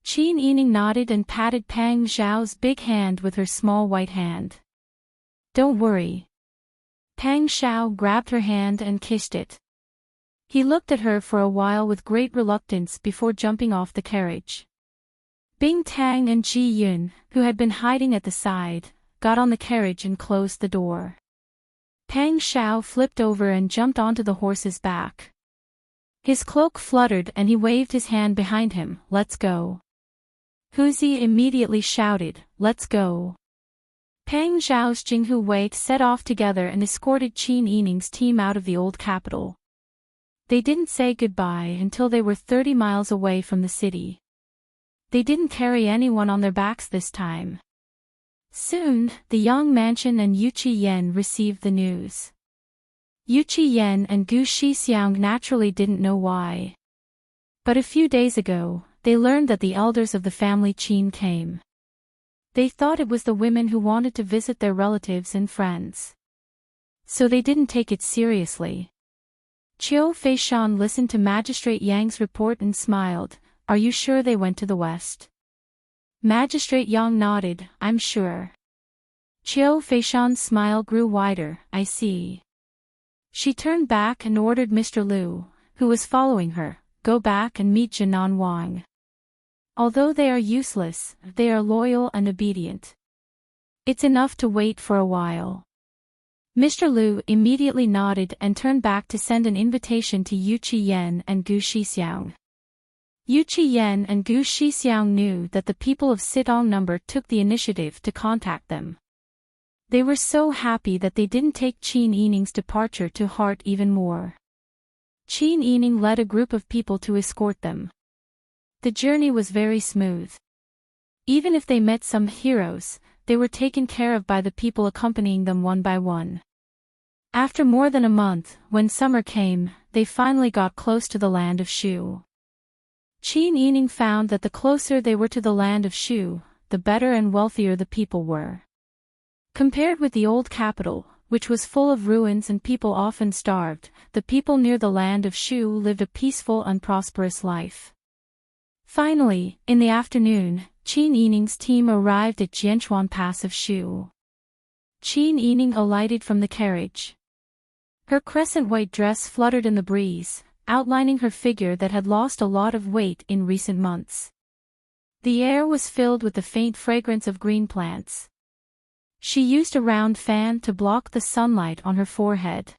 Qin Yining nodded and patted Pang Zhao's big hand with her small white hand. Don't worry. Pang Xiao grabbed her hand and kissed it. He looked at her for a while with great reluctance before jumping off the carriage. Bing Tang and Ji Yun, who had been hiding at the side, got on the carriage and closed the door. Pang Xiao flipped over and jumped onto the horse's back. His cloak fluttered and he waved his hand behind him, let's go. Huzi immediately shouted, let's go. Pang Zhao's Jinghu Wei set off together and escorted Qin Yining's team out of the old capital. They didn't say goodbye until they were 30 miles away from the city. They didn't carry anyone on their backs this time. Soon, the Yang Mansion and Yu Qiyan received the news. Yu Qiyan and Gu Shixiang naturally didn't know why. But a few days ago, they learned that the elders of the family Qin came. They thought it was the women who wanted to visit their relatives and friends. So they didn't take it seriously. Qiu Feishan listened to Magistrate Yang's report and smiled. Are you sure they went to the west? Magistrate Yang nodded, I'm sure. Qiu Feishan's smile grew wider, I see. She turned back and ordered Mr. Liu, who was following her, go back and meet Jinan Wang. Although they are useless, they are loyal and obedient. It's enough to wait for a while. Mr. Liu immediately nodded and turned back to send an invitation to Yu Qiyan and Gu Shixiang. Yu Qiyan and Gu Shixiang knew that the people of Sitong number took the initiative to contact them. They were so happy that they didn't take Qin Yining's departure to heart even more. Qin Yining led a group of people to escort them. The journey was very smooth. Even if they met some heroes, they were taken care of by the people accompanying them one by one. After more than a month, when summer came, they finally got close to the land of Shu. Qin Yining found that the closer they were to the land of Shu, the better and wealthier the people were. Compared with the old capital, which was full of ruins and people often starved, the people near the land of Shu lived a peaceful and prosperous life. Finally, in the afternoon, Qin Yining's team arrived at Jianchuan Pass of Shu. Qin Yining alighted from the carriage. Her crescent-white dress fluttered in the breeze, outlining her figure that had lost a lot of weight in recent months. The air was filled with the faint fragrance of green plants. She used a round fan to block the sunlight on her forehead.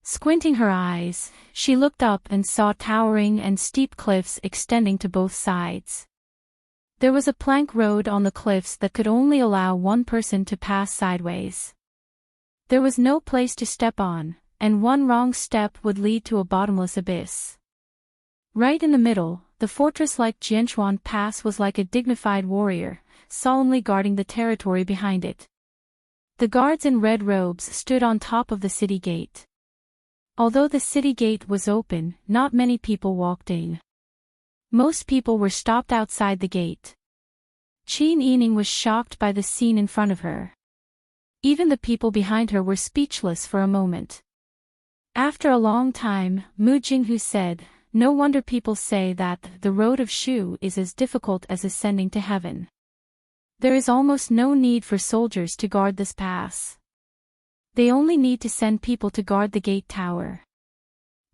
Squinting her eyes, she looked up and saw towering and steep cliffs extending to both sides. There was a plank road on the cliffs that could only allow one person to pass sideways. There was no place to step on, and one wrong step would lead to a bottomless abyss. Right in the middle, the fortress-like Jianchuan Pass was like a dignified warrior, solemnly guarding the territory behind it. The guards in red robes stood on top of the city gate. Although the city gate was open, not many people walked in. Most people were stopped outside the gate. Qin Yining was shocked by the scene in front of her. Even the people behind her were speechless for a moment. After a long time, Mu Jinghu said, no wonder people say that the road of Shu is as difficult as ascending to heaven. There is almost no need for soldiers to guard this pass. They only need to send people to guard the gate tower.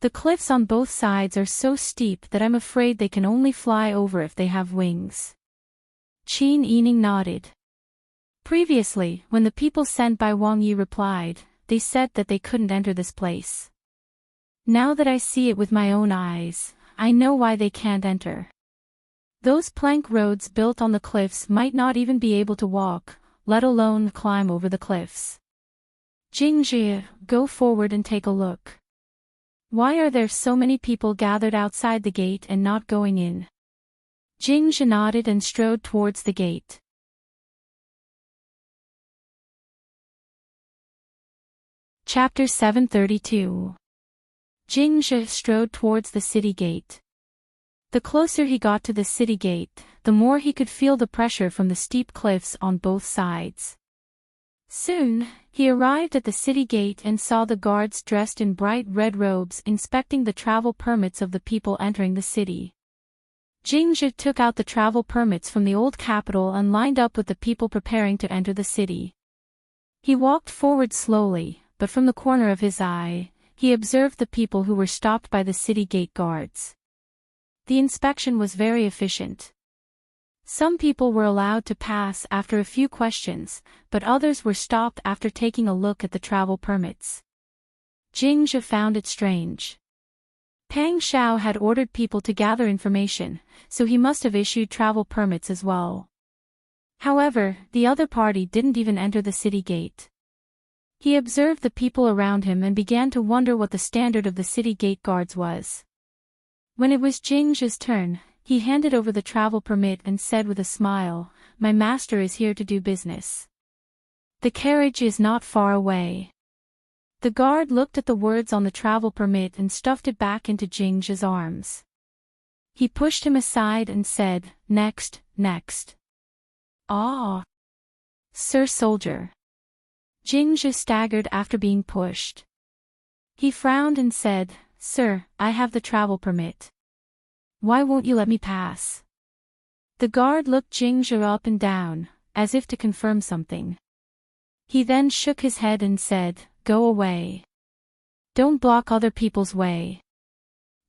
The cliffs on both sides are so steep that I'm afraid they can only fly over if they have wings. Qin Yining nodded. Previously, when the people sent by Wang Yi replied, they said that they couldn't enter this place. Now that I see it with my own eyes, I know why they can't enter. Those plank roads built on the cliffs might not even be able to walk, let alone climb over the cliffs. Jingzhi, go forward and take a look. Why are there so many people gathered outside the gate and not going in? Jingzhi nodded and strode towards the gate. Chapter 732. Jingzhi strode towards the city gate. The closer he got to the city gate, the more he could feel the pressure from the steep cliffs on both sides. Soon, he arrived at the city gate and saw the guards dressed in bright red robes inspecting the travel permits of the people entering the city. Jingzhi took out the travel permits from the old capital and lined up with the people preparing to enter the city. He walked forward slowly, but from the corner of his eye, he observed the people who were stopped by the city gate guards. The inspection was very efficient. Some people were allowed to pass after a few questions, but others were stopped after taking a look at the travel permits. Jingzhi found it strange. Pang Xiao had ordered people to gather information, so he must have issued travel permits as well. However, the other party didn't even enter the city gate. He observed the people around him and began to wonder what the standard of the city gate guards was. When it was Jingzhi's turn, he handed over the travel permit and said with a smile, "My master is here to do business. The carriage is not far away." The guard looked at the words on the travel permit and stuffed it back into Jingzhi's arms. He pushed him aside and said, "Next, next." "Ah, Sir Soldier." Jingzhi staggered after being pushed. He frowned and said, "Sir, I have the travel permit. Why won't you let me pass?" The guard looked Jingzhi up and down, as if to confirm something. He then shook his head and said, "Go away. Don't block other people's way."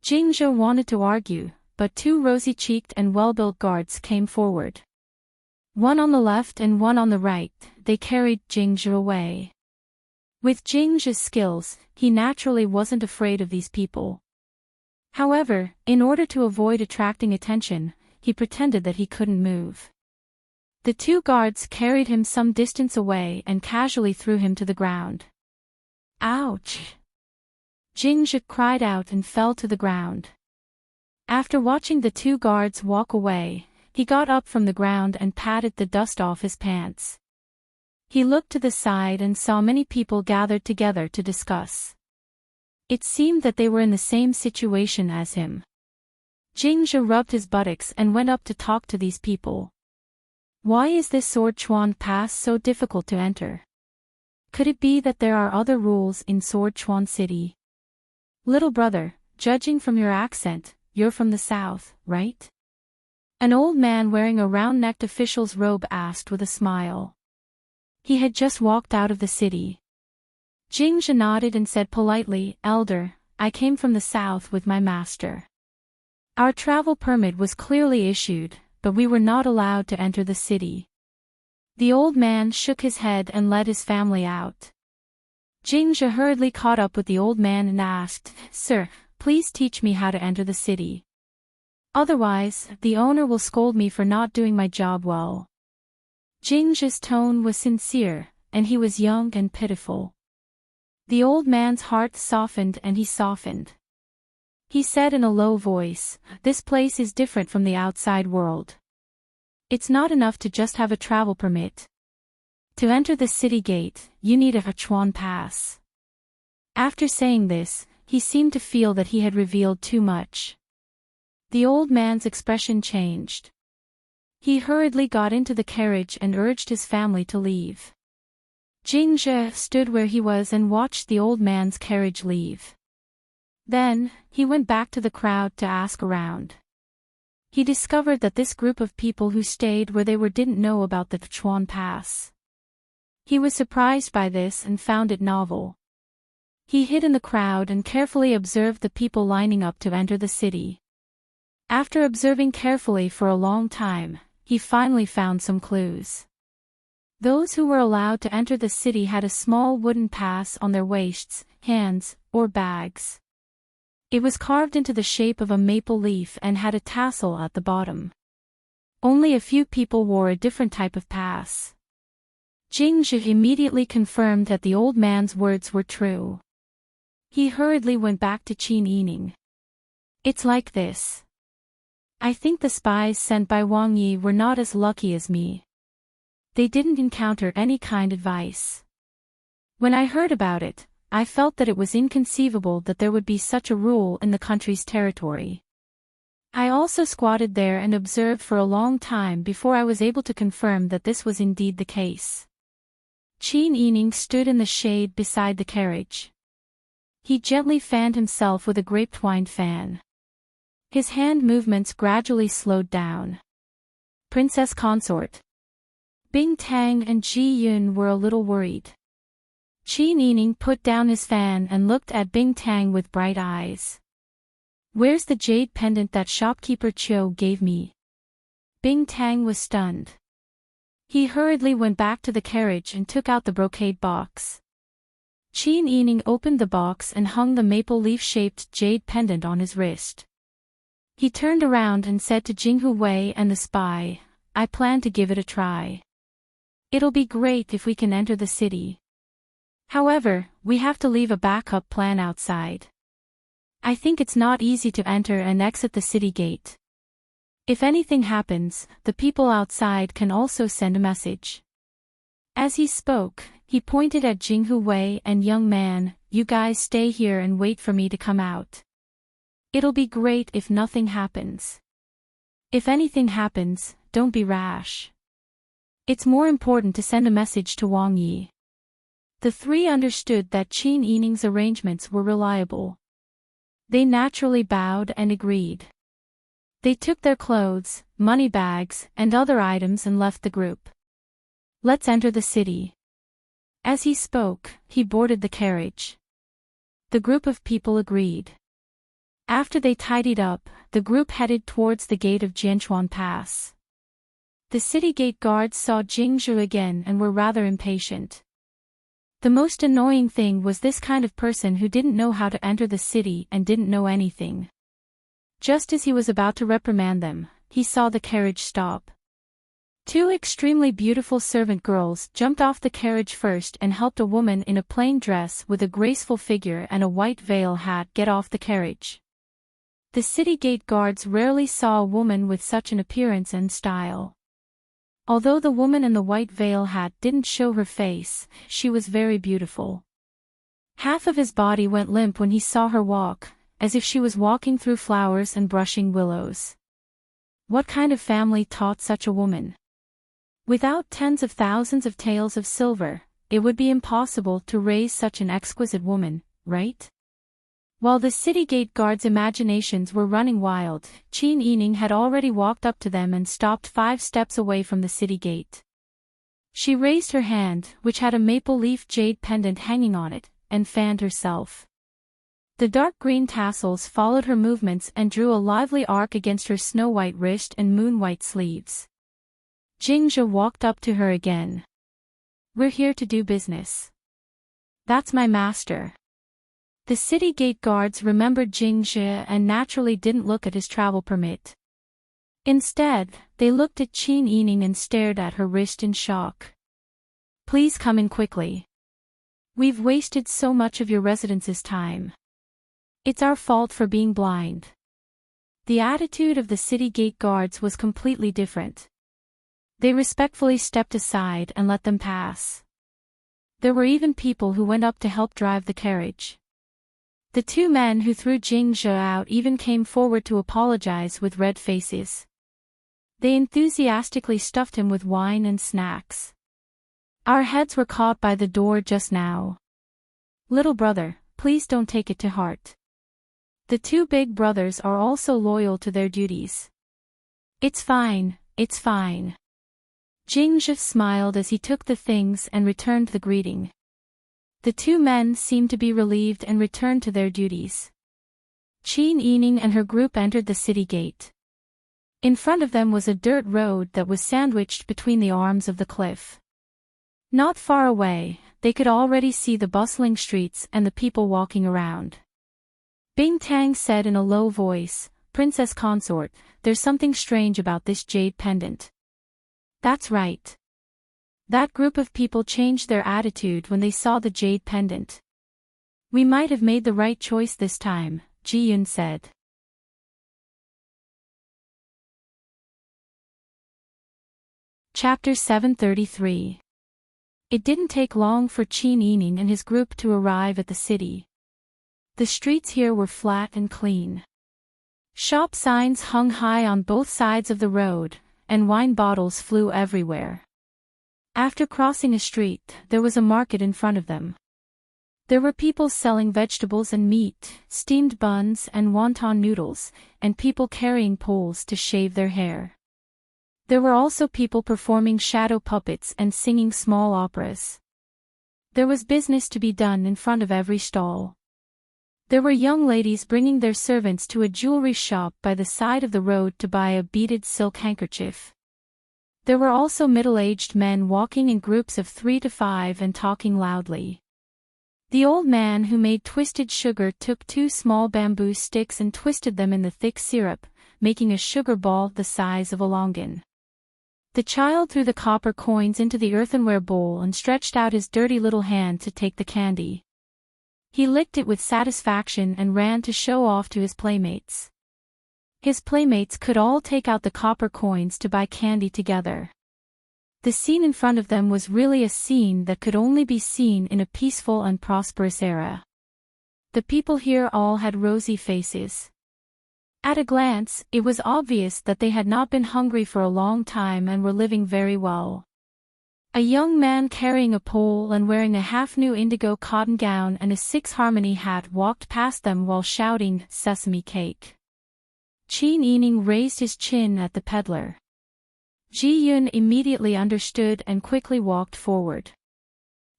Jingzhi wanted to argue, but two rosy-cheeked and well-built guards came forward. One on the left and one on the right, they carried Jingzhi away. With Jingzhi's skills, he naturally wasn't afraid of these people. However, in order to avoid attracting attention, he pretended that he couldn't move. The two guards carried him some distance away and casually threw him to the ground. "Ouch!" Jingzhi cried out and fell to the ground. After watching the two guards walk away, he got up from the ground and patted the dust off his pants. He looked to the side and saw many people gathered together to discuss. It seemed that they were in the same situation as him. Jingzhi rubbed his buttocks and went up to talk to these people. "Why is this Sword Chuan Pass so difficult to enter? Could it be that there are other rules in Sword Chuan City? Little brother, judging from your accent, you're from the south, right?" An old man wearing a round-necked official's robe asked with a smile. He had just walked out of the city. Jingzhi nodded and said politely, "Elder, I came from the south with my master. Our travel permit was clearly issued, but we were not allowed to enter the city." The old man shook his head and led his family out. Jingzhi hurriedly caught up with the old man and asked, "Sir, please teach me how to enter the city. Otherwise, the owner will scold me for not doing my job well." Jingzhi's tone was sincere, and he was young and pitiful. The old man's heart softened and he softened. He said in a low voice, "This place is different from the outside world. It's not enough to just have a travel permit. To enter the city gate, you need a Chuan Pass." After saying this, he seemed to feel that he had revealed too much. The old man's expression changed. He hurriedly got into the carriage and urged his family to leave. Jingzhi stood where he was and watched the old man's carriage leave. Then, he went back to the crowd to ask around. He discovered that this group of people who stayed where they were didn't know about the Chuan Pass. He was surprised by this and found it novel. He hid in the crowd and carefully observed the people lining up to enter the city. After observing carefully for a long time, he finally found some clues. Those who were allowed to enter the city had a small wooden pass on their waists, hands, or bags. It was carved into the shape of a maple leaf and had a tassel at the bottom. Only a few people wore a different type of pass. Jingzhi immediately confirmed that the old man's words were true. He hurriedly went back to Qin Yining. "It's like this. I think the spies sent by Wang Yi were not as lucky as me. They didn't encounter any kind advice. When I heard about it, I felt that it was inconceivable that there would be such a rule in the country's territory. I also squatted there and observed for a long time before I was able to confirm that this was indeed the case." Qin Yining stood in the shade beside the carriage. He gently fanned himself with a grape-twined fan. His hand movements gradually slowed down. Princess Consort Bing Tang and Ji Yun were a little worried. Qin Yining put down his fan and looked at Bing Tang with bright eyes. "Where's the jade pendant that shopkeeper Chiu gave me?" Bing Tang was stunned. He hurriedly went back to the carriage and took out the brocade box. Qin Yining opened the box and hung the maple leaf-shaped jade pendant on his wrist. He turned around and said to Jinghu Wei and the spy, "I plan to give it a try. It'll be great if we can enter the city. However, we have to leave a backup plan outside. I think it's not easy to enter and exit the city gate. If anything happens, the people outside can also send a message." As he spoke, he pointed at Jinghu Wei and "Young man, you guys stay here and wait for me to come out. It'll be great if nothing happens. If anything happens, don't be rash. It's more important to send a message to Wang Yi. The three understood that Qin Yining's arrangements were reliable. They naturally bowed and agreed. They took their clothes, money bags, and other items and left the group. Let's enter the city. As he spoke, he boarded the carriage. The group of people agreed. After they tidied up, the group headed towards the gate of Jianchuan Pass. The city gate guards saw Jingzhu again and were rather impatient. The most annoying thing was this kind of person who didn't know how to enter the city and didn't know anything. Just as he was about to reprimand them, he saw the carriage stop. Two extremely beautiful servant girls jumped off the carriage first and helped a woman in a plain dress with a graceful figure and a white veil hat get off the carriage. The city gate guards rarely saw a woman with such an appearance and style. Although the woman in the white veil hat didn't show her face, she was very beautiful. Half of his body went limp when he saw her walk, as if she was walking through flowers and brushing willows. What kind of family taught such a woman? Without tens of thousands of taels of silver, it would be impossible to raise such an exquisite woman, right? While the city gate guards' imaginations were running wild, Qin Yining had already walked up to them and stopped 5 steps away from the city gate. She raised her hand, which had a maple leaf jade pendant hanging on it, and fanned herself. The dark green tassels followed her movements and drew a lively arc against her snow-white wrist and moon-white sleeves. Jingzhe walked up to her again. "We're here to do business." "That's my master." The city gate guards remembered Jingzhe and naturally didn't look at his travel permit. Instead, they looked at Qin Yining and stared at her wrist in shock. "Please come in quickly. We've wasted so much of your residence's time. It's our fault for being blind." The attitude of the city gate guards was completely different. They respectfully stepped aside and let them pass. There were even people who went up to help drive the carriage. The 2 men who threw Jingzhe out even came forward to apologize with red faces. They enthusiastically stuffed him with wine and snacks. "Our heads were caught by the door just now. Little brother, please don't take it to heart. The 2 big brothers are also loyal to their duties." It's fine. Jingzhe smiled as he took the things and returned the greeting. The 2 men seemed to be relieved and returned to their duties. Qin Yining and her group entered the city gate. In front of them was a dirt road that was sandwiched between the arms of the cliff. Not far away, they could already see the bustling streets and the people walking around. Bing Tang said in a low voice, "Princess consort, there's something strange about this jade pendant." "That's right." That group of people changed their attitude when they saw the jade pendant. "We might have made the right choice this time," Ji Yun said. Chapter 733. It didn't take long for Qin Yining and his group to arrive at the city. The streets here were flat and clean. Shop signs hung high on both sides of the road, and wine bottles flew everywhere. After crossing a street, there was a market in front of them. There were people selling vegetables and meat, steamed buns and wonton noodles, and people carrying poles to shave their hair. There were also people performing shadow puppets and singing small operas. There was business to be done in front of every stall. There were young ladies bringing their servants to a jewelry shop by the side of the road to buy a beaded silk handkerchief. There were also middle-aged men walking in groups of 3 to 5 and talking loudly. The old man who made twisted sugar took 2 small bamboo sticks and twisted them in the thick syrup, making a sugar ball the size of a longan. The child threw the copper coins into the earthenware bowl and stretched out his dirty little hand to take the candy. He licked it with satisfaction and ran to show off to his playmates. His playmates could all take out the copper coins to buy candy together. The scene in front of them was really a scene that could only be seen in a peaceful and prosperous era. The people here all had rosy faces. At a glance, it was obvious that they had not been hungry for a long time and were living very well. A young man carrying a pole and wearing a half-new indigo cotton gown and a six-harmony hat walked past them while shouting, "Sesame cake." Qin Yining raised his chin at the peddler. Ji Yun immediately understood and quickly walked forward.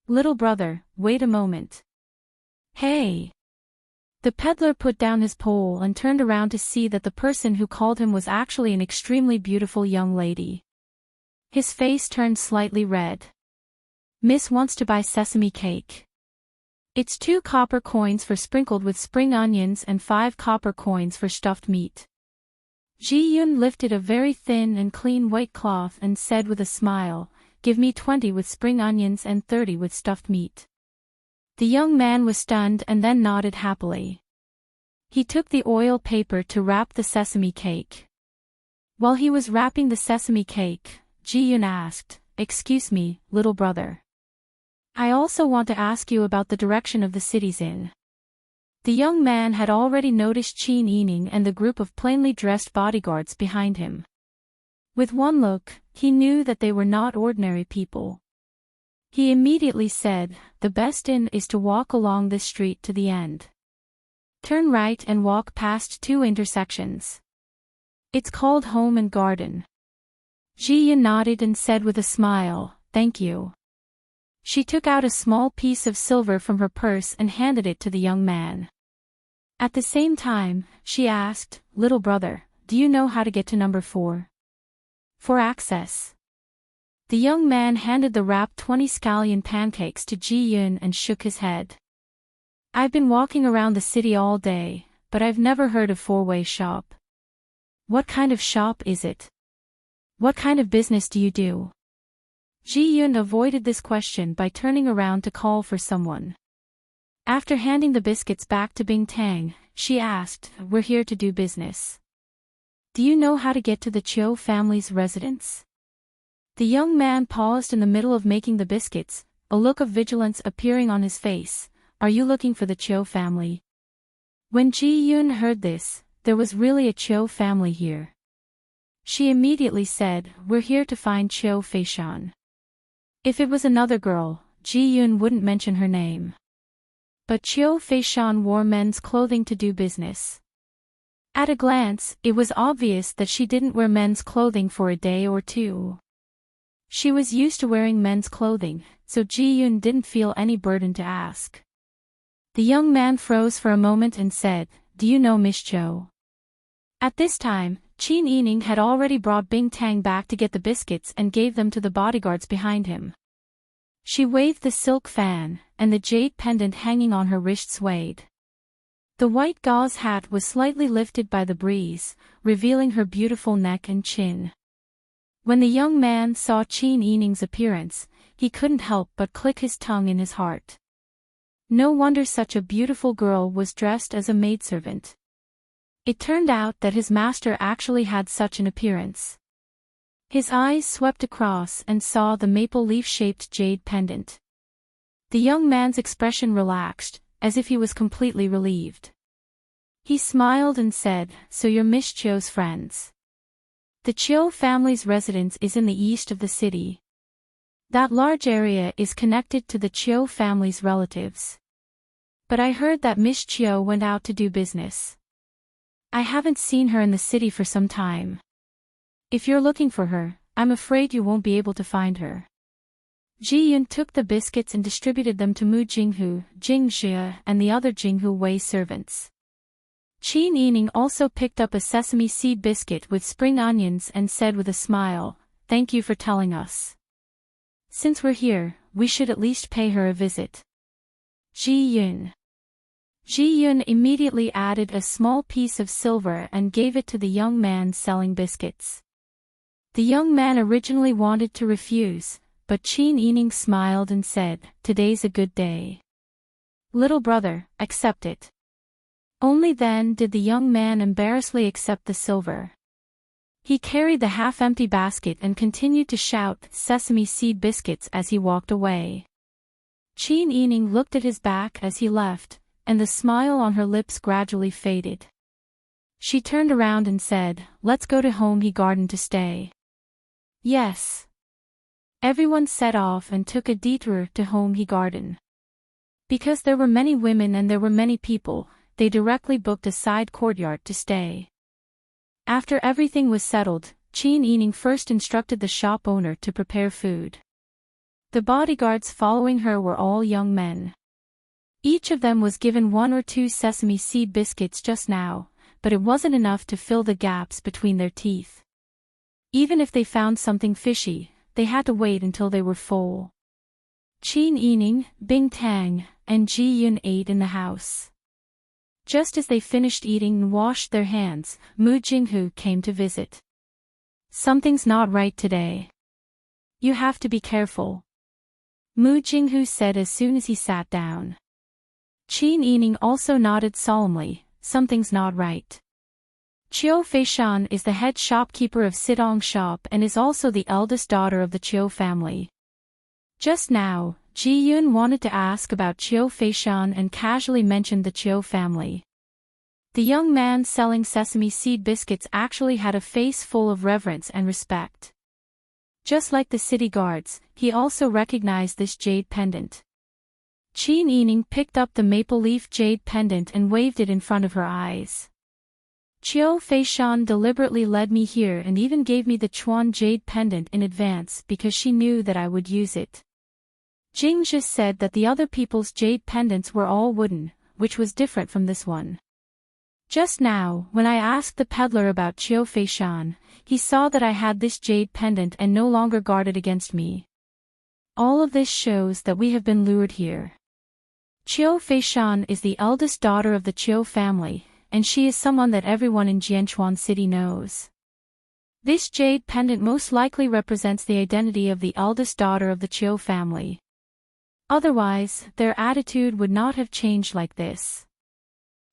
"Little brother, wait a moment." "Hey!" The peddler put down his pole and turned around to see that the person who called him was actually an extremely beautiful young lady. His face turned slightly red. "Miss wants to buy sesame cake. It's 2 copper coins for sprinkled with spring onions and 5 copper coins for stuffed meat." Ji Yun lifted a very thin and clean white cloth and said with a smile, "Give me 20 with spring onions and 30 with stuffed meat." The young man was stunned and then nodded happily. He took the oil paper to wrap the sesame cake. While he was wrapping the sesame cake, Ji Yun asked, "Excuse me, little brother. I also want to ask you about the direction of the city's inn." The young man had already noticed Qin Yining and the group of plainly dressed bodyguards behind him. With one look, he knew that they were not ordinary people. He immediately said, "The best inn is to walk along this street to the end. Turn right and walk past 2 intersections. It's called Home and Garden." Ji Yun nodded and said with a smile, "Thank you." She took out a small piece of silver from her purse and handed it to the young man. At the same time, she asked, "Little brother, do you know how to get to number 4? For access?" The young man handed the wrapped 20 scallion pancakes to Ji Yun and shook his head. "I've been walking around the city all day, but I've never heard of 4-way shop. What kind of shop is it? What kind of business do you do?" Ji Yun avoided this question by turning around to call for someone. After handing the biscuits back to Bing Tang, she asked, "We're here to do business. Do you know how to get to the Chiu family's residence?" The young man paused in the middle of making the biscuits, a look of vigilance appearing on his face. "Are you looking for the Chiu family?" When Ji Yun heard this, there was really a Chiu family here. She immediately said, "We're here to find Chiu Feishan." If it was another girl, Ji Yun wouldn't mention her name. But Chiu Feishan wore men's clothing to do business. At a glance, it was obvious that she didn't wear men's clothing for a day or two. She was used to wearing men's clothing, so Ji Yun didn't feel any burden to ask. The young man froze for a moment and said, "Do you know Miss Chiu?" At this time, Qin Yining had already brought Bing Tang back to get the biscuits and gave them to the bodyguards behind him. She waved the silk fan, and the jade pendant hanging on her wrist swayed. The white gauze hat was slightly lifted by the breeze, revealing her beautiful neck and chin. When the young man saw Qin Yining's appearance, he couldn't help but click his tongue in his heart. No wonder such a beautiful girl was dressed as a maidservant. It turned out that his master actually had such an appearance. His eyes swept across and saw the maple leaf-shaped jade pendant. The young man's expression relaxed, as if he was completely relieved. He smiled and said, "So you're Miss Chiu's friends. The Chiu family's residence is in the east of the city. That large area is connected to the Chiu family's relatives. But I heard that Miss Chiu went out to do business. I haven't seen her in the city for some time. If you're looking for her, I'm afraid you won't be able to find her." Ji Yun took the biscuits and distributed them to Mu Jinghu, Jing Xie, and the other Jinghu Wei servants. Qin Yining also picked up a sesame seed biscuit with spring onions and said with a smile, "Thank you for telling us. Since we're here, we should at least pay her a visit." Ji Yun immediately added a small piece of silver and gave it to the young man selling biscuits. The young man originally wanted to refuse, but Qin Yining smiled and said, "Today's a good day. Little brother, accept it." Only then did the young man embarrassedly accept the silver. He carried the half-empty basket and continued to shout sesame seed biscuits as he walked away. Qin Yining looked at his back as he left, and the smile on her lips gradually faded. She turned around and said, "Let's go to Home He Garden to stay." Yes. Everyone set off and took a detour to Home He Garden. Because there were many women and there were many people, they directly booked a side courtyard to stay. After everything was settled, Qin Yining first instructed the shop owner to prepare food. The bodyguards following her were all young men. Each of them was given 1 or 2 sesame seed biscuits just now, but it wasn't enough to fill the gaps between their teeth. Even if they found something fishy, they had to wait until they were full. Qin Yining, Bing Tang, and Ji Yun ate in the house. Just as they finished eating and washed their hands, Mu Jinghu came to visit. "Something's not right today. You have to be careful," Mu Jinghu said as soon as he sat down. Qin Yining also nodded solemnly, "Something's not right." Qiu Feishan is the head shopkeeper of Sidong shop and is also the eldest daughter of the Qiu family. Just now, Ji Yun wanted to ask about Qiu Feishan and casually mentioned the Qiu family. The young man selling sesame seed biscuits actually had a face full of reverence and respect. Just like the city guards, he also recognized this jade pendant. Qin Yining picked up the maple leaf jade pendant and waved it in front of her eyes. "Qiu Feishan deliberately led me here and even gave me the Chuan jade pendant in advance because she knew that I would use it." Jingzhi said that the other people's jade pendants were all wooden, which was different from this one. "Just now, when I asked the peddler about Qiu Feishan, he saw that I had this jade pendant and no longer guarded against me. All of this shows that we have been lured here. Qiu Feishan is the eldest daughter of the Qiu family, and she is someone that everyone in Jianchuan City knows. This jade pendant most likely represents the identity of the eldest daughter of the Qiu family. Otherwise, their attitude would not have changed like this."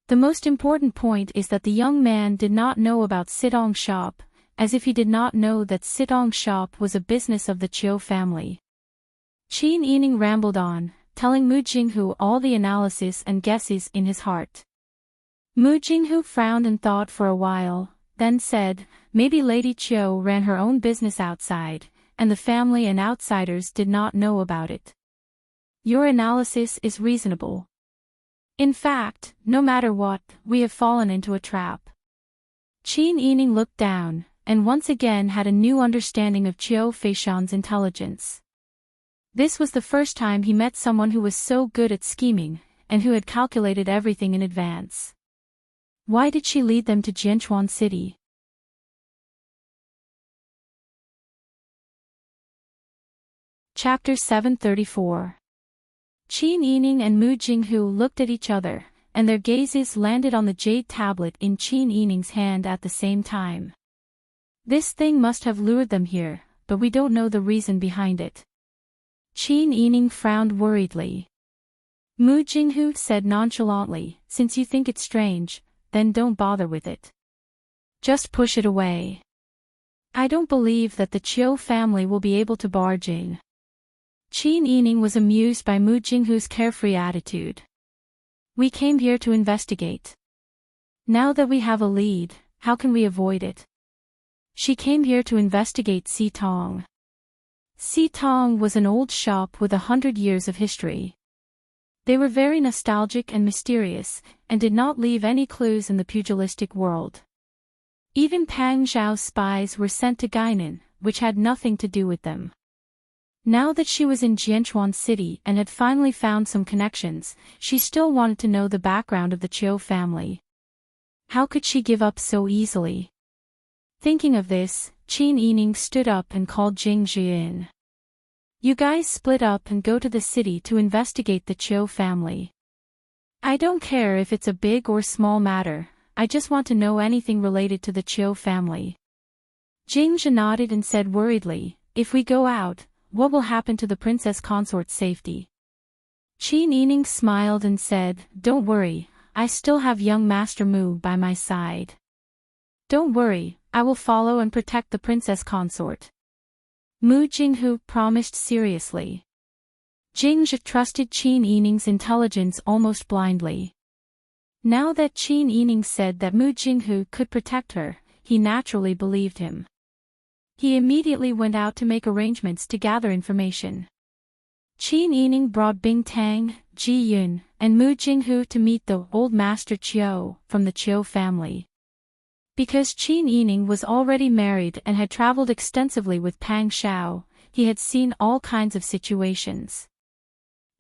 The most important point is that the young man did not know about Sidong shop, as if he did not know that Sidong shop was a business of the Qiu family. Qin Yining rambled on, telling Mu Jinghu all the analysis and guesses in his heart. Mu Jinghu frowned and thought for a while, then said, "Maybe Lady Qiu ran her own business outside, and the family and outsiders did not know about it. Your analysis is reasonable. In fact, no matter what, we have fallen into a trap." Qin Yining looked down, and once again had a new understanding of Qiu Feishan's intelligence. This was the first time he met someone who was so good at scheming, and who had calculated everything in advance. Why did she lead them to Jianchuan City? Chapter 734. Qin Yining and Mu Jinghu looked at each other, and their gazes landed on the jade tablet in Qin Yining's hand at the same time. This thing must have lured them here, but we don't know the reason behind it. Qin Yining frowned worriedly. Mu Jinghu said nonchalantly, "Since you think it's strange, then don't bother with it. Just push it away. I don't believe that the Qiu family will be able to barge in." Qin Yining was amused by Mu Jinghu's carefree attitude. "We came here to investigate. Now that we have a lead, how can we avoid it? She came here to investigate Sitong." Sitong was an old shop with 100 years of history. They were very nostalgic and mysterious, and did not leave any clues in the pugilistic world. Even Pang Zhao's spies were sent to Guinan, which had nothing to do with them. Now that she was in Jianchuan City and had finally found some connections, she still wanted to know the background of the Qiu family. How could she give up so easily? Thinking of this, Qin Yining stood up and called Jingzhi in. "You guys split up and go to the city to investigate the Qiu family. I don't care if it's a big or small matter, I just want to know anything related to the Qiu family." Jingzhi nodded and said worriedly, "If we go out, what will happen to the princess consort's safety?" Qin Yining smiled and said, "Don't worry, I still have young Master Mu by my side. Don't worry, I will follow and protect the princess consort." Mu Jinghu promised seriously. Jingzhi trusted Qin Yining's intelligence almost blindly. Now that Qin Yining said that Mu Jinghu could protect her, he naturally believed him. He immediately went out to make arrangements to gather information. Qin Yining brought Bing Tang, Ji Yun, and Mu Jinghu to meet the old master Qiu from the Qiu family. Because Qin Yining was already married and had traveled extensively with Pang Shao, he had seen all kinds of situations.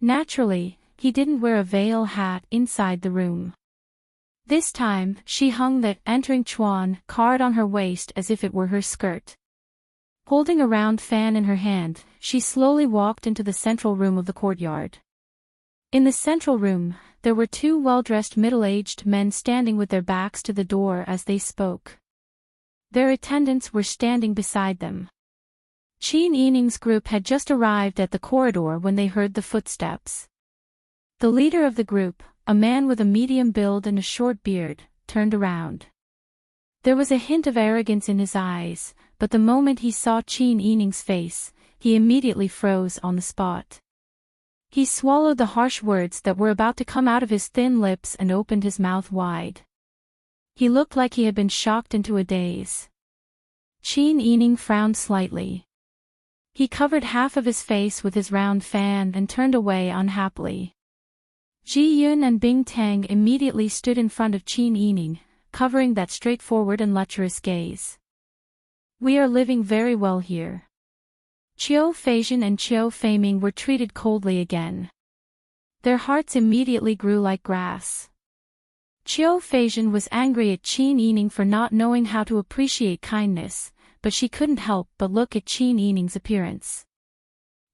Naturally, he didn't wear a veil hat inside the room. This time, she hung the "entering Chuan" card on her waist as if it were her skirt. Holding a round fan in her hand, she slowly walked into the central room of the courtyard. In the central room, there were two well-dressed middle-aged men standing with their backs to the door as they spoke. Their attendants were standing beside them. Qin Yining's group had just arrived at the corridor when they heard the footsteps. The leader of the group, a man with a medium build and a short beard, turned around. There was a hint of arrogance in his eyes, but the moment he saw Qin Yining's face, he immediately froze on the spot. He swallowed the harsh words that were about to come out of his thin lips and opened his mouth wide. He looked like he had been shocked into a daze. Qin Yining frowned slightly. He covered half of his face with his round fan and turned away unhappily. Ji Yun and Bing Tang immediately stood in front of Qin Yining, covering that straightforward and lecherous gaze. "We are living very well here." Qiu Feizhen and Qiu Feiming were treated coldly again. Their hearts immediately grew like grass. Qiu Feizhen was angry at Qin Yining for not knowing how to appreciate kindness, but she couldn't help but look at Qin Yining's appearance.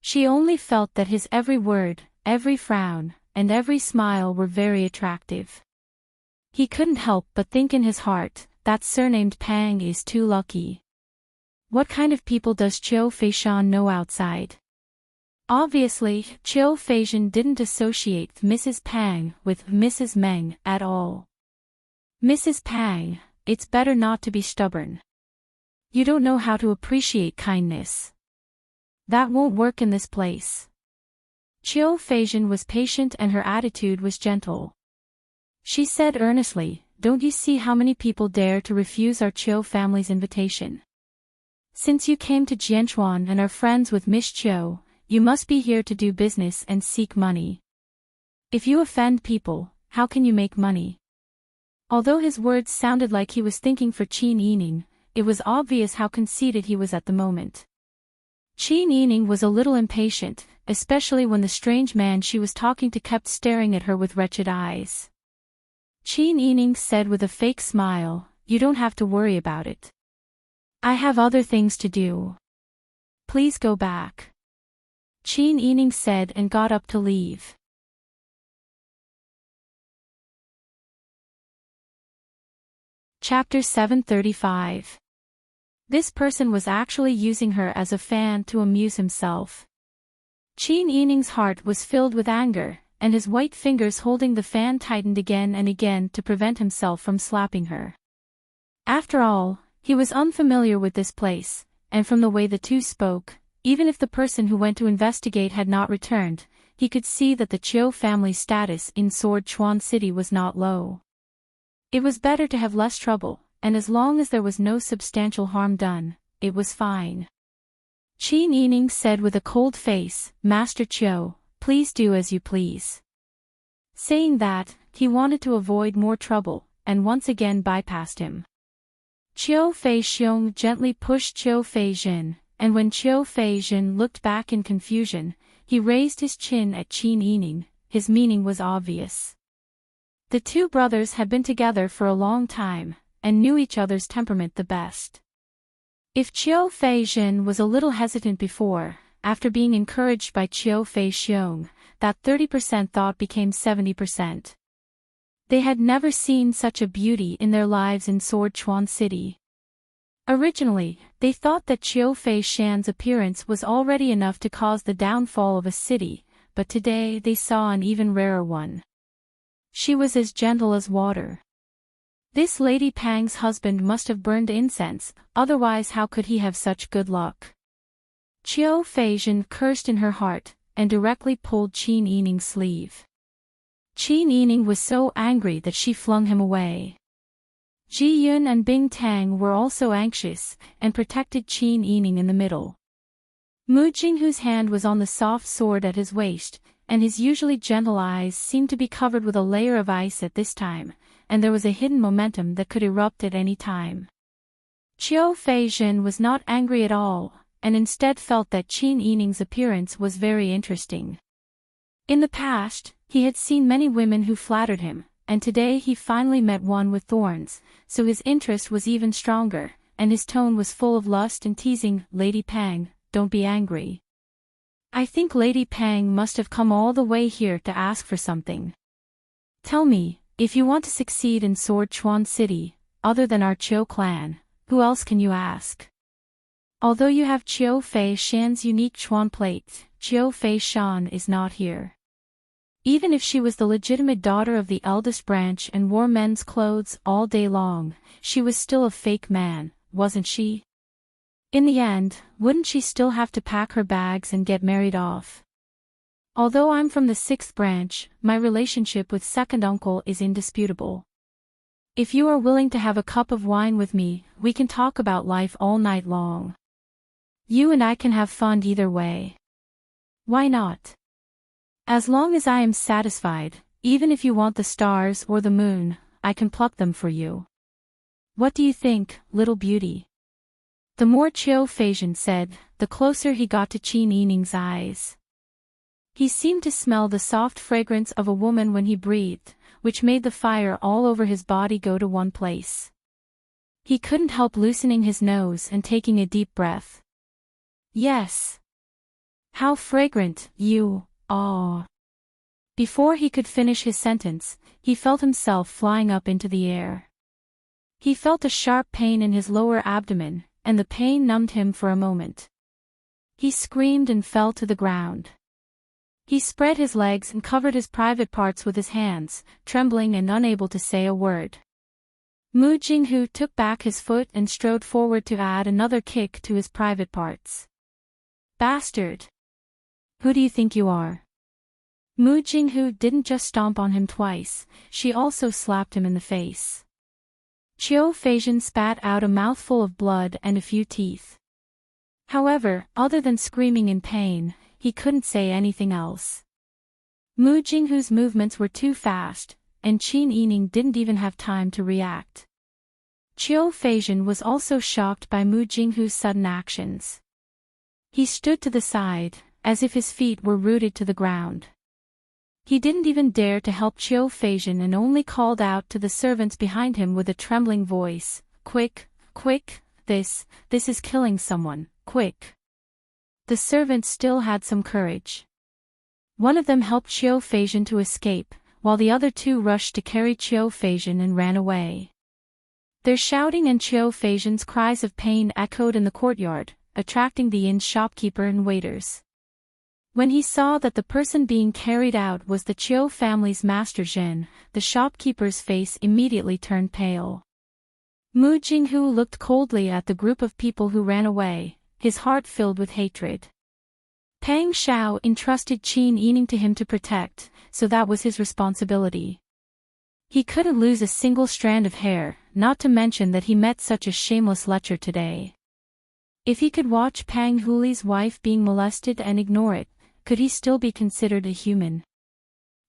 She only felt that his every word, every frown, and every smile were very attractive. He couldn't help but think in his heart, that surnamed Pang is too lucky. What kind of people does Qiu Feishan know outside? Obviously, Qiu Feizhen didn't associate Mrs. Pang with Mrs. Meng at all. "Mrs. Pang, it's better not to be stubborn. You don't know how to appreciate kindness. That won't work in this place." Qiu Feizhen was patient and her attitude was gentle. She said earnestly, "Don't you see how many people dare to refuse our Qiu family's invitation? Since you came to Jianchuan and are friends with Miss Qiu, you must be here to do business and seek money. If you offend people, how can you make money?" Although his words sounded like he was thinking for Qin Yining, it was obvious how conceited he was at the moment. Qin Yining was a little impatient, especially when the strange man she was talking to kept staring at her with wretched eyes. Qin Yining said with a fake smile, "You don't have to worry about it. I have other things to do. Please go back." Qin Yining said and got up to leave. Chapter 735. This person was actually using her as a fan to amuse himself. Qin Yining's heart was filled with anger, and his white fingers holding the fan tightened again and again to prevent himself from slapping her. After all, he was unfamiliar with this place, and from the way the two spoke, even if the person who went to investigate had not returned, he could see that the Qiu family's status in Sword Chuan City was not low. It was better to have less trouble, and as long as there was no substantial harm done, it was fine. Qin Yining said with a cold face, "Master Qiu, please do as you please." Saying that, he wanted to avoid more trouble, and once again bypassed him. Qiu Feixiong gently pushed Qiu Feizhen, and when Qiu Feizhen looked back in confusion, he raised his chin at Qin Yining. His meaning was obvious. The two brothers had been together for a long time, and knew each other's temperament the best. If Qiu Feizhen was a little hesitant before, after being encouraged by Qiu Feixiong, that 30% thought became 70%. They had never seen such a beauty in their lives in Sword Chuan City. Originally, they thought that Qiu Feishan's appearance was already enough to cause the downfall of a city, but today they saw an even rarer one. She was as gentle as water. This Lady Pang's husband must have burned incense, otherwise how could he have such good luck? Qiu Feizhen cursed in her heart, and directly pulled Qin Yining's sleeve. Qin Yining was so angry that she flung him away. Ji Yun and Bing Tang were also anxious, and protected Qin Yining in the middle. Mu Jinghu's hand was on the soft sword at his waist, and his usually gentle eyes seemed to be covered with a layer of ice at this time, and there was a hidden momentum that could erupt at any time. Qiu Feizhen was not angry at all, and instead felt that Qin Yining's appearance was very interesting. In the past, he had seen many women who flattered him, and today he finally met one with thorns, so his interest was even stronger, and his tone was full of lust and teasing. "Lady Pang, don't be angry. I think Lady Pang must have come all the way here to ask for something. Tell me, if you want to succeed in Sword Chuan City, other than our Qiu clan, who else can you ask? Although you have Qiu Fei Shan's unique Chuan plate, Qiu Fei Shan is not here. Even if she was the legitimate daughter of the eldest branch and wore men's clothes all day long, she was still a fake man, wasn't she? In the end, wouldn't she still have to pack her bags and get married off? Although I'm from the 6th branch, my relationship with second uncle is indisputable. If you are willing to have a cup of wine with me, we can talk about life all night long. You and I can have fun either way. Why not? As long as I am satisfied, even if you want the stars or the moon, I can pluck them for you. What do you think, little beauty?" The more Qiu Feizhen said, the closer he got to Qin Yining's eyes. He seemed to smell the soft fragrance of a woman when he breathed, which made the fire all over his body go to one place. He couldn't help loosening his nose and taking a deep breath. "Yes. How fragrant you are." Before he could finish his sentence, he felt himself flying up into the air. He felt a sharp pain in his lower abdomen, and the pain numbed him for a moment. He screamed and fell to the ground. He spread his legs and covered his private parts with his hands, trembling and unable to say a word. Mu Jinghu took back his foot and strode forward to add another kick to his private parts. "Bastard! Who do you think you are?" Mu Jinghu didn't just stomp on him twice, she also slapped him in the face. Qiu Feizhen spat out a mouthful of blood and a few teeth. However, other than screaming in pain, he couldn't say anything else. Mu Jinghu's movements were too fast, and Qin Yining didn't even have time to react. Qiu Feizhen was also shocked by Mu Jinghu's sudden actions. He stood to the side, as if his feet were rooted to the ground. He didn't even dare to help Qiu Feizhen and only called out to the servants behind him with a trembling voice, "Quick, quick, this is killing someone, quick." The servants still had some courage. One of them helped Qiu Feizhen to escape, while the other two rushed to carry Qiu Feizhen and ran away. Their shouting and Qiu Feizhen's cries of pain echoed in the courtyard, attracting the inn's shopkeeper and waiters. When he saw that the person being carried out was the Qiu family's master Zhen, the shopkeeper's face immediately turned pale. Mu Jinghu looked coldly at the group of people who ran away, his heart filled with hatred. Pang Xiao entrusted Qin Yining to him to protect, so that was his responsibility. He couldn't lose a single strand of hair, not to mention that he met such a shameless lecher today. If he could watch Pang Huli's wife being molested and ignore it, could he still be considered a human?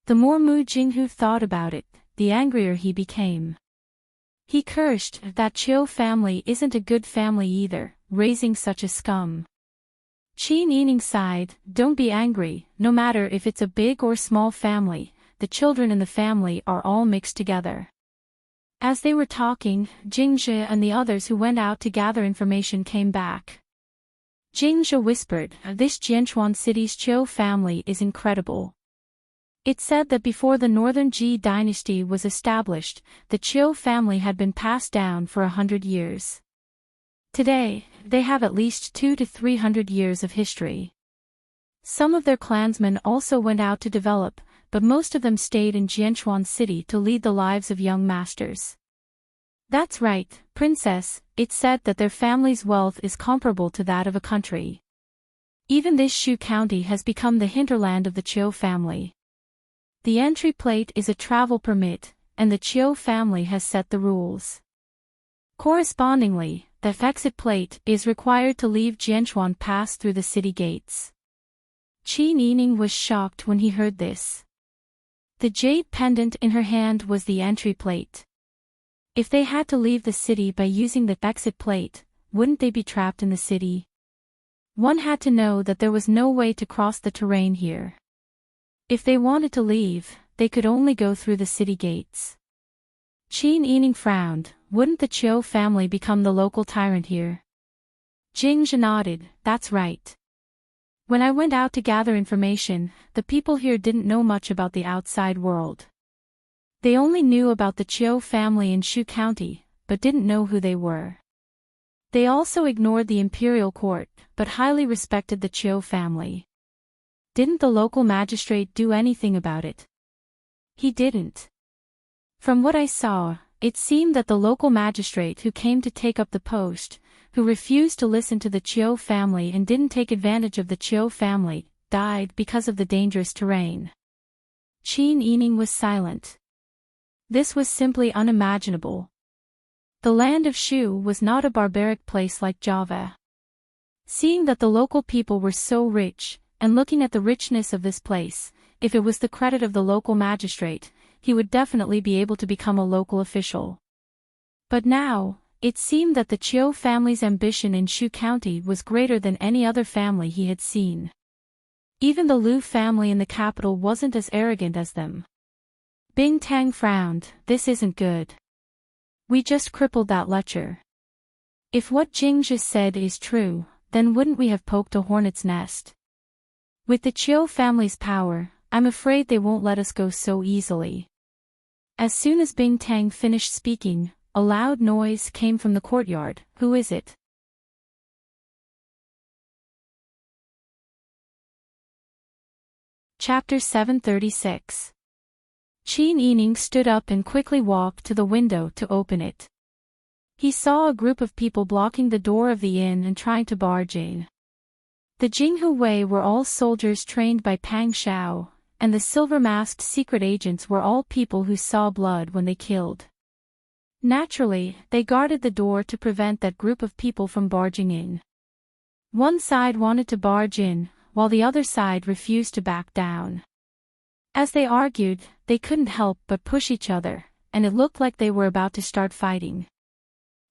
The more Mu Jinghu thought about it, the angrier he became. He cursed that Qiu family isn't a good family either, raising such a scum. Qin Yining sighed, "Don't be angry, no matter if it's a big or small family, the children in the family are all mixed together." As they were talking, Jingzhe and the others who went out to gather information came back. Jingzhe whispered, "This Jianchuan city's Qiu family is incredible. It said that before the Northern Ji dynasty was established, the Qiu family had been passed down for 100 years. Today, they have at least 200 to 300 years of history. Some of their clansmen also went out to develop, but most of them stayed in Jianchuan City to lead the lives of young masters." "That's right, Princess, it said that their family's wealth is comparable to that of a country. Even this Shu County has become the hinterland of the Qiu family. The entry plate is a travel permit, and the Chiu family has set the rules. Correspondingly, the exit plate is required to leave Jianchuan Pass through the city gates. Qin Yining was shocked when he heard this. The jade pendant in her hand was the entry plate. If they had to leave the city by using the exit plate, wouldn't they be trapped in the city? One had to know that there was no way to cross the terrain here. If they wanted to leave, they could only go through the city gates. Qin Yining frowned. Wouldn't the Chiu family become the local tyrant here? Jing Zhe nodded. That's right. When I went out to gather information, the people here didn't know much about the outside world. They only knew about the Chiu family in Shu County, but didn't know who they were. They also ignored the imperial court, but highly respected the Chiu family. Didn't the local magistrate do anything about it? He didn't. From what I saw, it seemed that the local magistrate who came to take up the post, who refused to listen to the Chiu family and didn't take advantage of the Chiu family, died because of the dangerous terrain. Qin Yining was silent. This was simply unimaginable. The land of Shu was not a barbaric place like Java. Seeing that the local people were so rich, and looking at the richness of this place, if it was the credit of the local magistrate, he would definitely be able to become a local official. But now, it seemed that the Chiu family's ambition in Shu County was greater than any other family he had seen. Even the Lu family in the capital wasn't as arrogant as them. Bing Tang frowned. This isn't good. We just crippled that lecher. If what Jing Zhe said is true, then wouldn't we have poked a hornet's nest? With the Chiu family's power, I'm afraid they won't let us go so easily. As soon as Bing Tang finished speaking, a loud noise came from the courtyard. Who is it? Chapter 736. Qin Yining stood up and quickly walked to the window to open it. He saw a group of people blocking the door of the inn and trying to barge in. The Jinghu Wei were all soldiers trained by Pang Shao, and the silver-masked secret agents were all people who saw blood when they killed. Naturally, they guarded the door to prevent that group of people from barging in. One side wanted to barge in, while the other side refused to back down. As they argued, they couldn't help but push each other, and it looked like they were about to start fighting.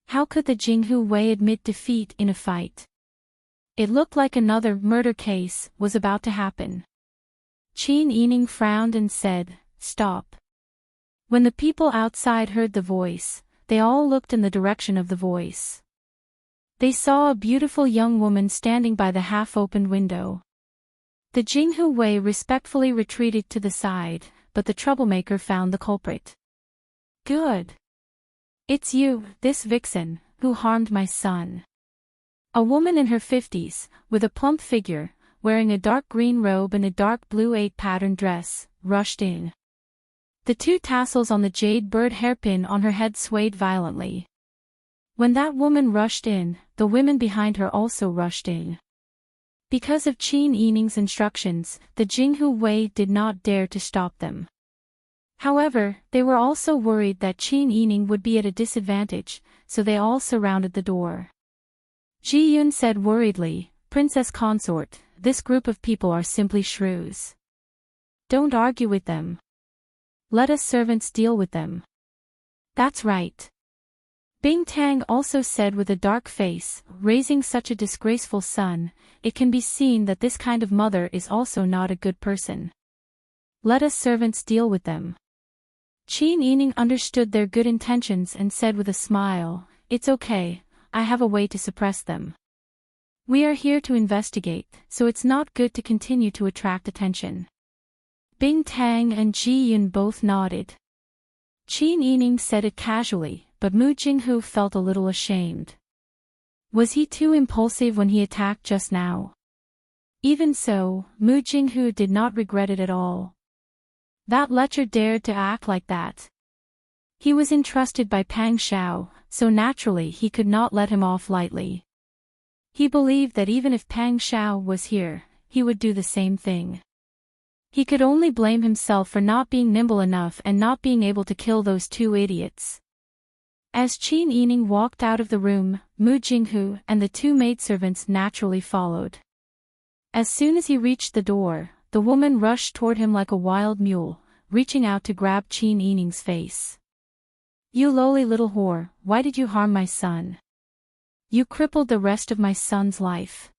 How could the Jinghu Wei admit defeat in a fight? It looked like another murder case was about to happen. Qin Yining frowned and said, "Stop." When the people outside heard the voice, they all looked in the direction of the voice. They saw a beautiful young woman standing by the half-opened window. The Jinghu Wei respectfully retreated to the side, but the troublemaker found the culprit. "Good. It's you, this vixen, who harmed my son." A woman in her 50s, with a plump figure, wearing a dark green robe and a dark blue 8-pattern dress, rushed in. The two tassels on the jade bird hairpin on her head swayed violently. When that woman rushed in, the women behind her also rushed in. Because of Qin Yining's instructions, the Jinghu Wei did not dare to stop them. However, they were also worried that Qin Yining would be at a disadvantage, so they all surrounded the door. Ji Yun said worriedly, "Princess Consort, this group of people are simply shrews. Don't argue with them. Let us servants deal with them." "That's right." Bing Tang also said with a dark face, "Raising such a disgraceful son, it can be seen that this kind of mother is also not a good person. Let us servants deal with them." Qin Yining understood their good intentions and said with a smile, "It's okay, I have a way to suppress them. We are here to investigate, so it's not good to continue to attract attention." Bing Tang and Ji Yun both nodded. Qin Yining said it casually, but Mu Jinghu felt a little ashamed. Was he too impulsive when he attacked just now? Even so, Mu Jinghu did not regret it at all. That lecher dared to act like that. He was entrusted by Pang Shao, so naturally he could not let him off lightly. He believed that even if Pang Shao was here, he would do the same thing. He could only blame himself for not being nimble enough and not being able to kill those two idiots. As Qin Yining walked out of the room, Mu Jinghu and the two maidservants naturally followed. As soon as he reached the door, the woman rushed toward him like a wild mule, reaching out to grab Qin Yining's face. "You lowly little whore, why did you harm my son? You crippled the rest of my son's life.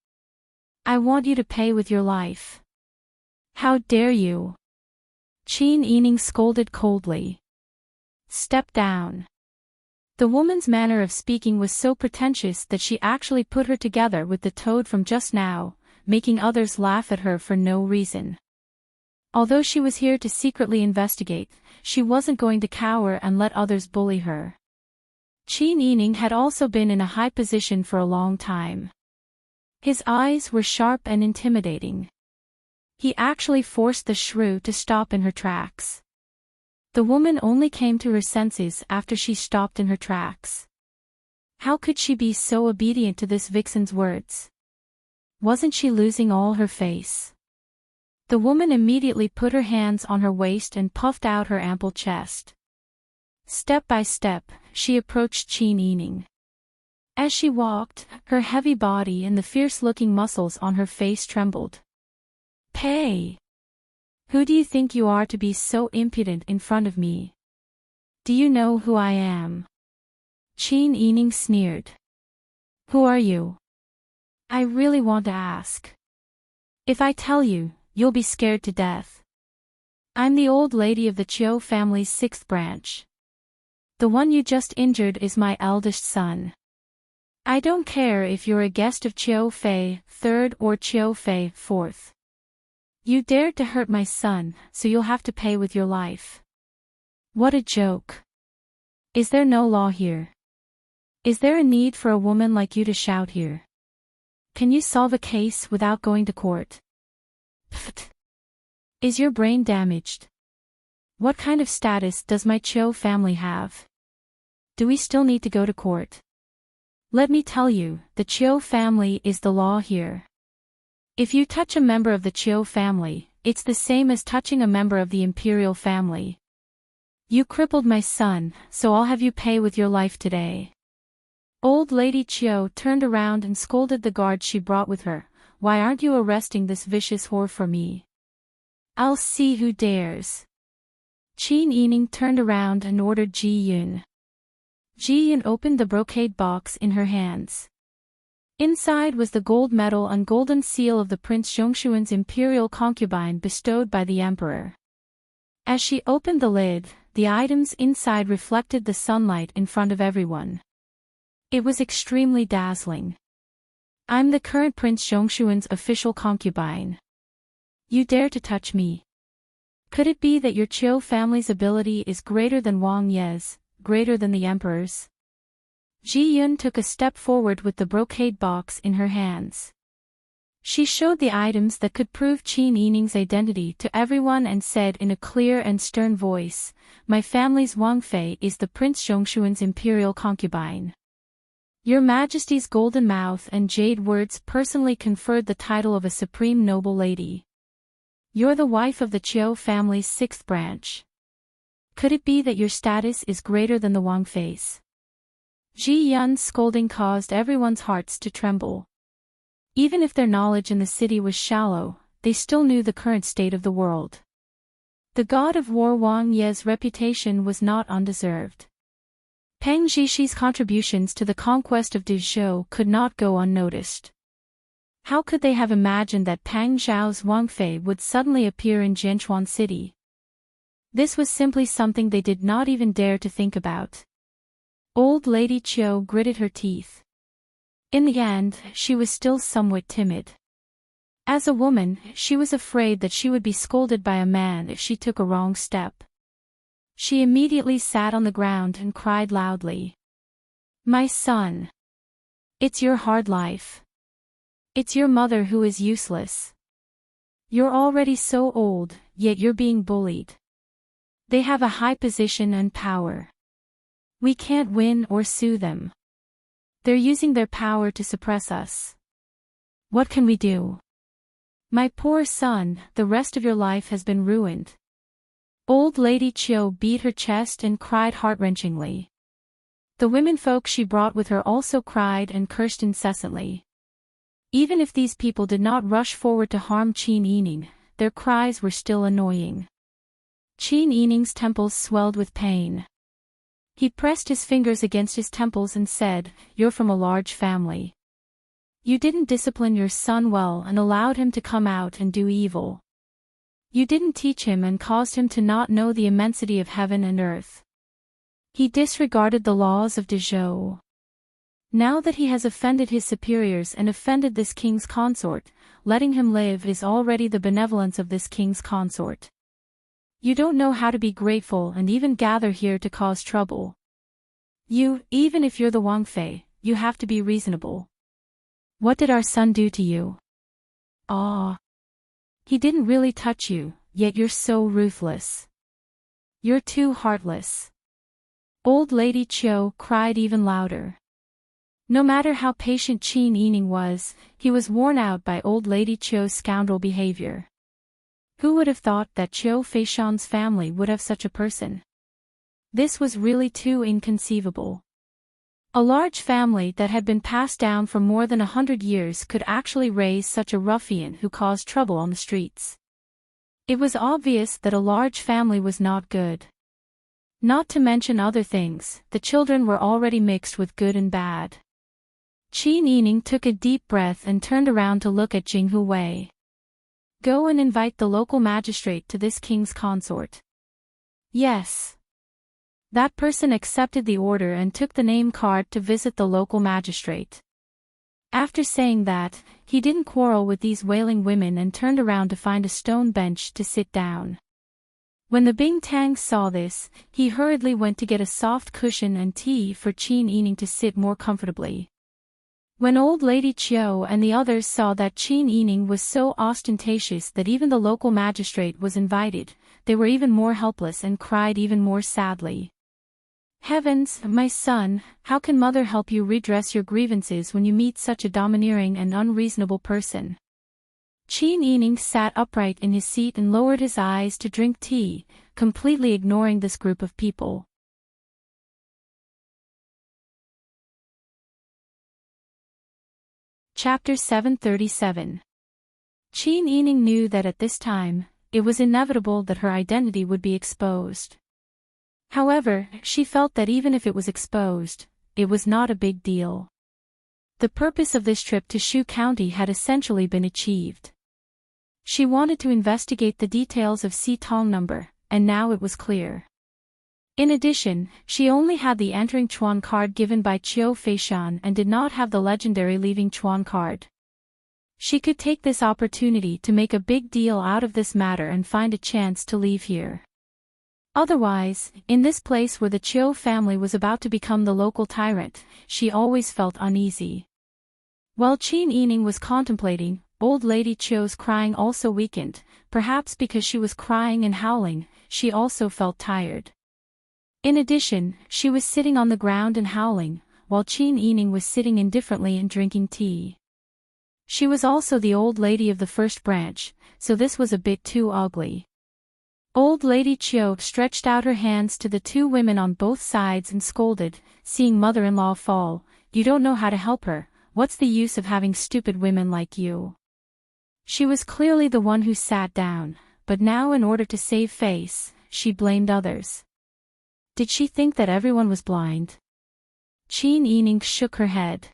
I want you to pay with your life. How dare you?" Qin Yining scolded coldly. "Step down." The woman's manner of speaking was so pretentious that she actually put her together with the toad from just now, making others laugh at her for no reason. Although she was here to secretly investigate, she wasn't going to cower and let others bully her. Qin Yining had also been in a high position for a long time. His eyes were sharp and intimidating. He actually forced the shrew to stop in her tracks. The woman only came to her senses after she stopped in her tracks. How could she be so obedient to this vixen's words? Wasn't she losing all her face? The woman immediately put her hands on her waist and puffed out her ample chest. Step by step, she approached Qin Yining. As she walked, her heavy body and the fierce-looking muscles on her face trembled. "Pay! Who do you think you are to be so impudent in front of me? Do you know who I am?" Qin Yining sneered. "Who are you? I really want to ask. If I tell you, you'll be scared to death. I'm the old lady of the Chiu family's 6th branch. The one you just injured is my eldest son. I don't care if you're a guest of Chiu Fei 3rd or Chiu Fei 4th. You dared to hurt my son, so you'll have to pay with your life." What a joke. Is there no law here? Is there a need for a woman like you to shout here? Can you solve a case without going to court? Pfft. Is your brain damaged? What kind of status does my Chiu family have? Do we still need to go to court? Let me tell you, the Chiu family is the law here. If you touch a member of the Chiu family, it's the same as touching a member of the imperial family. You crippled my son, so I'll have you pay with your life today. Old Lady Chiu turned around and scolded the guard she brought with her. "Why aren't you arresting this vicious whore for me? I'll see who dares." Qin Yining turned around and ordered Ji Yun. Ji Yun opened the brocade box in her hands. Inside was the gold medal and golden seal of the Prince Zhongshuan's imperial concubine bestowed by the emperor. As she opened the lid, the items inside reflected the sunlight in front of everyone. It was extremely dazzling. "I'm the current Prince Zhongshuan's official concubine. You dare to touch me? Could it be that your Chiu family's ability is greater than Wang Ye's, greater than the emperor's?" Ji Yun took a step forward with the brocade box in her hands. She showed the items that could prove Qin Yining's identity to everyone and said in a clear and stern voice, "My family's Wang Fei is the Prince Zhongshuan's imperial concubine. Your Majesty's golden mouth and jade words personally conferred the title of a supreme noble lady. You're the wife of the Chiu family's 6th branch. Could it be that your status is greater than the Wang Fei's?" Ji Yun's scolding caused everyone's hearts to tremble. Even if their knowledge in the city was shallow, they still knew the current state of the world. The god of war Wang Ye's reputation was not undeserved. Peng Zhixi's contributions to the conquest of Dezhou could not go unnoticed. How could they have imagined that Pang Zhao's Wang Fei would suddenly appear in Jianchuan City? This was simply something they did not even dare to think about. Old Lady Chiu gritted her teeth. In the end, she was still somewhat timid. As a woman, she was afraid that she would be scolded by a man if she took a wrong step. She immediately sat on the ground and cried loudly. "My son! It's your hard life. It's your mother who is useless. You're already so old, yet you're being bullied. They have a high position and power. We can't win or sue them. They're using their power to suppress us. What can we do?" My poor son, the rest of your life has been ruined. Old Lady Chiu beat her chest and cried heart-wrenchingly. The womenfolk she brought with her also cried and cursed incessantly. Even if these people did not rush forward to harm Qin Yining, their cries were still annoying. Qin Yining's temples swelled with pain. He pressed his fingers against his temples and said, "You're from a large family. You didn't discipline your son well and allowed him to come out and do evil. You didn't teach him and caused him to not know the immensity of heaven and earth. He disregarded the laws of Dezhou. Now that he has offended his superiors and offended this king's consort, letting him live is already the benevolence of this king's consort. You don't know how to be grateful and even gather here to cause trouble. Even if you're the Wangfei, you have to be reasonable. What did our son do to you? Ah. He didn't really touch you, yet you're so ruthless. You're too heartless." Old Lady Chiu cried even louder. No matter how patient Qin Yining was, he was worn out by Old Lady Chiu's scoundrel behavior. Who would have thought that Qiu Feishan's family would have such a person? This was really too inconceivable. A large family that had been passed down for more than 100 years could actually raise such a ruffian who caused trouble on the streets. It was obvious that a large family was not good. Not to mention other things, the children were already mixed with good and bad. Qin Yining took a deep breath and turned around to look at Jing Wei. "Go and invite the local magistrate to this king's consort." Yes. That person accepted the order and took the name card to visit the local magistrate. After saying that, he didn't quarrel with these wailing women and turned around to find a stone bench to sit down. When the Bingtang saw this, he hurriedly went to get a soft cushion and tea for Qin Yining to sit more comfortably. When Old Lady Chiu and the others saw that Qin Yining was so ostentatious that even the local magistrate was invited, they were even more helpless and cried even more sadly. "Heavens, my son, how can mother help you redress your grievances when you meet such a domineering and unreasonable person?" Qin Yining sat upright in his seat and lowered his eyes to drink tea, completely ignoring this group of people. Chapter 737. Qin Yining knew that at this time, it was inevitable that her identity would be exposed. However, she felt that even if it was exposed, it was not a big deal. The purpose of this trip to Shu County had essentially been achieved. She wanted to investigate the details of Si Tong number, and now it was clear. In addition, she only had the entering Chuan card given by Qiu Feishan and did not have the legendary leaving Chuan card. She could take this opportunity to make a big deal out of this matter and find a chance to leave here. Otherwise, in this place where the Qiu family was about to become the local tyrant, she always felt uneasy. While Qin Yining was contemplating, Old Lady Chiu's crying also weakened, perhaps because she was crying and howling, she also felt tired. In addition, she was sitting on the ground and howling, while Qin Yining was sitting indifferently and drinking tea. She was also the old lady of the first branch, so this was a bit too ugly. Old Lady Chiu stretched out her hands to the two women on both sides and scolded, seeing mother-in-law fall, "You don't know how to help her, what's the use of having stupid women like you?" She was clearly the one who sat down, but now in order to save face, she blamed others. Did she think that everyone was blind? Qin Yining shook her head.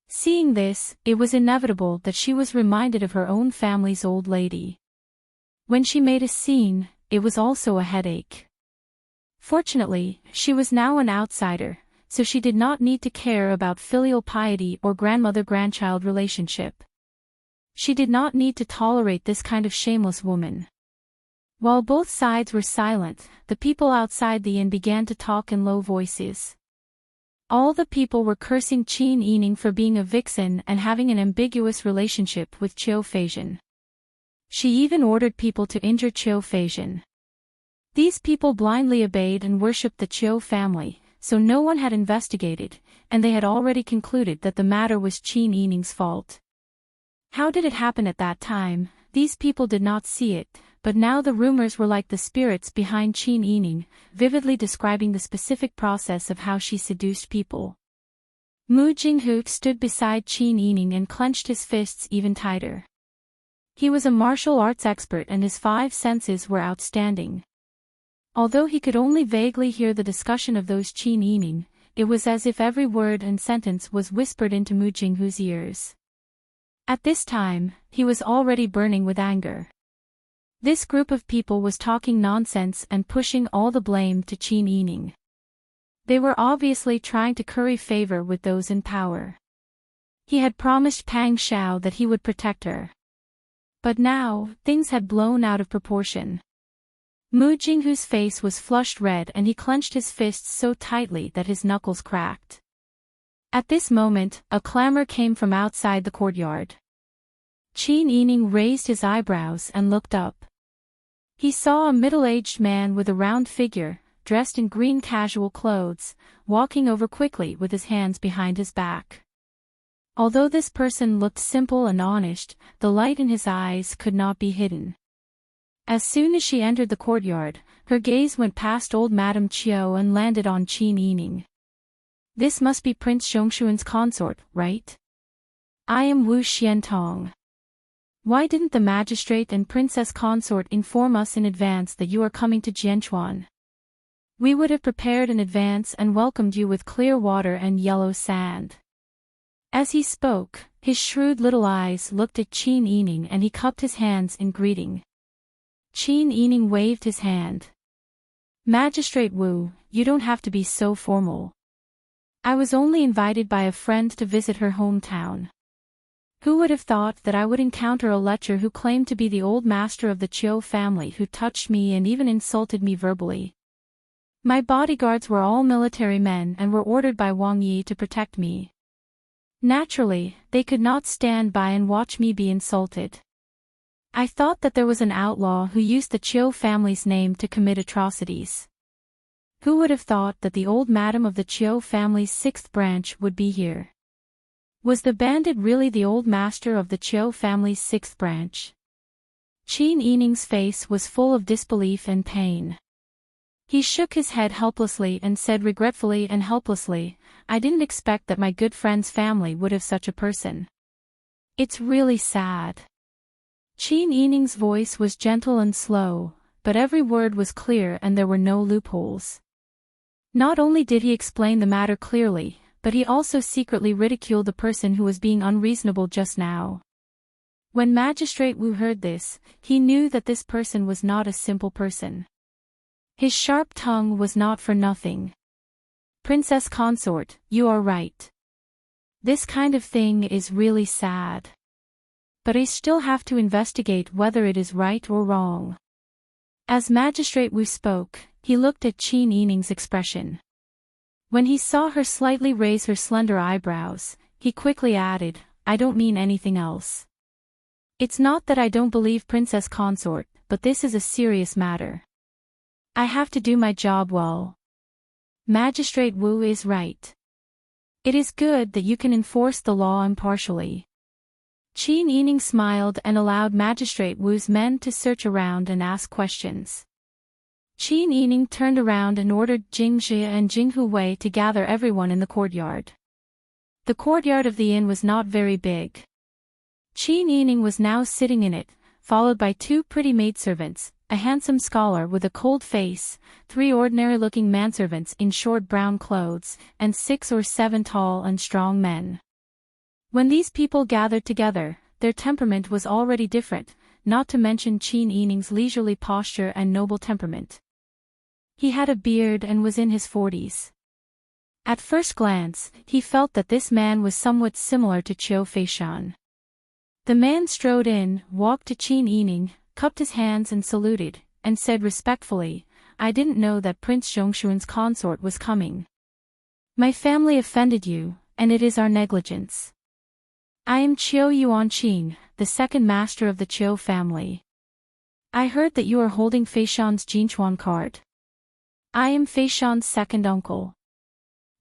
Seeing this, it was inevitable that she was reminded of her own family's old lady. When she made a scene, it was also a headache. Fortunately, she was now an outsider, so she did not need to care about filial piety or grandmother-grandchild relationship. She did not need to tolerate this kind of shameless woman. While both sides were silent, the people outside the inn began to talk in low voices. All the people were cursing Qin Yining for being a vixen and having an ambiguous relationship with Qiu Feishan. She even ordered people to injure Qiu Feishan. These people blindly obeyed and worshipped the Qiu family, so no one had investigated, and they had already concluded that the matter was Qin Yining's fault. How did it happen at that time? These people did not see it, but now the rumors were like the spirits behind Qin Yining, vividly describing the specific process of how she seduced people. Mu Jinghu stood beside Qin Yining and clenched his fists even tighter. He was a martial arts expert and his 5 senses were outstanding. Although he could only vaguely hear the discussion of those Qin Yining, it was as if every word and sentence was whispered into Mu Jinghu's ears. At this time, he was already burning with anger. This group of people was talking nonsense and pushing all the blame to Qin Yining. They were obviously trying to curry favor with those in power. He had promised Pang Xiao that he would protect her. But now, things had blown out of proportion. Mu Jinghu's face was flushed red and he clenched his fists so tightly that his knuckles cracked. At this moment, a clamor came from outside the courtyard. Qin Yining raised his eyebrows and looked up. He saw a middle-aged man with a round figure, dressed in green casual clothes, walking over quickly with his hands behind his back. Although this person looked simple and honest, the light in his eyes could not be hidden. As soon as she entered the courtyard, her gaze went past old Madame Qiu and landed on Qin Yining. This must be Prince Zhongshuan's consort, right? I am Wu Xiantong. Why didn't the magistrate and princess consort inform us in advance that you are coming to Jianchuan? We would have prepared in advance and welcomed you with clear water and yellow sand. As he spoke, his shrewd little eyes looked at Qin Yining and he cupped his hands in greeting. Qin Yining waved his hand. Magistrate Wu, you don't have to be so formal. I was only invited by a friend to visit her hometown. Who would have thought that I would encounter a lecher who claimed to be the old master of the Qiu family who touched me and even insulted me verbally? My bodyguards were all military men and were ordered by Wang Yi to protect me. Naturally, they could not stand by and watch me be insulted. I thought that there was an outlaw who used the Qiu family's name to commit atrocities. Who would have thought that the old madam of the Qiu family's 6th branch would be here? Was the bandit really the old master of the Qiu family's 6th branch? Qin Yining's face was full of disbelief and pain. He shook his head helplessly and said regretfully and helplessly, I didn't expect that my good friend's family would have such a person. It's really sad. Qin Yining's voice was gentle and slow, but every word was clear and there were no loopholes. Not only did he explain the matter clearly, but he also secretly ridiculed the person who was being unreasonable just now. When Magistrate Wu heard this, he knew that this person was not a simple person. His sharp tongue was not for nothing. Princess Consort, you are right. This kind of thing is really sad. But I still have to investigate whether it is right or wrong. As Magistrate Wu spoke, he looked at Qin Yining's expression. When he saw her slightly raise her slender eyebrows, he quickly added, I don't mean anything else. It's not that I don't believe Princess Consort, but this is a serious matter. I have to do my job well. Magistrate Wu is right. It is good that you can enforce the law impartially. Qin Yining smiled and allowed Magistrate Wu's men to search around and ask questions. Qin Yining turned around and ordered Jing Jie and Jing Huwei to gather everyone in the courtyard. The courtyard of the inn was not very big. Qin Yining was now sitting in it, followed by 2 pretty maidservants, a handsome scholar with a cold face, 3 ordinary-looking manservants in short brown clothes, and 6 or 7 tall and strong men. When these people gathered together, their temperament was already different, not to mention Qin Yining's leisurely posture and noble temperament. He had a beard and was in his 40s. At first glance, he felt that this man was somewhat similar to Qiu Feishan. The man strode in, walked to Qin Yining, cupped his hands and saluted, and said respectfully, I didn't know that Prince Zhongshuan's consort was coming. My family offended you, and it is our negligence. I am Qiu Yuanqing, the 2nd master of the Qiu family. I heard that you are holding Feishan's Jinchuan cart. I am Feishan's 2nd uncle.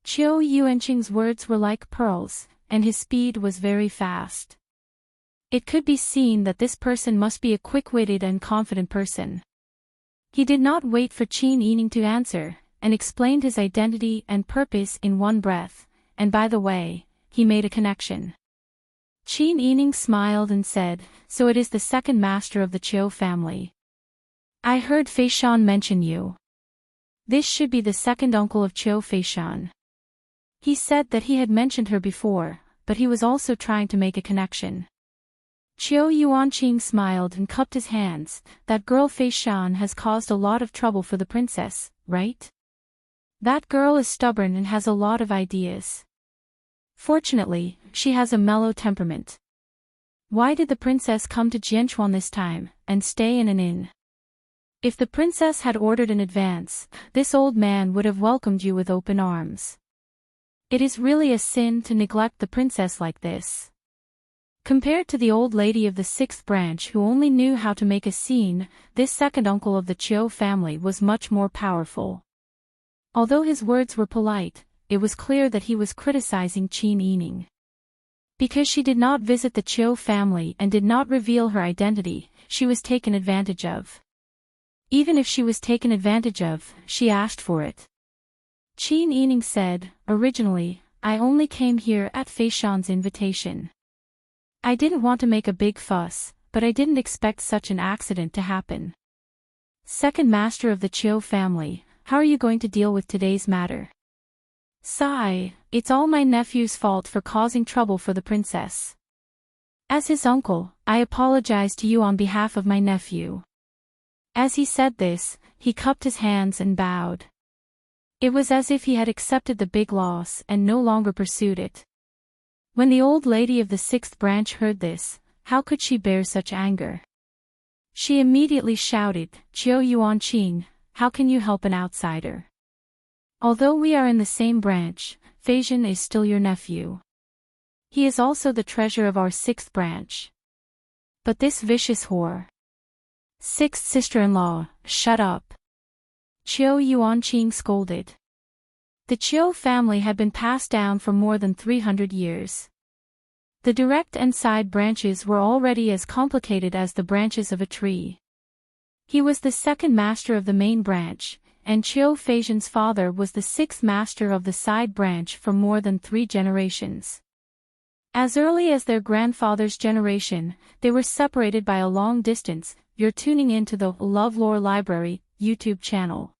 Qiu Yuanqing's words were like pearls, and his speed was very fast. It could be seen that this person must be a quick-witted and confident person. He did not wait for Qin Yining to answer, and explained his identity and purpose in one breath, and by the way, he made a connection. Qin Yining smiled and said, "So it is the second master of the Qiu family. I heard Feishan mention you. This should be the second uncle of Qiu Feishan." He said that he had mentioned her before, but he was also trying to make a connection. Qiu Yuanqing smiled and cupped his hands. "That girl Feishan has caused a lot of trouble for the princess, right? That girl is stubborn and has a lot of ideas. Fortunately, she has a mellow temperament. Why did the princess come to Jianchuan this time, and stay in an inn? If the princess had ordered in advance, this old man would have welcomed you with open arms. It is really a sin to neglect the princess like this." Compared to the old lady of the sixth branch who only knew how to make a scene, this second uncle of the Qiu family was much more powerful. Although his words were polite, it was clear that he was criticizing Qin Yining. Because she did not visit the Qiu family and did not reveal her identity, she was taken advantage of. Even if she was taken advantage of, she asked for it. Qin Yining said, "Originally, I only came here at Feishan's invitation. I didn't want to make a big fuss, but I didn't expect such an accident to happen. Second master of the Qiu family, how are you going to deal with today's matter?" "Sigh, it's all my nephew's fault for causing trouble for the princess. As his uncle, I apologize to you on behalf of my nephew." As he said this, he cupped his hands and bowed. It was as if he had accepted the big loss and no longer pursued it. When the old lady of the sixth branch heard this, how could she bear such anger? She immediately shouted, "Qiu Yuanqing, how can you help an outsider? Although we are in the same branch, Feishan is still your nephew. He is also the treasure of our sixth branch. But this vicious whore. Sixth sister-in-law, shut up." Qiu Yuanqing scolded. The Qiu family had been passed down for more than 300 years. The direct and side branches were already as complicated as the branches of a tree. He was the second master of the main branch, and Qiu Feishan's father was the sixth master of the side branch for more than 3 generations. As early as their grandfather's generation, they were separated by a long distance. You're tuning into the LoveLore Library YouTube channel.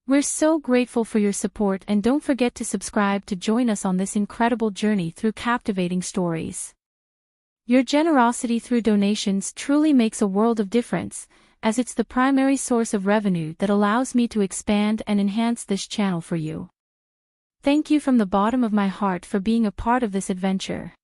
We're so grateful for your support, and don't forget to subscribe to join us on this incredible journey through captivating stories. Your generosity through donations truly makes a world of difference, as it's the primary source of revenue that allows me to expand and enhance this channel for you. Thank you from the bottom of my heart for being a part of this adventure.